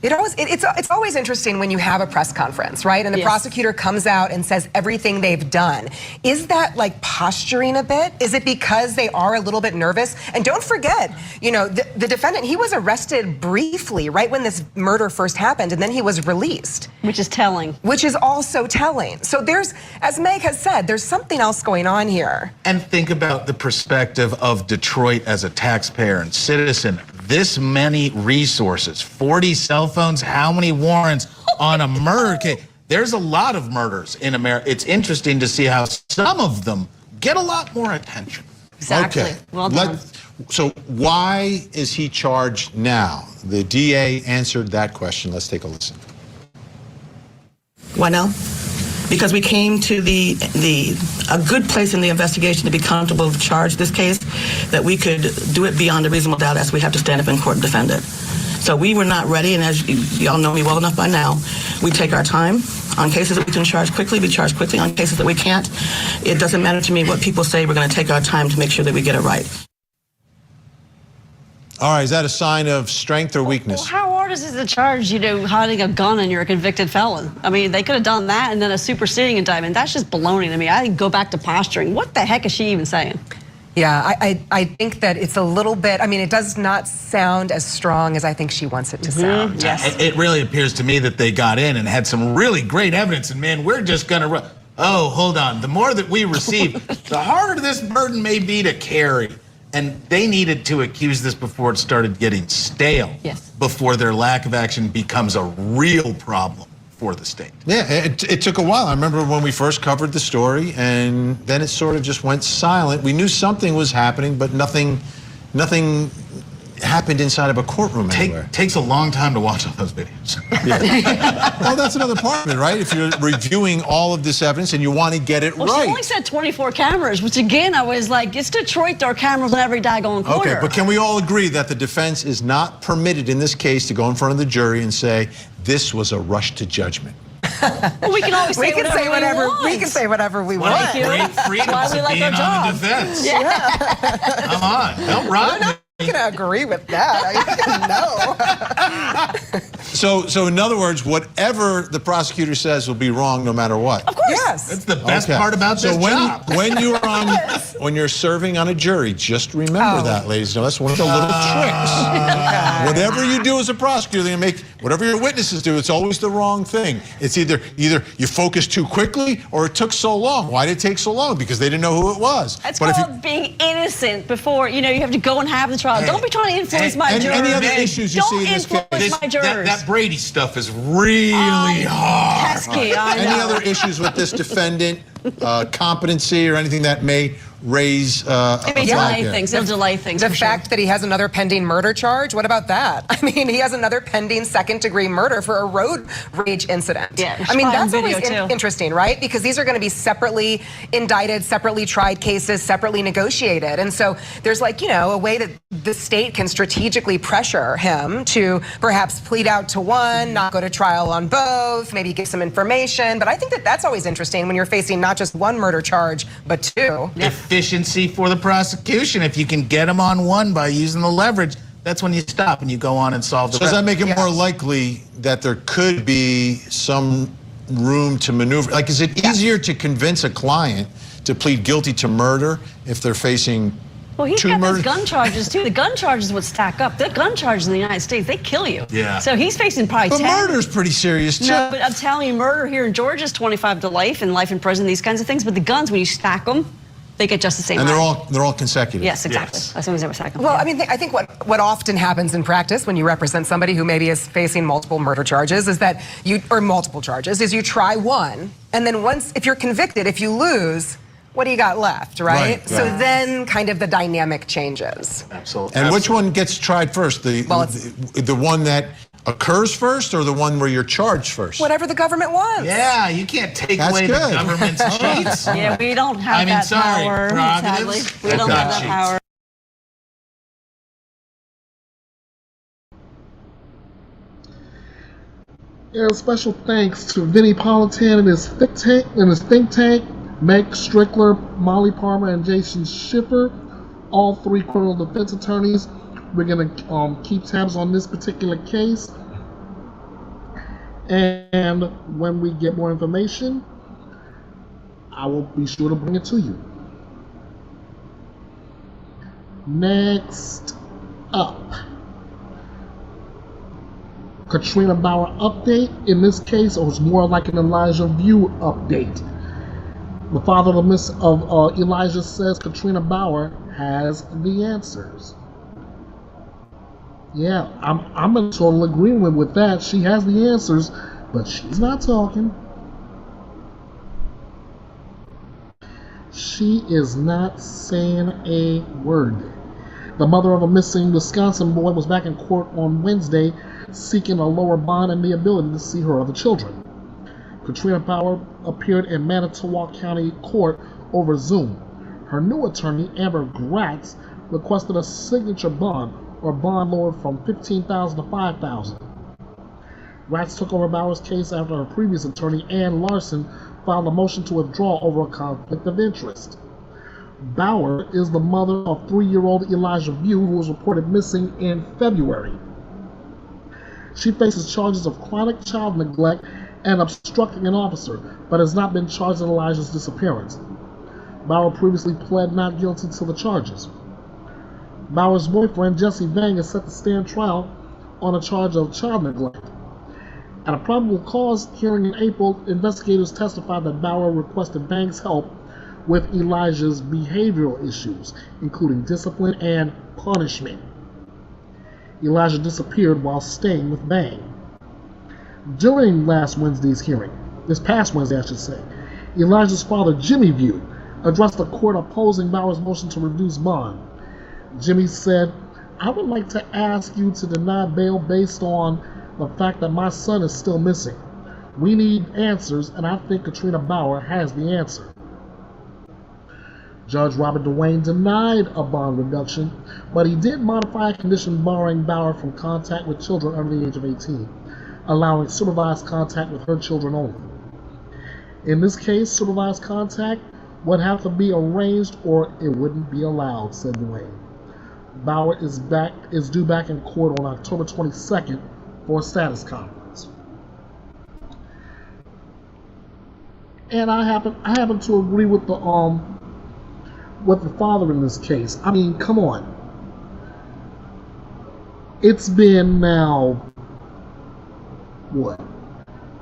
It's always interesting when you have a press conference, right? And the prosecutor comes out and says everything they've done. Is that like posturing a bit? Is it because they are a little bit nervous? And don't forget, you know, the defendant, he was arrested briefly right when this murder first happened, and then he was released. Which is telling. Which is also telling. So there's, as Meg has said, there's something else going on here. And think about the perspective of Detroit as a taxpayer and citizen. This many resources, 40 cell phones, how many warrants on a murder case? There's a lot of murders in America. It's interesting to see how some of them get a lot more attention. Exactly. Okay. Well done. So why is he charged now? The DA answered that question. Let's take a listen. Why now? Because we came to a good place in the investigation to be comfortable to charge this case, that we could do it beyond a reasonable doubt as we have to stand up in court and defend it. So we were not ready, and as y'all know me well enough by now, we take our time. On cases that we can charge quickly, we charge quickly. On cases that we can't, it doesn't matter to me what people say. We're going to take our time to make sure that we get it right. All right, is that a sign of strength or weakness? Well, how hard is it to charge, you know, hiding a gun and you're a convicted felon? I mean, they could have done that and then a superseding indictment. That's just baloney to me. I think go back to posturing. What the heck is she even saying? Yeah, I think that it's a little bit, I mean, it does not sound as strong as I think she wants it to sound. Yes. It really appears to me that they got in and had some really great evidence, and man, we're just going to run. Oh, hold on. The more that we receive, the harder this burden may be to carry. And they needed to accuse this before it started getting stale. Yes. Before their lack of action becomes a real problem for the state. Yeah, it took a while. I remember when we first covered the story, and then it sort of just went silent. We knew something was happening, but nothing happened inside of a courtroom anywhere. Takes a long time to watch all those videos. Well, that's another part of it, right? If you're reviewing all of this evidence and you want to get it Well, right. she only said 24 cameras, which again, I was like, it's Detroit, there are cameras on every daggone corner. Okay, but can we all agree that the defense is not permitted in this case to go in front of the jury and say, this was a rush to judgment? Well, we can always say whatever we want. We can say whatever we want. What great freedoms of being on the defense. Yeah. Come on, don't run. I'm not going to agree with that. No. So in other words, whatever the prosecutor says will be wrong no matter what. Of course. Yes. That's the best part about this job. When you're serving on a jury, just remember that, ladies and gentlemen. That's one of the little tricks. Whatever you do as a prosecutor, they're going to make whatever your witnesses do. It's always the wrong thing. It's either you focused too quickly or it took so long. Why did it take so long? Because they didn't know who it was. That's called being innocent before, you have to go and have the trial. Don't be trying to influence my jurors. Any other issues you see in this case? Don't influence my jurors. That Brady stuff is really hard. Pesky, I know. Any other issues with this defendant, competency or anything that may raise It may delay things. It'll delay things. The fact that he has another pending murder charge, what about that? I mean, he has another pending second-degree murder for a road rage incident. Yeah, I mean, that's video always too. interesting, right? Because these are going to be separately indicted, separately tried cases, separately negotiated. And so there's a way that the state can strategically pressure him to perhaps plead out to one, not go to trial on both, maybe give some information. But I think that that's always interesting when you're facing not just one murder charge, but two. Efficiency for the prosecution. If you can get them on one by using the leverage, that's when you stop and you go on and solve the So does that make it Yes. more likely that there could be some room to maneuver? Like, is it easier to convince a client to plead guilty to murder if they're facing Well, he's two got those murders? gun charges too. The gun charges would stack up. The gun charges in the United States, they kill you. Yeah. So he's facing probably But 10. murder's pretty serious too. No, but I'm telling you, murder here in Georgia is 25 to life and life in prison, these kinds of things. But the guns, when you stack them, they get just the same. And they're amount. all consecutive. Yes, exactly. As soon as they were stacked. Well, I mean, I think what often happens in practice when you represent somebody who maybe is facing multiple murder charges is that or multiple charges, is you try one, and then once, if you're convicted, if you lose, what do you got left, right? Right, So right. then kind of the dynamic changes. Absolutely. And which one gets tried first? The one that occurs first, or the one where you're charged first? Whatever the government wants. Yeah, you can't take That's away good. the government's cheats. Yeah, we don't have that power, sadly. We don't have that power. And special thanks to Vinnie Politan and his think tank, Meg Strickler, Molly Palmer, and Jason Schiffer, all three criminal defense attorneys. We're going to keep tabs on this particular case. And when we get more information, I will be sure to bring it to you. Next up, Katrina Bauer update. In this case, it was more like an Elijah View update. The father of Elijah says Katrina Bauer has the answers. Yeah, I'm in total agreement with that. She has the answers, but she's not talking. She is not saying a word. The mother of a missing Wisconsin boy was back in court on Wednesday seeking a lower bond and the ability to see her other children. Katrina Bauer appeared in Manitowoc County Court over Zoom. Her new attorney, Amber Gratz, requested a signature bond or bond lowered from $15,000 to $5,000. Gratz took over Bauer's case after her previous attorney, Ann Larson, filed a motion to withdraw over a conflict of interest. Bauer is the mother of 3-year-old Elijah View, who was reported missing in February. She faces charges of chronic child neglect and obstructing an officer, but has not been charged in Elijah's disappearance. Bauer previously pled not guilty to the charges. Bauer's boyfriend, Jesse Vang, is set to stand trial on a charge of child neglect. At a probable cause hearing in April, investigators testified that Bauer requested Vang's help with Elijah's behavioral issues, including discipline and punishment. Elijah disappeared while staying with Vang. During this past Wednesday, I should say, Elijah's father, Jimmy View, addressed the court opposing Bauer's motion to reduce bond. Jimmy said, "I would like to ask you to deny bail based on the fact that my son is still missing. We need answers, and I think Katrina Bauer has the answer." Judge Robert Duane denied a bond reduction, but he did modify a condition barring Bauer from contact with children under the age of 18, allowing supervised contact with her children only. In this case, supervised contact would have to be arranged or it wouldn't be allowed, said Duane. Bauer is due back in court on October 22nd for a status conference. And I happen to agree with the father in this case. I mean, come on. It's been now, what,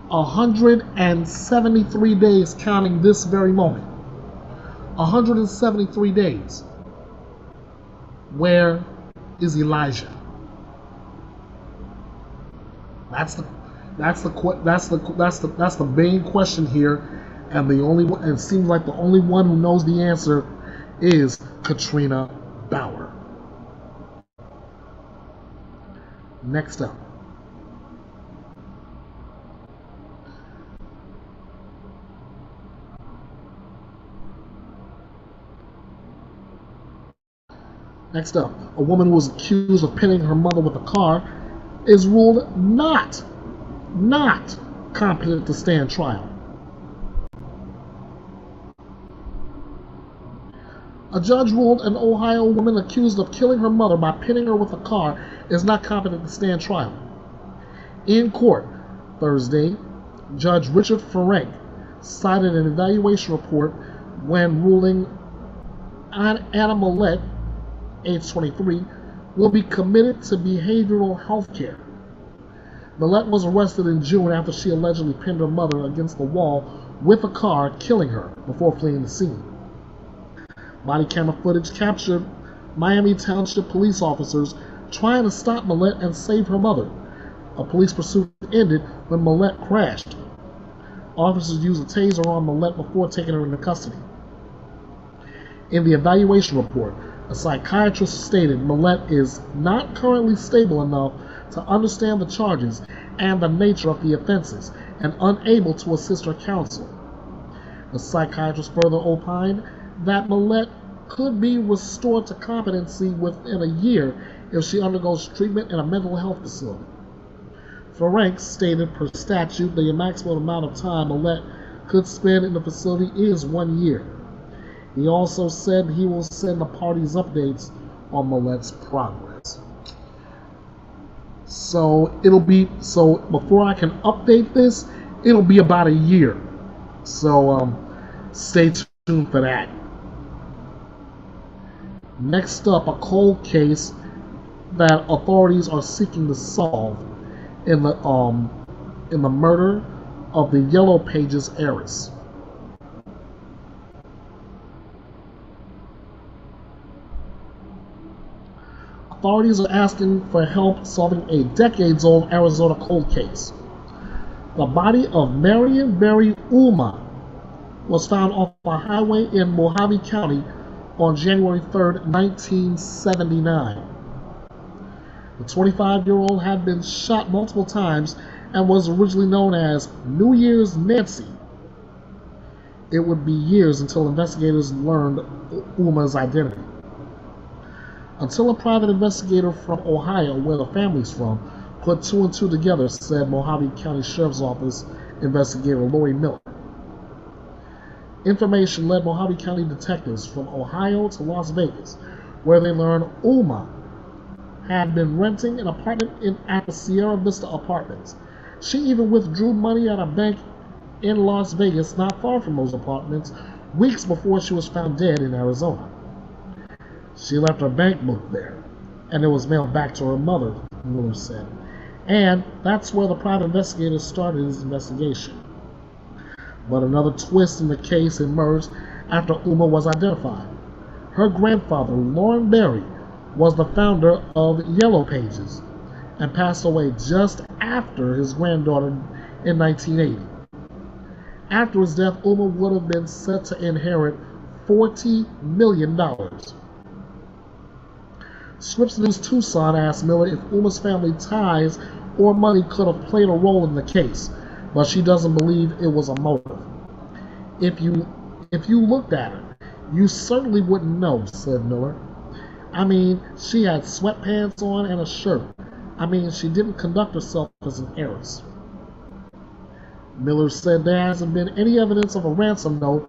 173 days counting this very moment. 173 days. Where is Elijah? That's the main question here, and it seems like the only one who knows the answer is Katrina Bauer. Next up. Next up, a woman who was accused of pinning her mother with a car is ruled not competent to stand trial. A judge ruled an Ohio woman accused of killing her mother by pinning her with a car is not competent to stand trial. In court Thursday, Judge Richard Ferenc cited an evaluation report when ruling Anna Millett, age 23, will be committed to behavioral health care. Millett was arrested in June after she allegedly pinned her mother against the wall with a car, killing her before fleeing the scene. Body camera footage captured Miami Township police officers trying to stop Millett and save her mother. A police pursuit ended when Millett crashed. Officers used a taser on Millett before taking her into custody. In the evaluation report, a psychiatrist stated Millett is not currently stable enough to understand the charges and the nature of the offenses and unable to assist her counsel. The psychiatrist further opined that Millett could be restored to competency within a year if she undergoes treatment in a mental health facility. Ferenc stated per statute the maximum amount of time Millett could spend in the facility is 1 year. He also said he will send the parties updates on Millett's progress. So before I can update this, it'll be about a year. So stay tuned for that. Next up, a cold case that authorities are seeking to solve in the murder of the Yellow Pages heiress. Authorities are asking for help solving a decades-old Arizona cold case. The body of Marion Berry Ulma was found off a highway in Mojave County on January 3rd, 1979. The 25-year-old had been shot multiple times and was originally known as New Year's Nancy. It would be years until investigators learned Ulma's identity. Until a private investigator from Ohio, where the family's from, put two and two together, said Mojave County Sheriff's Office investigator Lori Miller. Information led Mojave County detectives from Ohio to Las Vegas, where they learned Ulma had been renting an apartment at the Sierra Vista Apartments. She even withdrew money at a bank in Las Vegas, not far from those apartments, weeks before she was found dead in Arizona. She left her bank book there, and it was mailed back to her mother, Miller said. And that's where the private investigator started his investigation. But another twist in the case emerged after Ulma was identified. Her grandfather, Lauren Berry, was the founder of Yellow Pages and passed away just after his granddaughter in 1980. After his death, Ulma would have been set to inherit $40 million. Scripps News Tucson asked Miller if Ulma's family ties or money could have played a role in the case, but she doesn't believe it was a motive. If you looked at her, you certainly wouldn't know, said Miller. I mean, she had sweatpants on and a shirt. I mean, she didn't conduct herself as an heiress. Miller said there hasn't been any evidence of a ransom note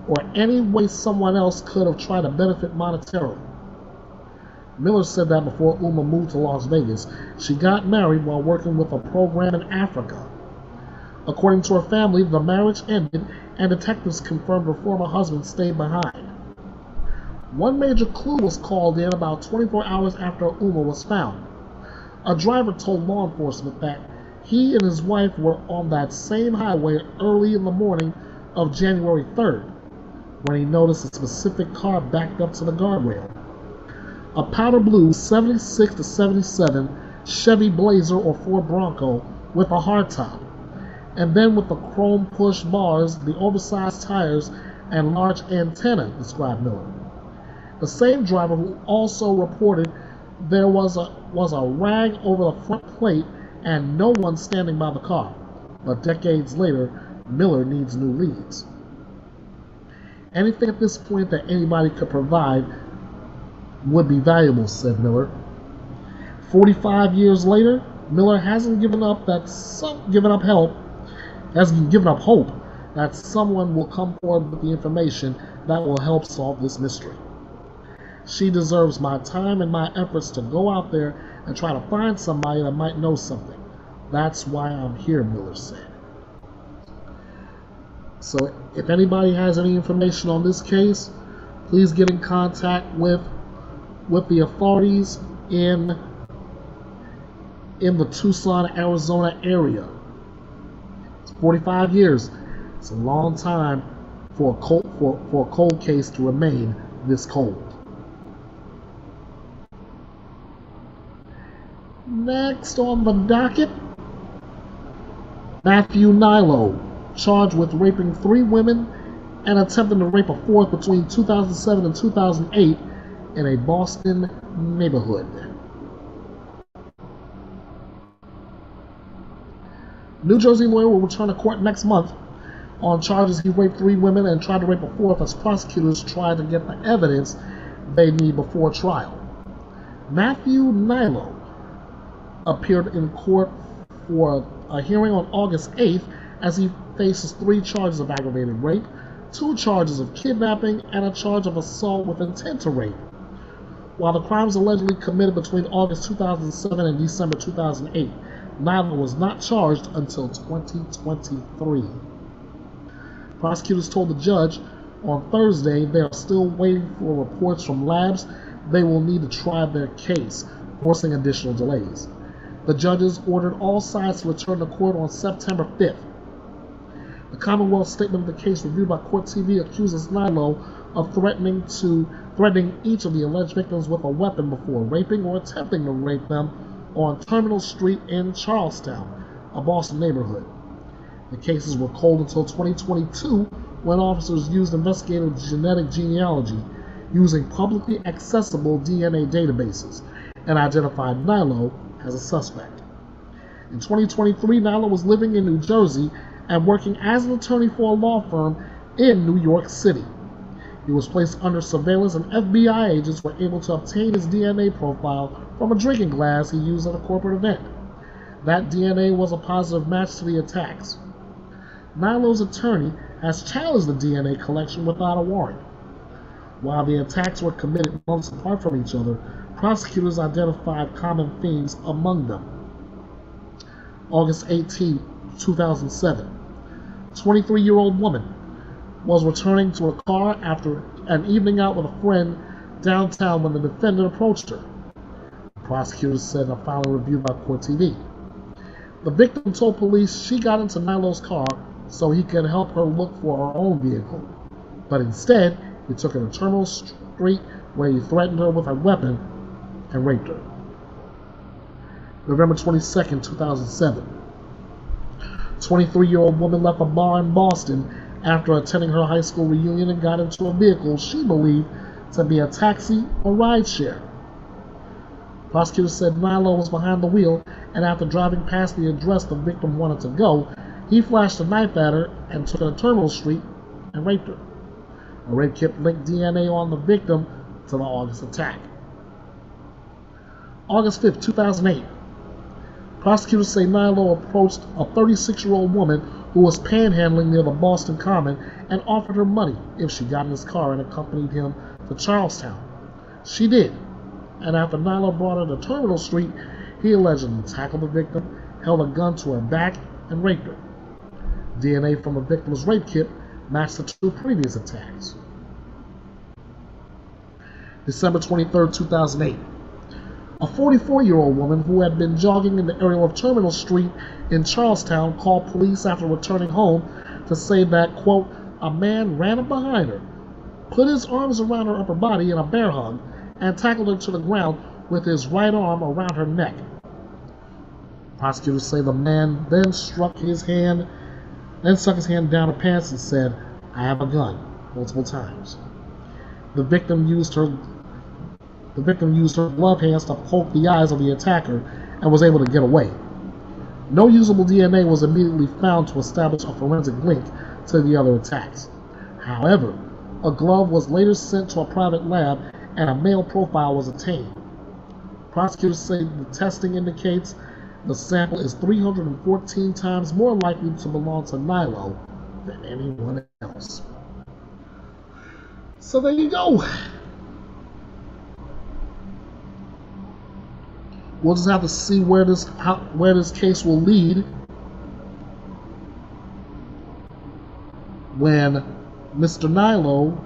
or any way someone else could have tried to benefit monetarily. Miller said that before Ulma moved to Las Vegas, she got married while working with a program in Africa. According to her family, the marriage ended and detectives confirmed her former husband stayed behind. One major clue was called in about 24 hours after Ulma was found. A driver told law enforcement that he and his wife were on that same highway early in the morning of January 3rd, when he noticed a specific car backed up to the guardrail. A powder blue 76 to 77 Chevy Blazer or Ford Bronco with a hardtop, and then with the chrome push bars, the oversized tires, and large antenna, described Miller. The same driver who also reported there was a rag over the front plate and no one standing by the car. But decades later, Miller needs new leads. Anything at this point that anybody could provide would be valuable, said Miller. 45 years later, Miller hasn't given up hope that someone will come forward with the information that will help solve this mystery. She deserves my time and my efforts to go out there and try to find somebody that might know something. That's why I'm here, Miller said. So if anybody has any information on this case, please get in contact with the authorities in the Tucson, Arizona area. It's 45 years. It's a long time for a cold case to remain this cold. Next on the docket, Matthew Nilo, charged with raping 3 women and attempting to rape a 4th between 2007 and 2008 in a Boston neighborhood. New Jersey lawyer will return to court next month on charges he raped 3 women and tried to rape a 4th as prosecutors tried to get the evidence they need before trial. Matthew Nilo appeared in court for a hearing on August 8th as he faces 3 charges of aggravated rape, 2 charges of kidnapping, and a charge of assault with intent to rape. While the crimes allegedly committed between August 2007 and December 2008, Nilo was not charged until 2023. Prosecutors told the judge on Thursday they are still waiting for reports from labs they will need to try their case, forcing additional delays. The judges ordered all sides to return to court on September 5th. The Commonwealth statement of the case reviewed by Court TV accuses Nilo of threatening each of the alleged victims with a weapon before raping or attempting to rape them on Terminal Street in Charlestown, a Boston neighborhood. The cases were cold until 2022 when officers used investigative genetic genealogy using publicly accessible DNA databases and identified Nilo as a suspect. In 2023, Nilo was living in New Jersey and working as an attorney for a law firm in New York City. He was placed under surveillance and FBI agents were able to obtain his DNA profile from a drinking glass he used at a corporate event. That DNA was a positive match to the attacks. Nilo's attorney has challenged the DNA collection without a warrant. While the attacks were committed months apart from each other, prosecutors identified common themes among them. August 18, 2007. 23-year-old woman was returning to her car after an evening out with a friend downtown when the defendant approached her. Prosecutors said in a final review by Court TV. The victim told police she got into Nilo's car so he could help her look for her own vehicle, but instead he took her to Terminal Street where he threatened her with a weapon and raped her. November 22, 2007. 23-year-old woman left a bar in Boston after attending her high school reunion and got into a vehicle she believed to be a taxi or rideshare. Prosecutors said Nilo was behind the wheel, and after driving past the address the victim wanted to go, he flashed a knife at her and took her to Terminal Street and raped her. A rape kit linked DNA on the victim to the August attack. August 5, 2008. Prosecutors say Nilo approached a 36-year-old woman who was panhandling near the Boston Common and offered her money if she got in his car and accompanied him to Charlestown. She did, and after Nilo brought her to Terminal Street, he allegedly tackled the victim, held a gun to her back, and raped her. DNA from the victim's rape kit matched the 2 previous attacks. December 23, 2008. A 44-year-old woman who had been jogging in the area of Terminal Street in Charlestown called police after returning home to say that, quote, a man ran up behind her, put his arms around her upper body in a bear hug, and tackled her to the ground with his right arm around her neck. Prosecutors say the man then stuck his hand down her pants and said, I have a gun, multiple times. The victim used her glove hands to poke the eyes of the attacker and was able to get away. No usable DNA was immediately found to establish a forensic link to the other attacks. However, a glove was later sent to a private lab and a male profile was obtained. Prosecutors say the testing indicates the sample is 314 times more likely to belong to Nilo than anyone else. So there you go. We'll just have to see where this case will lead when Mr. Nilo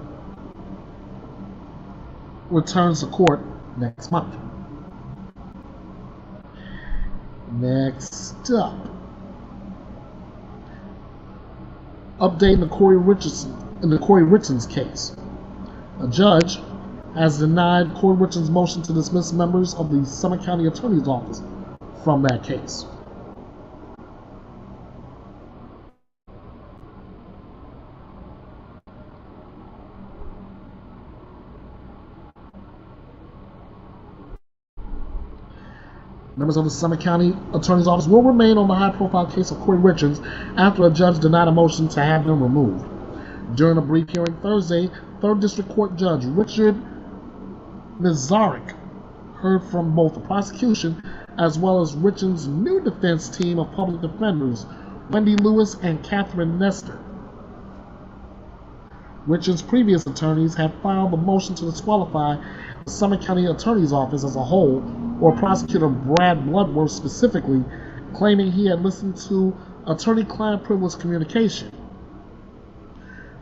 returns to court next month. Next up, updating the Corey Richards case. A judge has denied Corey Richards' motion to dismiss members of the Summit County Attorney's Office from that case. Members of the Summit County Attorney's Office will remain on the high-profile case of Corey Richards after a judge denied a motion to have him removed. During a brief hearing Thursday, 3rd District Court Judge Richard Nazarek heard from both the prosecution as well as Richards' new defense team of public defenders, Wendy Lewis and Catherine Nestor. Richards' previous attorneys had filed a motion to disqualify the Summit County Attorney's Office as a whole, or Prosecutor Brad Bloodworth specifically, claiming he had listened to attorney-client privilege communication.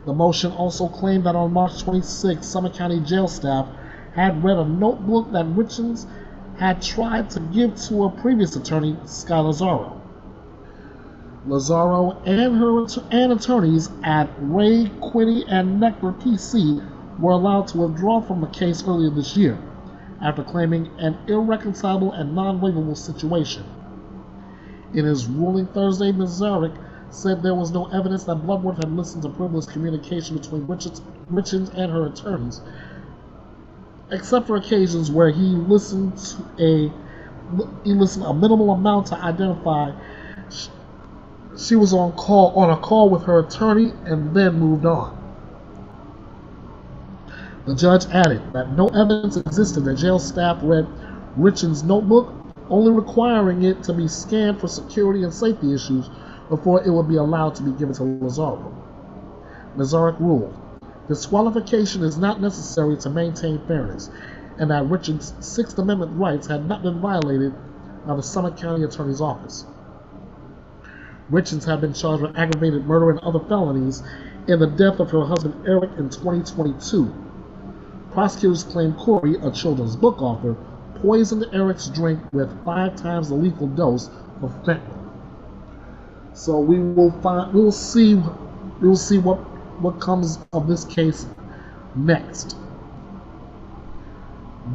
The motion also claimed that on March 26, Summit County jail staff had read a notebook that Richards had tried to give to a previous attorney, Sky Lazaro. Lazaro and attorneys at Ray, Quinney, and Nectar PC were allowed to withdraw from the case earlier this year, after claiming an irreconcilable and non-waivable situation. In his ruling Thursday, Nazarek said there was no evidence that Bloodworth had listened to privileged communication between Richards and her attorneys, except for occasions where he listened a minimal amount to identify she was on a call with her attorney and then moved on. The judge added that no evidence existed that jail staff read Richards' notebook, only requiring it to be scanned for security and safety issues before it would be allowed to be given to Lazaro. Nazarek ruled, disqualification is not necessary to maintain fairness, and that Richards' Sixth Amendment rights had not been violated by the Summit County Attorney's Office. Richards had been charged with aggravated murder and other felonies in the death of her husband Eric in 2022. Prosecutors claim Corey, a children's book author, poisoned Eric's drink with 5 times the lethal dose of fentanyl. So we will see what comes of this case next.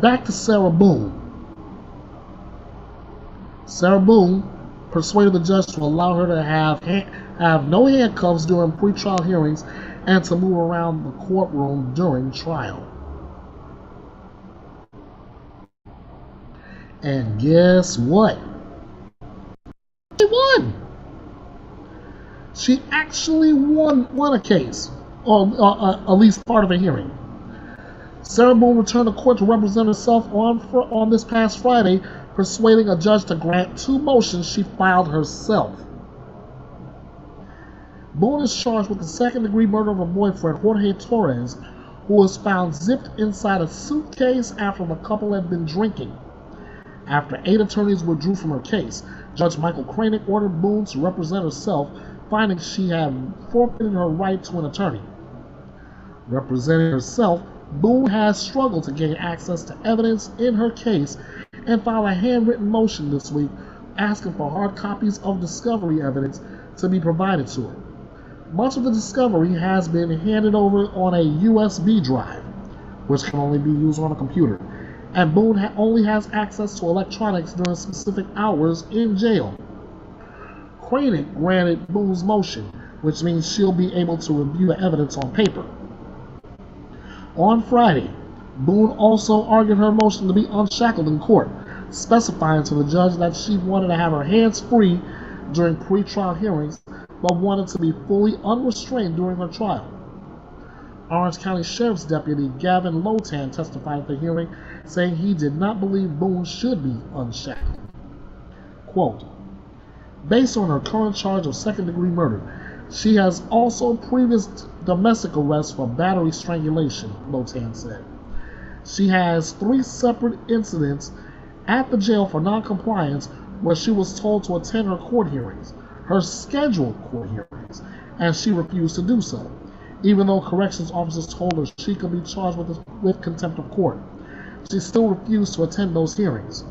Back to Sarah Boone. Sarah Boone persuaded the judge to allow her to have no handcuffs during pretrial hearings and to move around the courtroom during trial. And guess what? She won. She actually won a case, or at least part of a hearing. Sarah Boone returned to court to represent herself on this past Friday, persuading a judge to grant 2 motions she filed herself. Boone is charged with the second-degree murder of her boyfriend, Jorge Torres, who was found zipped inside a suitcase after the couple had been drinking. After 8 attorneys withdrew from her case, Judge Michael Kranick ordered Boone to represent herself, finding she had forfeited her right to an attorney. Representing herself, Boone has struggled to gain access to evidence in her case and filed a handwritten motion this week asking for hard copies of discovery evidence to be provided to her. Much of the discovery has been handed over on a USB drive, which can only be used on a computer, and Boone only has access to electronics during specific hours in jail. Kranick granted Boone's motion, which means she'll be able to review the evidence on paper. On Friday, Boone also argued her motion to be unshackled in court, specifying to the judge that she wanted to have her hands free during pretrial hearings, but wanted to be fully unrestrained during her trial. Orange County Sheriff's Deputy Gavin Lotan testified at the hearing, saying he did not believe Boone should be unshackled. Quote, based on her current charge of second-degree murder, she has also previous domestic arrests for battery strangulation, Lotan said. She has 3 separate incidents at the jail for non-compliance, where she was told to attend her court hearings, her scheduled court hearings, and she refused to do so, even though corrections officers told her she could be charged with contempt of court. She still refused to attend those hearings.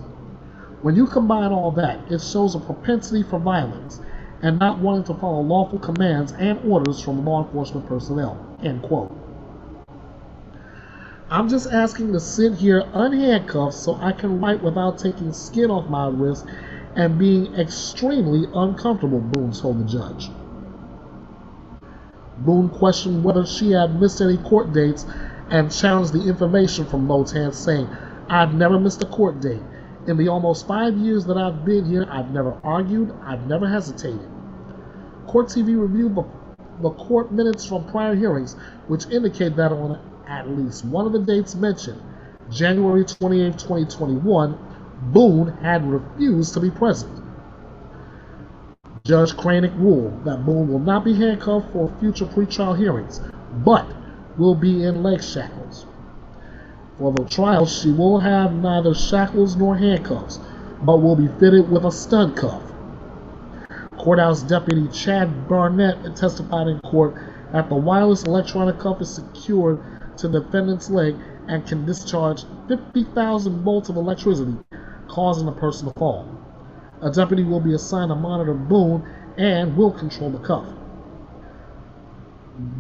When you combine all that, it shows a propensity for violence and not wanting to follow lawful commands and orders from law enforcement personnel." End quote. "I'm just asking to sit here unhandcuffed so I can write without taking skin off my wrist and being extremely uncomfortable," Boone told the judge. Boone questioned whether she had missed any court dates and challenged the information from Lotan, saying, "I've never missed a court date. In the almost 5 years that I've been here, I've never argued, I've never hesitated." Court TV reviewed the court minutes from prior hearings, which indicate that on at least one of the dates mentioned, January 28, 2021, Boone had refused to be present. Judge Cranick ruled that Boone will not be handcuffed for future pretrial hearings, but will be in leg shackles. For the trial, she will have neither shackles nor handcuffs, but will be fitted with a stun cuff. Courthouse Deputy Chad Barnett testified in court that the wireless electronic cuff is secured to the defendant's leg and can discharge 50,000 volts of electricity, causing the person to fall. A deputy will be assigned to monitor Boone and will control the cuff.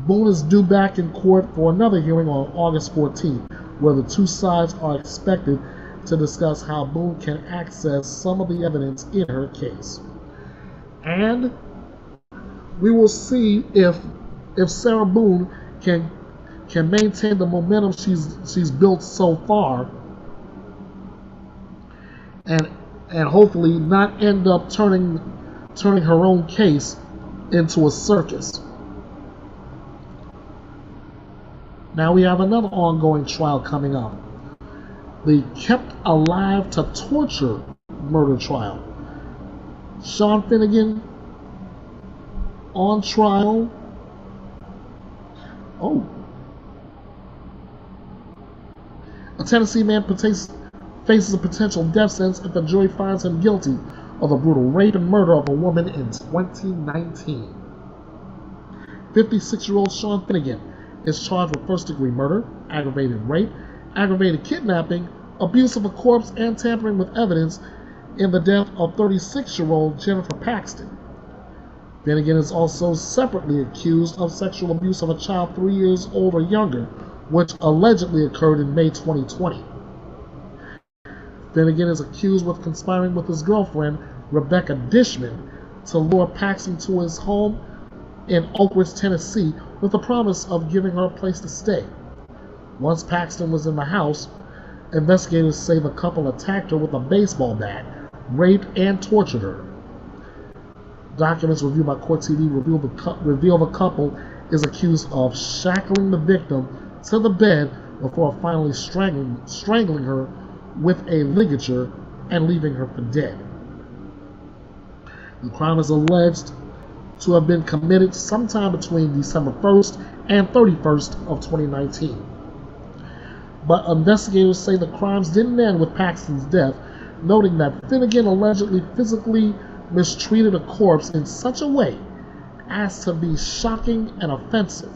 Boone is due back in court for another hearing on August 14th, where the two sides are expected to discuss how Boone can access some of the evidence in her case. And we will see if Sarah Boone can maintain the momentum she's built so far, and hopefully not end up turning her own case into a circus. Now we have another ongoing trial coming up. The Kept Alive to Torture murder trial. Sean Finnegan on trial. A Tennessee man faces a potential death sentence if the jury finds him guilty of the brutal rape and murder of a woman in 2019. 56-year-old Sean Finnegan is charged with first-degree murder, aggravated rape, aggravated kidnapping, abuse of a corpse, and tampering with evidence in the death of 36-year-old Jennifer Paxton. Finnegan is also separately accused of sexual abuse of a child 3 years old or younger, which allegedly occurred in May 2020. Finnegan is accused with conspiring with his girlfriend, Rebecca Dishman, to lure Paxton to his home in Oak Ridge, Tennessee, with the promise of giving her a place to stay. Once Paxton was in the house, investigators say the couple attacked her with a baseball bat, raped, and tortured her. Documents reviewed by Court TV reveal the couple is accused of shackling the victim to the bed before finally strangling her with a ligature and leaving her for dead. The crime is alleged to have been committed sometime between December 1st and 31st of 2019. But investigators say the crimes didn't end with Paxton's death, noting that Finnegan allegedly physically mistreated a corpse in such a way as to be shocking and offensive.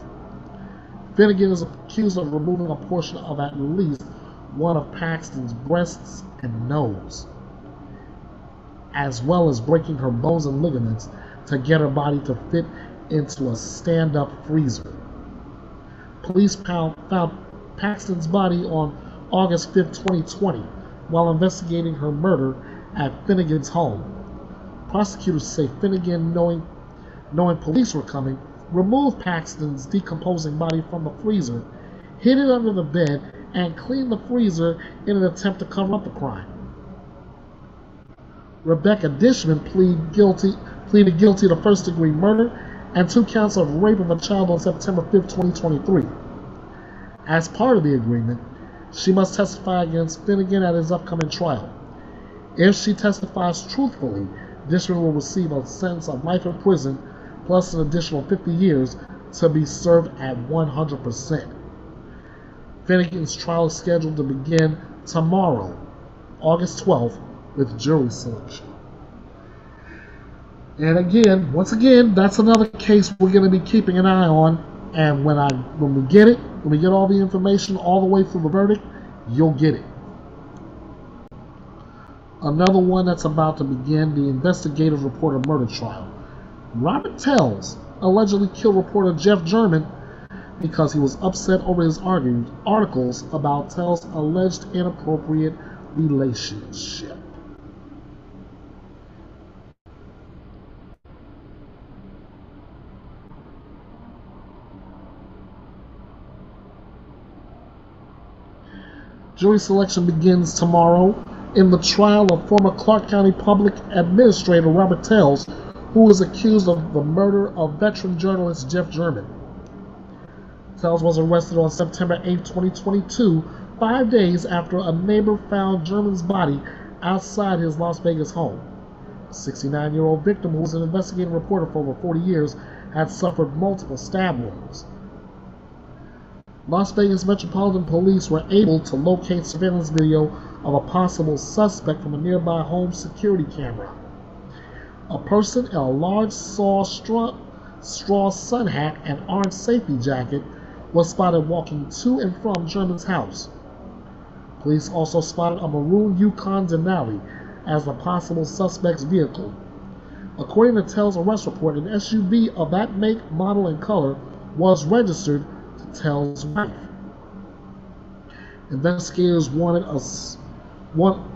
Finnegan is accused of removing a portion of at least one of Paxton's breasts and nose, as well as breaking her bones and ligaments to get her body to fit into a stand-up freezer. Police found Paxton's body on August 5, 2020, while investigating her murder at Finnegan's home. Prosecutors say Finnegan, knowing police were coming, removed Paxton's decomposing body from the freezer, hid it under the bed, and cleaned the freezer in an attempt to cover up the crime. Rebecca Dishman pleaded guilty to first-degree murder and 2 counts of rape of a child on September 5, 2023. As part of the agreement, she must testify against Finnegan at his upcoming trial. If she testifies truthfully, Dishman will receive a sentence of life in prison plus an additional 50 years to be served at 100%. Finnegan's trial is scheduled to begin tomorrow, August 12th with jury selection. And again, once again, that's another case we're going to be keeping an eye on. And when we get it, when we get all the information all the way through the verdict, you'll get it. Another one that's about to begin, the investigative reporter murder trial. Robert Tells allegedly killed reporter Jeff German because he was upset over his articles about Tells' alleged inappropriate relationship. Jury selection begins tomorrow in the trial of former Clark County Public Administrator Robert Tells, who is accused of the murder of veteran journalist Jeff German. Tells was arrested on September 8, 2022, 5 days after a neighbor found German's body outside his Las Vegas home. The 69-year-old victim, who was an investigative reporter for over 40 years, had suffered multiple stab wounds. Las Vegas Metropolitan Police were able to locate surveillance video of a possible suspect from a nearby home security camera. A person in a large straw sun hat and orange safety jacket was spotted walking to and from German's house. Police also spotted a maroon Yukon Denali as the possible suspect's vehicle. According to Tells' arrest report, an SUV of that make, model, and color was registered to Tells' wife. Investigators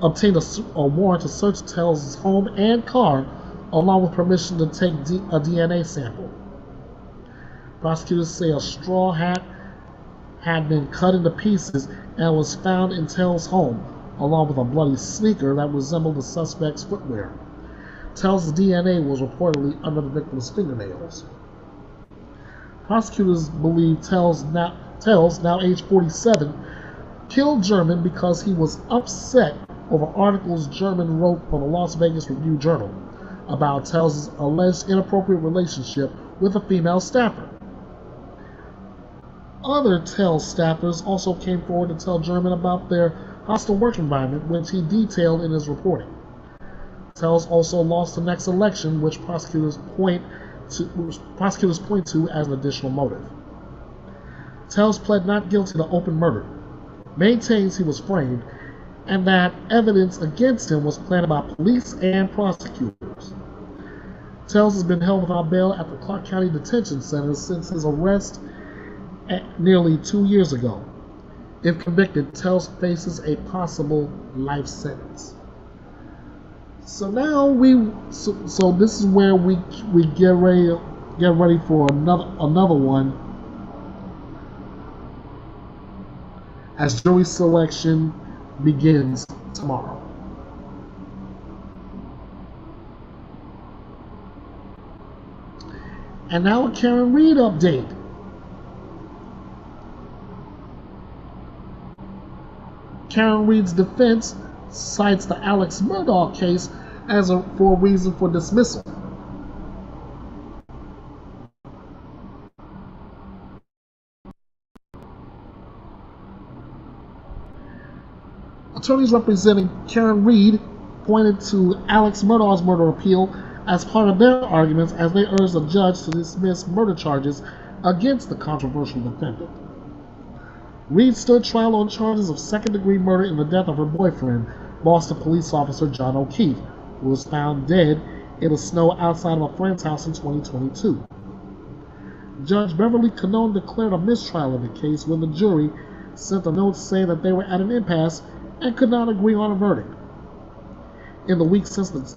obtained a warrant to search Tells' home and car, along with permission to take a DNA sample. Prosecutors say a straw hat had been cut into pieces and was found in Tells' home, along with a bloody sneaker that resembled the suspect's footwear. Tells' DNA was reportedly under the victim's fingernails. Prosecutors believe Tells, now age 47, killed German because he was upset over articles German wrote for the Las Vegas Review-Journal about Tells' alleged inappropriate relationship with a female staffer. Other Tells staffers also came forward to tell German about their hostile work environment, which he detailed in his reporting. Tells also lost the next election, which prosecutors point to as an additional motive. Tells pled not guilty to open murder, maintains he was framed, and that evidence against him was planned by police and prosecutors. Tells has been held without bail at the Clark County Detention Center since his arrest nearly 2 years ago. If convicted, Tells faces a possible life sentence. So now so this is where we get ready for another one, as jury selection begins tomorrow. And now a Karen Reed update. Karen Reed's defense cites the Alex Murdaugh case for a reason for dismissal. Attorneys representing Karen Reed pointed to Alex Murdaugh's murder appeal as part of their arguments as they urged the judge to dismiss murder charges against the controversial defendant. Reed stood trial on charges of second-degree murder in the death of her boyfriend, Boston police officer John O'Keefe, who was found dead in the snow outside of a friend's house in 2022. Judge Beverly Canone declared a mistrial in the case when the jury sent a note saying that they were at an impasse and could not agree on a verdict. In the week since the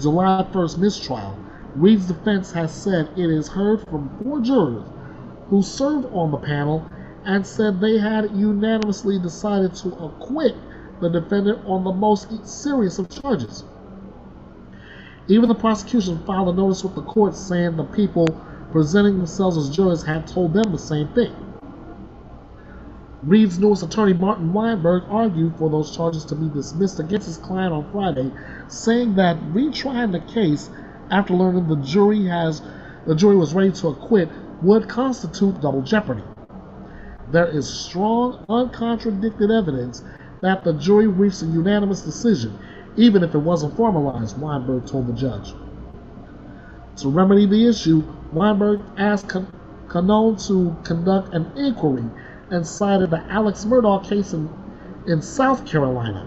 July 1st mistrial, Reed's defense has said it has heard from 4 jurors who served on the panel and said they had unanimously decided to acquit the defendant on the most serious of charges. Even the prosecution filed a notice with the court saying the people presenting themselves as jurors had told them the same thing. Reed's newest attorney, Martin Weinberg, argued for those charges to be dismissed against his client on Friday, saying that retrying the case after learning the jury was ready to acquit would constitute double jeopardy. There is strong, uncontradicted evidence that the jury reached a unanimous decision, even if it wasn't formalized, Weinberg told the judge. To remedy the issue, Weinberg asked Canone to conduct an inquiry and cited the Alex Murdaugh case in South Carolina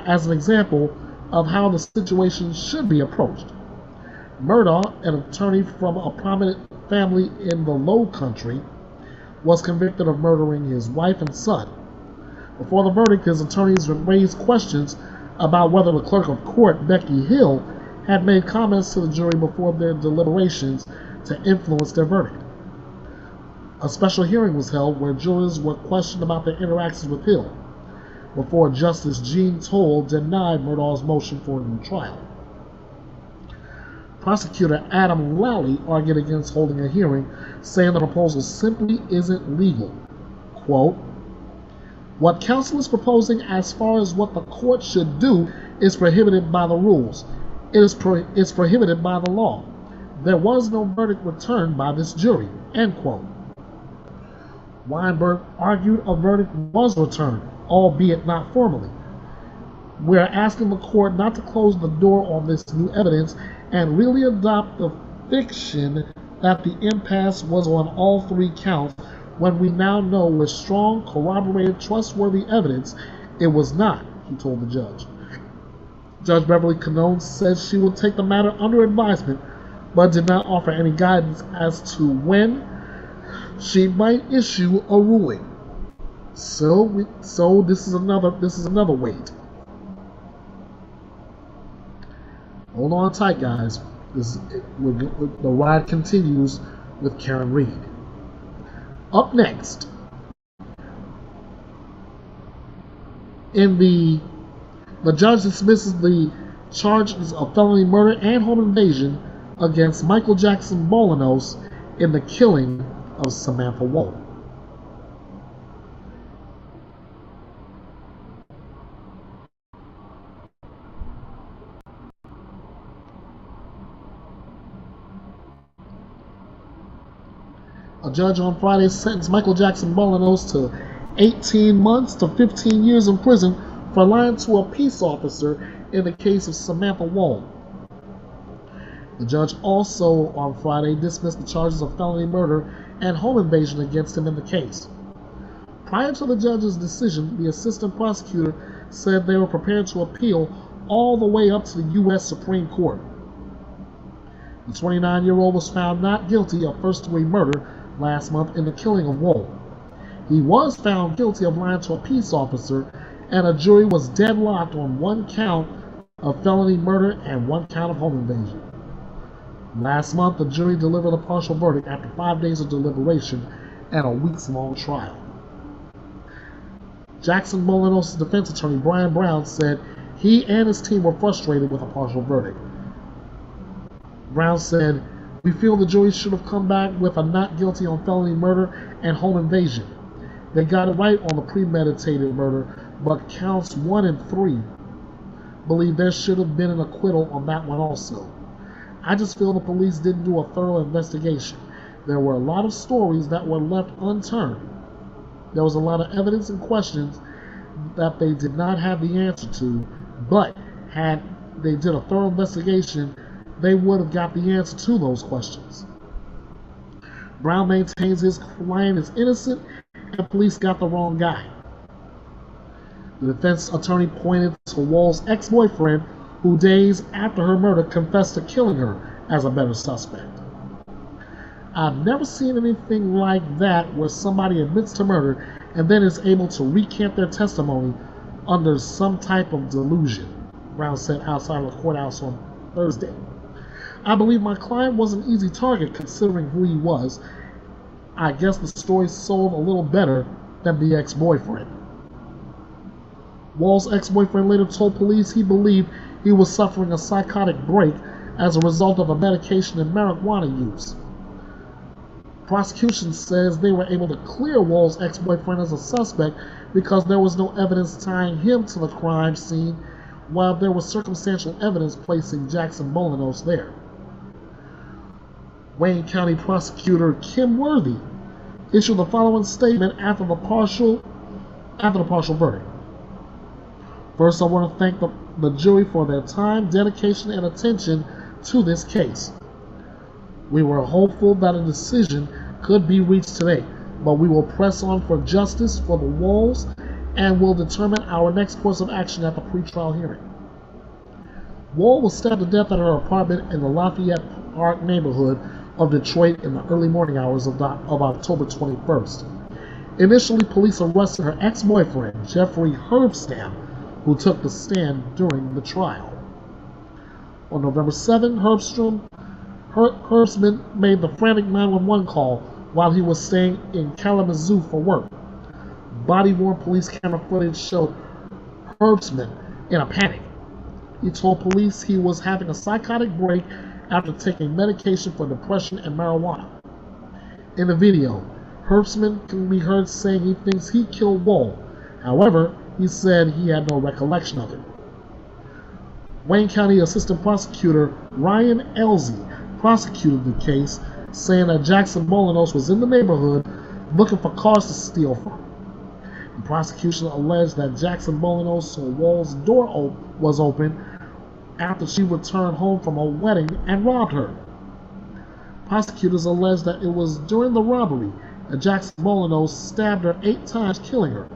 as an example of how the situation should be approached. Murdaugh, an attorney from a prominent family in the Low Country, was convicted of murdering his wife and son. Before the verdict, his attorneys raised questions about whether the clerk of court, Becky Hill, had made comments to the jury before their deliberations to influence their verdict. A special hearing was held where jurors were questioned about their interactions with Hill, before Justice Jean Toll denied Murdaugh's motion for a new trial. Prosecutor Adam Lally argued against holding a hearing, saying the proposal simply isn't legal. Quote, "What counsel is proposing as far as what the court should do is prohibited by the rules. It's prohibited by the law. There was no verdict returned by this jury." End quote. Weinberg argued a verdict was returned, albeit not formally. "We're asking the court not to close the door on this new evidence and really adopt the fiction that the impasse was on all three counts when we now know with strong, corroborated, trustworthy evidence it was not," he told the judge. Judge Beverly Canone said she would take the matter under advisement, but did not offer any guidance as to when she might issue a ruling. So this is another wait. Hold on tight, guys. The ride continues with Karen Reed. Up next, the judge dismisses the charges of felony murder and home invasion against Michael Jackson Bolanos in the killing of Samantha Woll. A judge on Friday sentenced Michael Jackson Bolanos to 18 months to 15 years in prison for lying to a peace officer in the case of Samantha Woll. The judge also on Friday dismissed the charges of felony murder and home invasion against him in the case. Prior to the judge's decision, the assistant prosecutor said they were prepared to appeal all the way up to the U.S. Supreme Court. The 29-year-old was found not guilty of first-degree murder last month in the killing of Woll. He was found guilty of lying to a peace officer, and a jury was deadlocked on one count of felony murder and one count of home invasion. Last month, the jury delivered a partial verdict after 5 days of deliberation and a weeks-long trial. Jackson Bolanos' defense attorney, Brian Brown, said he and his team were frustrated with a partial verdict. Brown said, "We feel the jury should have come back with a not guilty on felony murder and home invasion. They got it right on the premeditated murder, but counts 1 and 3 believe there should have been an acquittal on that one also. I just feel the police didn't do a thorough investigation. There were a lot of stories that were left unturned. There was a lot of evidence and questions that they did not have the answer to, but had they did a thorough investigation, they would have got the answer to those questions." Brown maintains his client is innocent and police got the wrong guy. The defense attorney pointed to Woll's ex-boyfriend, who days after her murder confessed to killing her, as a better suspect. "I've never seen anything like that where somebody admits to murder and then is able to recant their testimony under some type of delusion," Brown said outside of the courthouse on Thursday. "I believe my client was an easy target considering who he was. I guess the story sold a little better than the ex-boyfriend." Woll's ex-boyfriend later told police he believed he was suffering a psychotic break as a result of a medication and marijuana use. Prosecution says they were able to clear Woll's ex-boyfriend as a suspect because there was no evidence tying him to the crime scene, while there was circumstantial evidence placing Jackson Bolanos there. Wayne County Prosecutor Kim Worthy issued the following statement after after the partial verdict. First, I want to thank the jury for their time, dedication, and attention to this case. We were hopeful that a decision could be reached today, but we will press on for justice for the Walls and will determine our next course of action at the pretrial hearing. Wall was stabbed to death at her apartment in the Lafayette Park neighborhood of Detroit in the early morning hours of October 21st. Initially, police arrested her ex-boyfriend, Jeffrey Herbstam, who took the stand during the trial. On November 7, Herbsman made the frantic 911 call while he was staying in Kalamazoo for work. Body-worn police camera footage showed Herbsman in a panic. He told police he was having a psychotic break after taking medication for depression and marijuana. In the video, Herbsman can be heard saying he thinks he killed Wall. However, he said he had no recollection of it. Wayne County Assistant Prosecutor Ryan Elsie prosecuted the case, saying that Jackson Molinos was in the neighborhood looking for cars to steal from. The prosecution alleged that Jackson Molinos saw Wall's door was open after she returned home from a wedding and robbed her. Prosecutors alleged that it was during the robbery that Jackson Molinos stabbed her 8 times, killing her.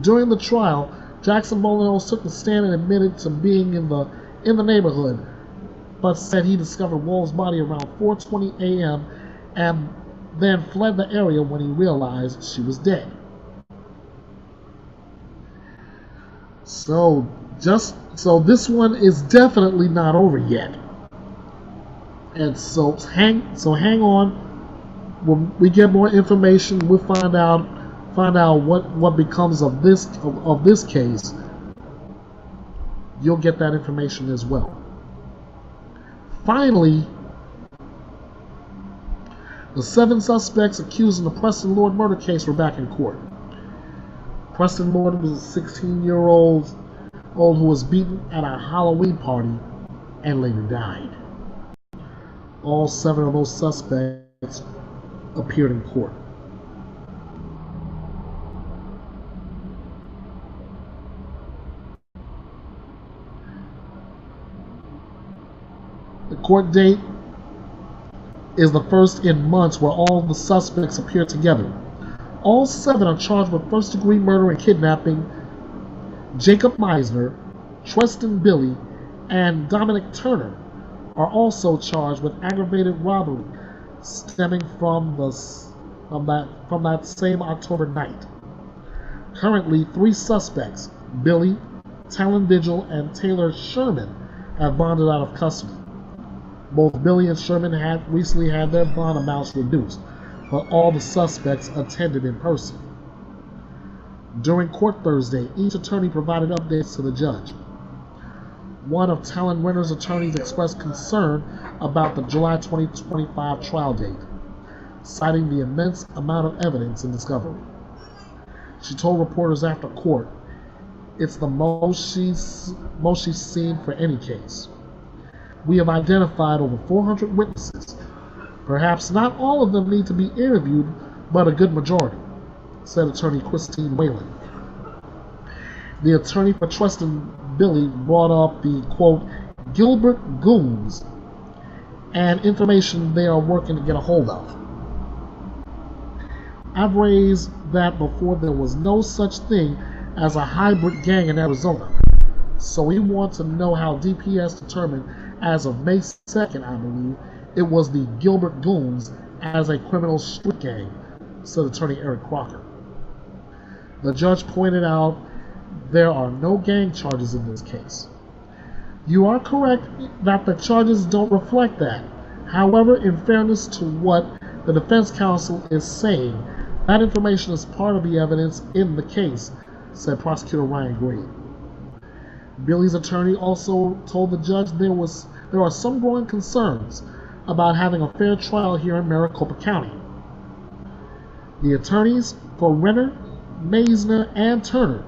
During the trial, Jackson Molinos took the stand and admitted to being in the neighborhood, but said he discovered Wall's body around 4:20 a.m. and then fled the area when he realized she was dead. So this one is definitely not over yet. And so hang on. When we get more information, we'll find out what becomes of this case. You'll get that information as well. Finally, the 7 suspects accused in the Preston Lord murder case were back in court. Preston Lord was a 16-year-old who was beaten at a Halloween party and later died. All 7 of those suspects appeared in court. The court date is the first in months where all the suspects appear together. All 7 are charged with first-degree murder and kidnapping. Jacob Meisner, Treston Billy, and Dominic Turner are also charged with aggravated robbery stemming from that same October night. Currently, 3 suspects, Billy, Talon Vigil, and Taylor Sherman, have bonded out of custody. Both Billy and Sherman had recently had their bond amounts reduced, but all the suspects attended in person. During court Thursday, each attorney provided updates to the judge. One of Talon Renner's attorneys expressed concern about the July 2025 trial date, citing the immense amount of evidence in discovery. She told reporters after court, "It's the most she's seen for any case. We have identified over 400 witnesses. Perhaps not all of them need to be interviewed, but a good majority," said attorney Christine Whalen. The attorney for Treston Billy brought up the, quote, Gilbert goons and information they are working to get a hold of. "I've raised that before. There was no such thing as a hybrid gang in Arizona. So we want to know how DPS determined as of May 2nd, I believe, it was the Gilbert Goons as a criminal street gang," said attorney Eric Crocker. The judge pointed out there are no gang charges in this case. "You are correct that the charges don't reflect that. However, in fairness to what the defense counsel is saying, that information is part of the evidence in the case," said prosecutor Ryan Gray. Billy's attorney also told the judge there are some growing concerns about having a fair trial here in Maricopa County. The attorneys for Renner, Meisner, and Turner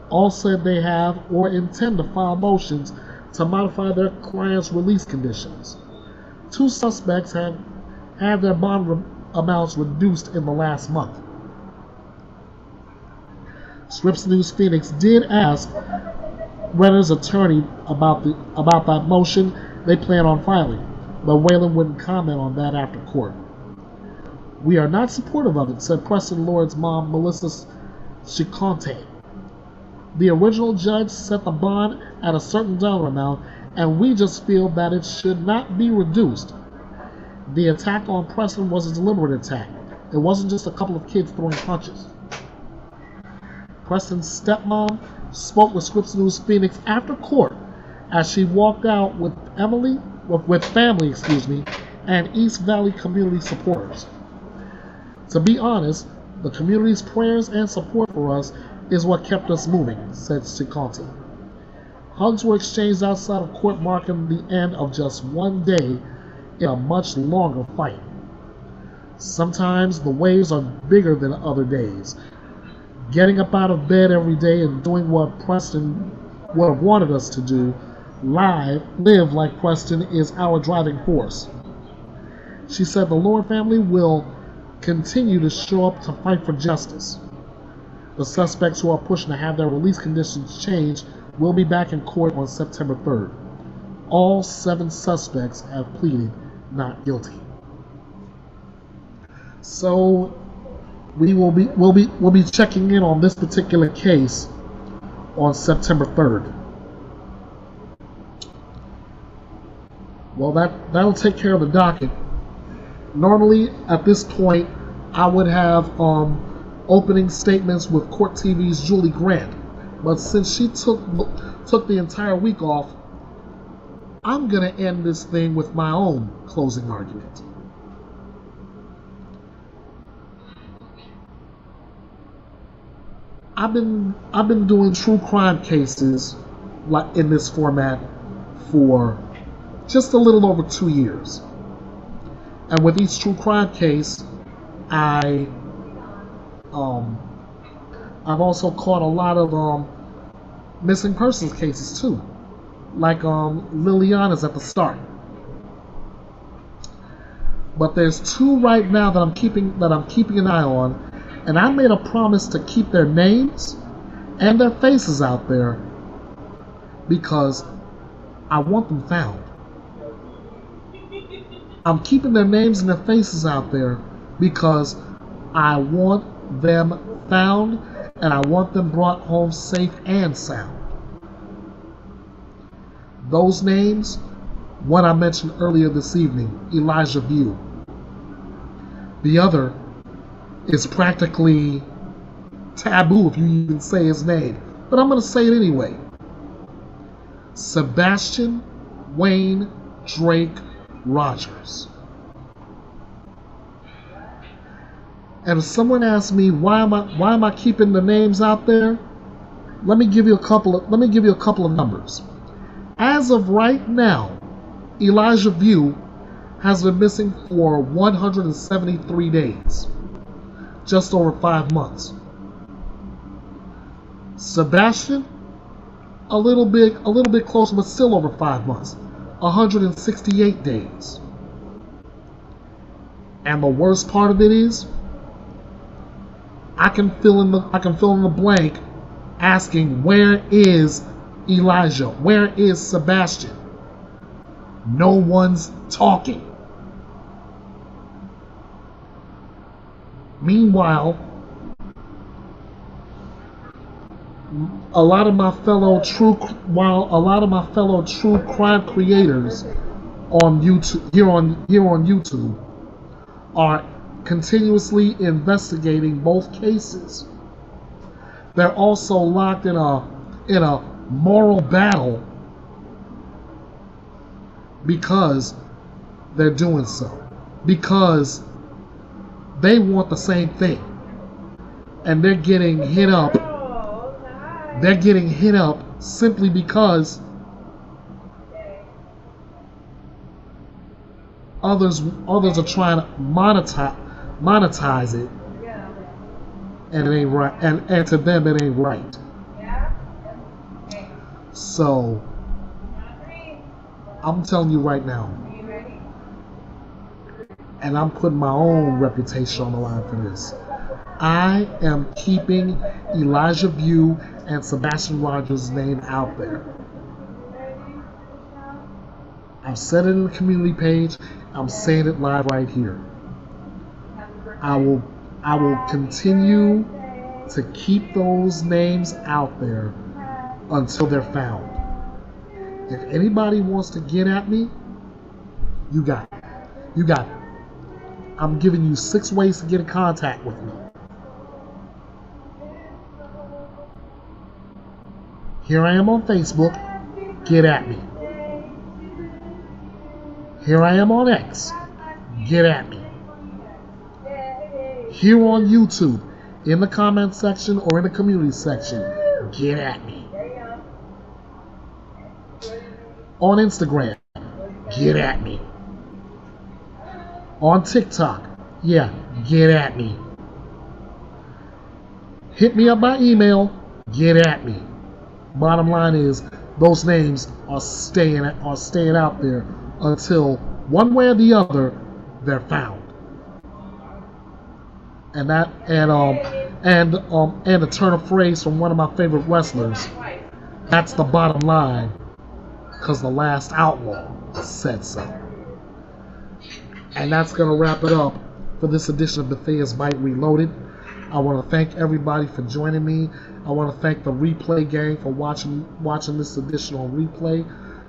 all said they have or intend to file motions to modify their clients' release conditions. 2 suspects have had their bond amounts reduced in the last month. Scripps News Phoenix did ask Renner's attorney about that motion they plan on filing, but Whalen wouldn't comment on that after court. "We are not supportive of it," said Preston Lord's mom, Melissa Chiconte. "The original judge set the bond at a certain dollar amount, and we just feel that it should not be reduced. The attack on Preston was a deliberate attack. It wasn't just a couple of kids throwing punches." Preston's stepmom spoke with Scripps News Phoenix after court as she walked out with family, and East Valley community supporters. "To be honest, the community's prayers and support for us is what kept us moving," said Ciconte. Hugs were exchanged outside of court, marking the end of just one day in a much longer fight. "Sometimes the waves are bigger than other days. Getting up out of bed every day and doing what Preston would have wanted us to do, live like Preston, is our driving force." She said the Lord family will continue to show up to fight for justice. The suspects who are pushing to have their release conditions changed will be back in court on September 3rd. All 7 suspects have pleaded not guilty. So we'll be checking in on this particular case on September 3rd. Well, that'll take care of the docket. Normally, at this point, I would have opening statements with Court TV's Julie Grant, but since she took the entire week off, I'm gonna end this thing with my own closing argument. I've been doing true crime cases like in this format for just a little over 2 years. And with each true crime case, I've also caught a lot of missing persons cases too, like Liliana's at the start. But there's 2 right now that I'm keeping an eye on, and I made a promise to keep their names and their faces out there because I want them found. I'm keeping their names and their faces out there because I want them found and I want them brought home safe and sound. Those names, one I mentioned earlier this evening, Elijah View. The other is practically taboo if you even say his name, but I'm going to say it anyway. Sebastian Wayne Drake Rogers. And if someone asks me why am I keeping the names out there, let me give you a couple of numbers. As of right now, Elijah View has been missing for 173 days, just over 5 months. Sebastian, a little bit closer, but still over 5 months, 168 days. And the worst part of it is, I can fill in the blank, asking where is Elijah, where is Sebastian? No one's talking. Meanwhile, a lot of my fellow true crime creators on YouTube here on YouTube are continuously investigating both cases. They're also locked in a moral battle because they're doing so, because they want the same thing, and they're getting hit up. They're getting hit up simply because others are trying to monetize it, and it ain't right. And to them, it ain't right. So I'm telling you right now, and I'm putting my own reputation on the line for this. I am keeping Elijah View and Sebastian Rogers' name out there. I've said it in the community page. I'm saying it live right here. I will continue to keep those names out there until they're found. If anybody wants to get at me, you got it. You got it. I'm giving you 6 ways to get in contact with me. Here I am on Facebook. Get at me. Here I am on X. Get at me. Here on YouTube, in the comment section or in the community section, get at me. On Instagram, get at me. On TikTok, yeah, get at me. Hit me up by email, get at me. Bottom line is, those names are staying out there until one way or the other they're found. And to turn a phrase from one of my favorite wrestlers, that's the bottom line, because the last Outlaw said so. And that's going to wrap it up for this edition of Bethea'S Byte Reloaded. I want to thank everybody for joining me. I want to thank the replay gang for watching this edition on replay.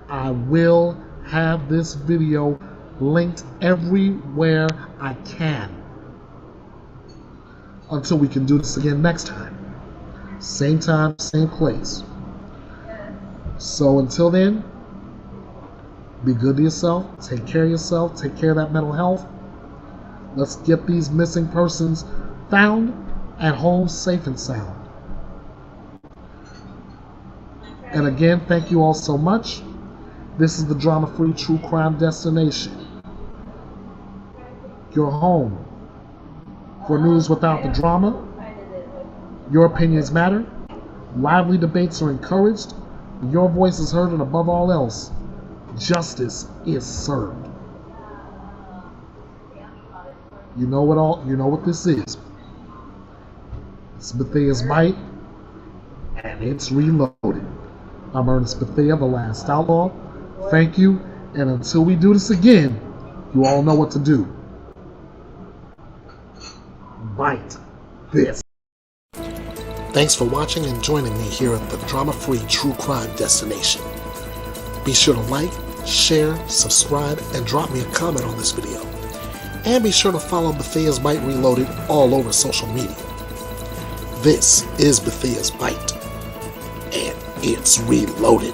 I will have this video linked everywhere I can until we can do this again next time. Same time, same place. So until then, be good to yourself, take care of yourself, take care of that mental health. Let's get these missing persons found and home safe and sound. And again, thank you all so much. This is the drama-free true crime destination. Your home for news without the drama. Your opinions matter. Lively debates are encouraged. Your voice is heard, and above all else, justice is served. You know what this is. It's Bethea'S Byte, and it's reloaded. I'm Ernest Bethea, the last Outlaw. Thank you, and until we do this again, you all know what to do. Bite this. Thanks for watching and joining me here at the drama-free true crime destination. Be sure to like, share, subscribe, and drop me a comment on this video. And be sure to follow Bethea'S Byte Reloaded all over social media. This is Bethea'S Byte, and it's reloaded.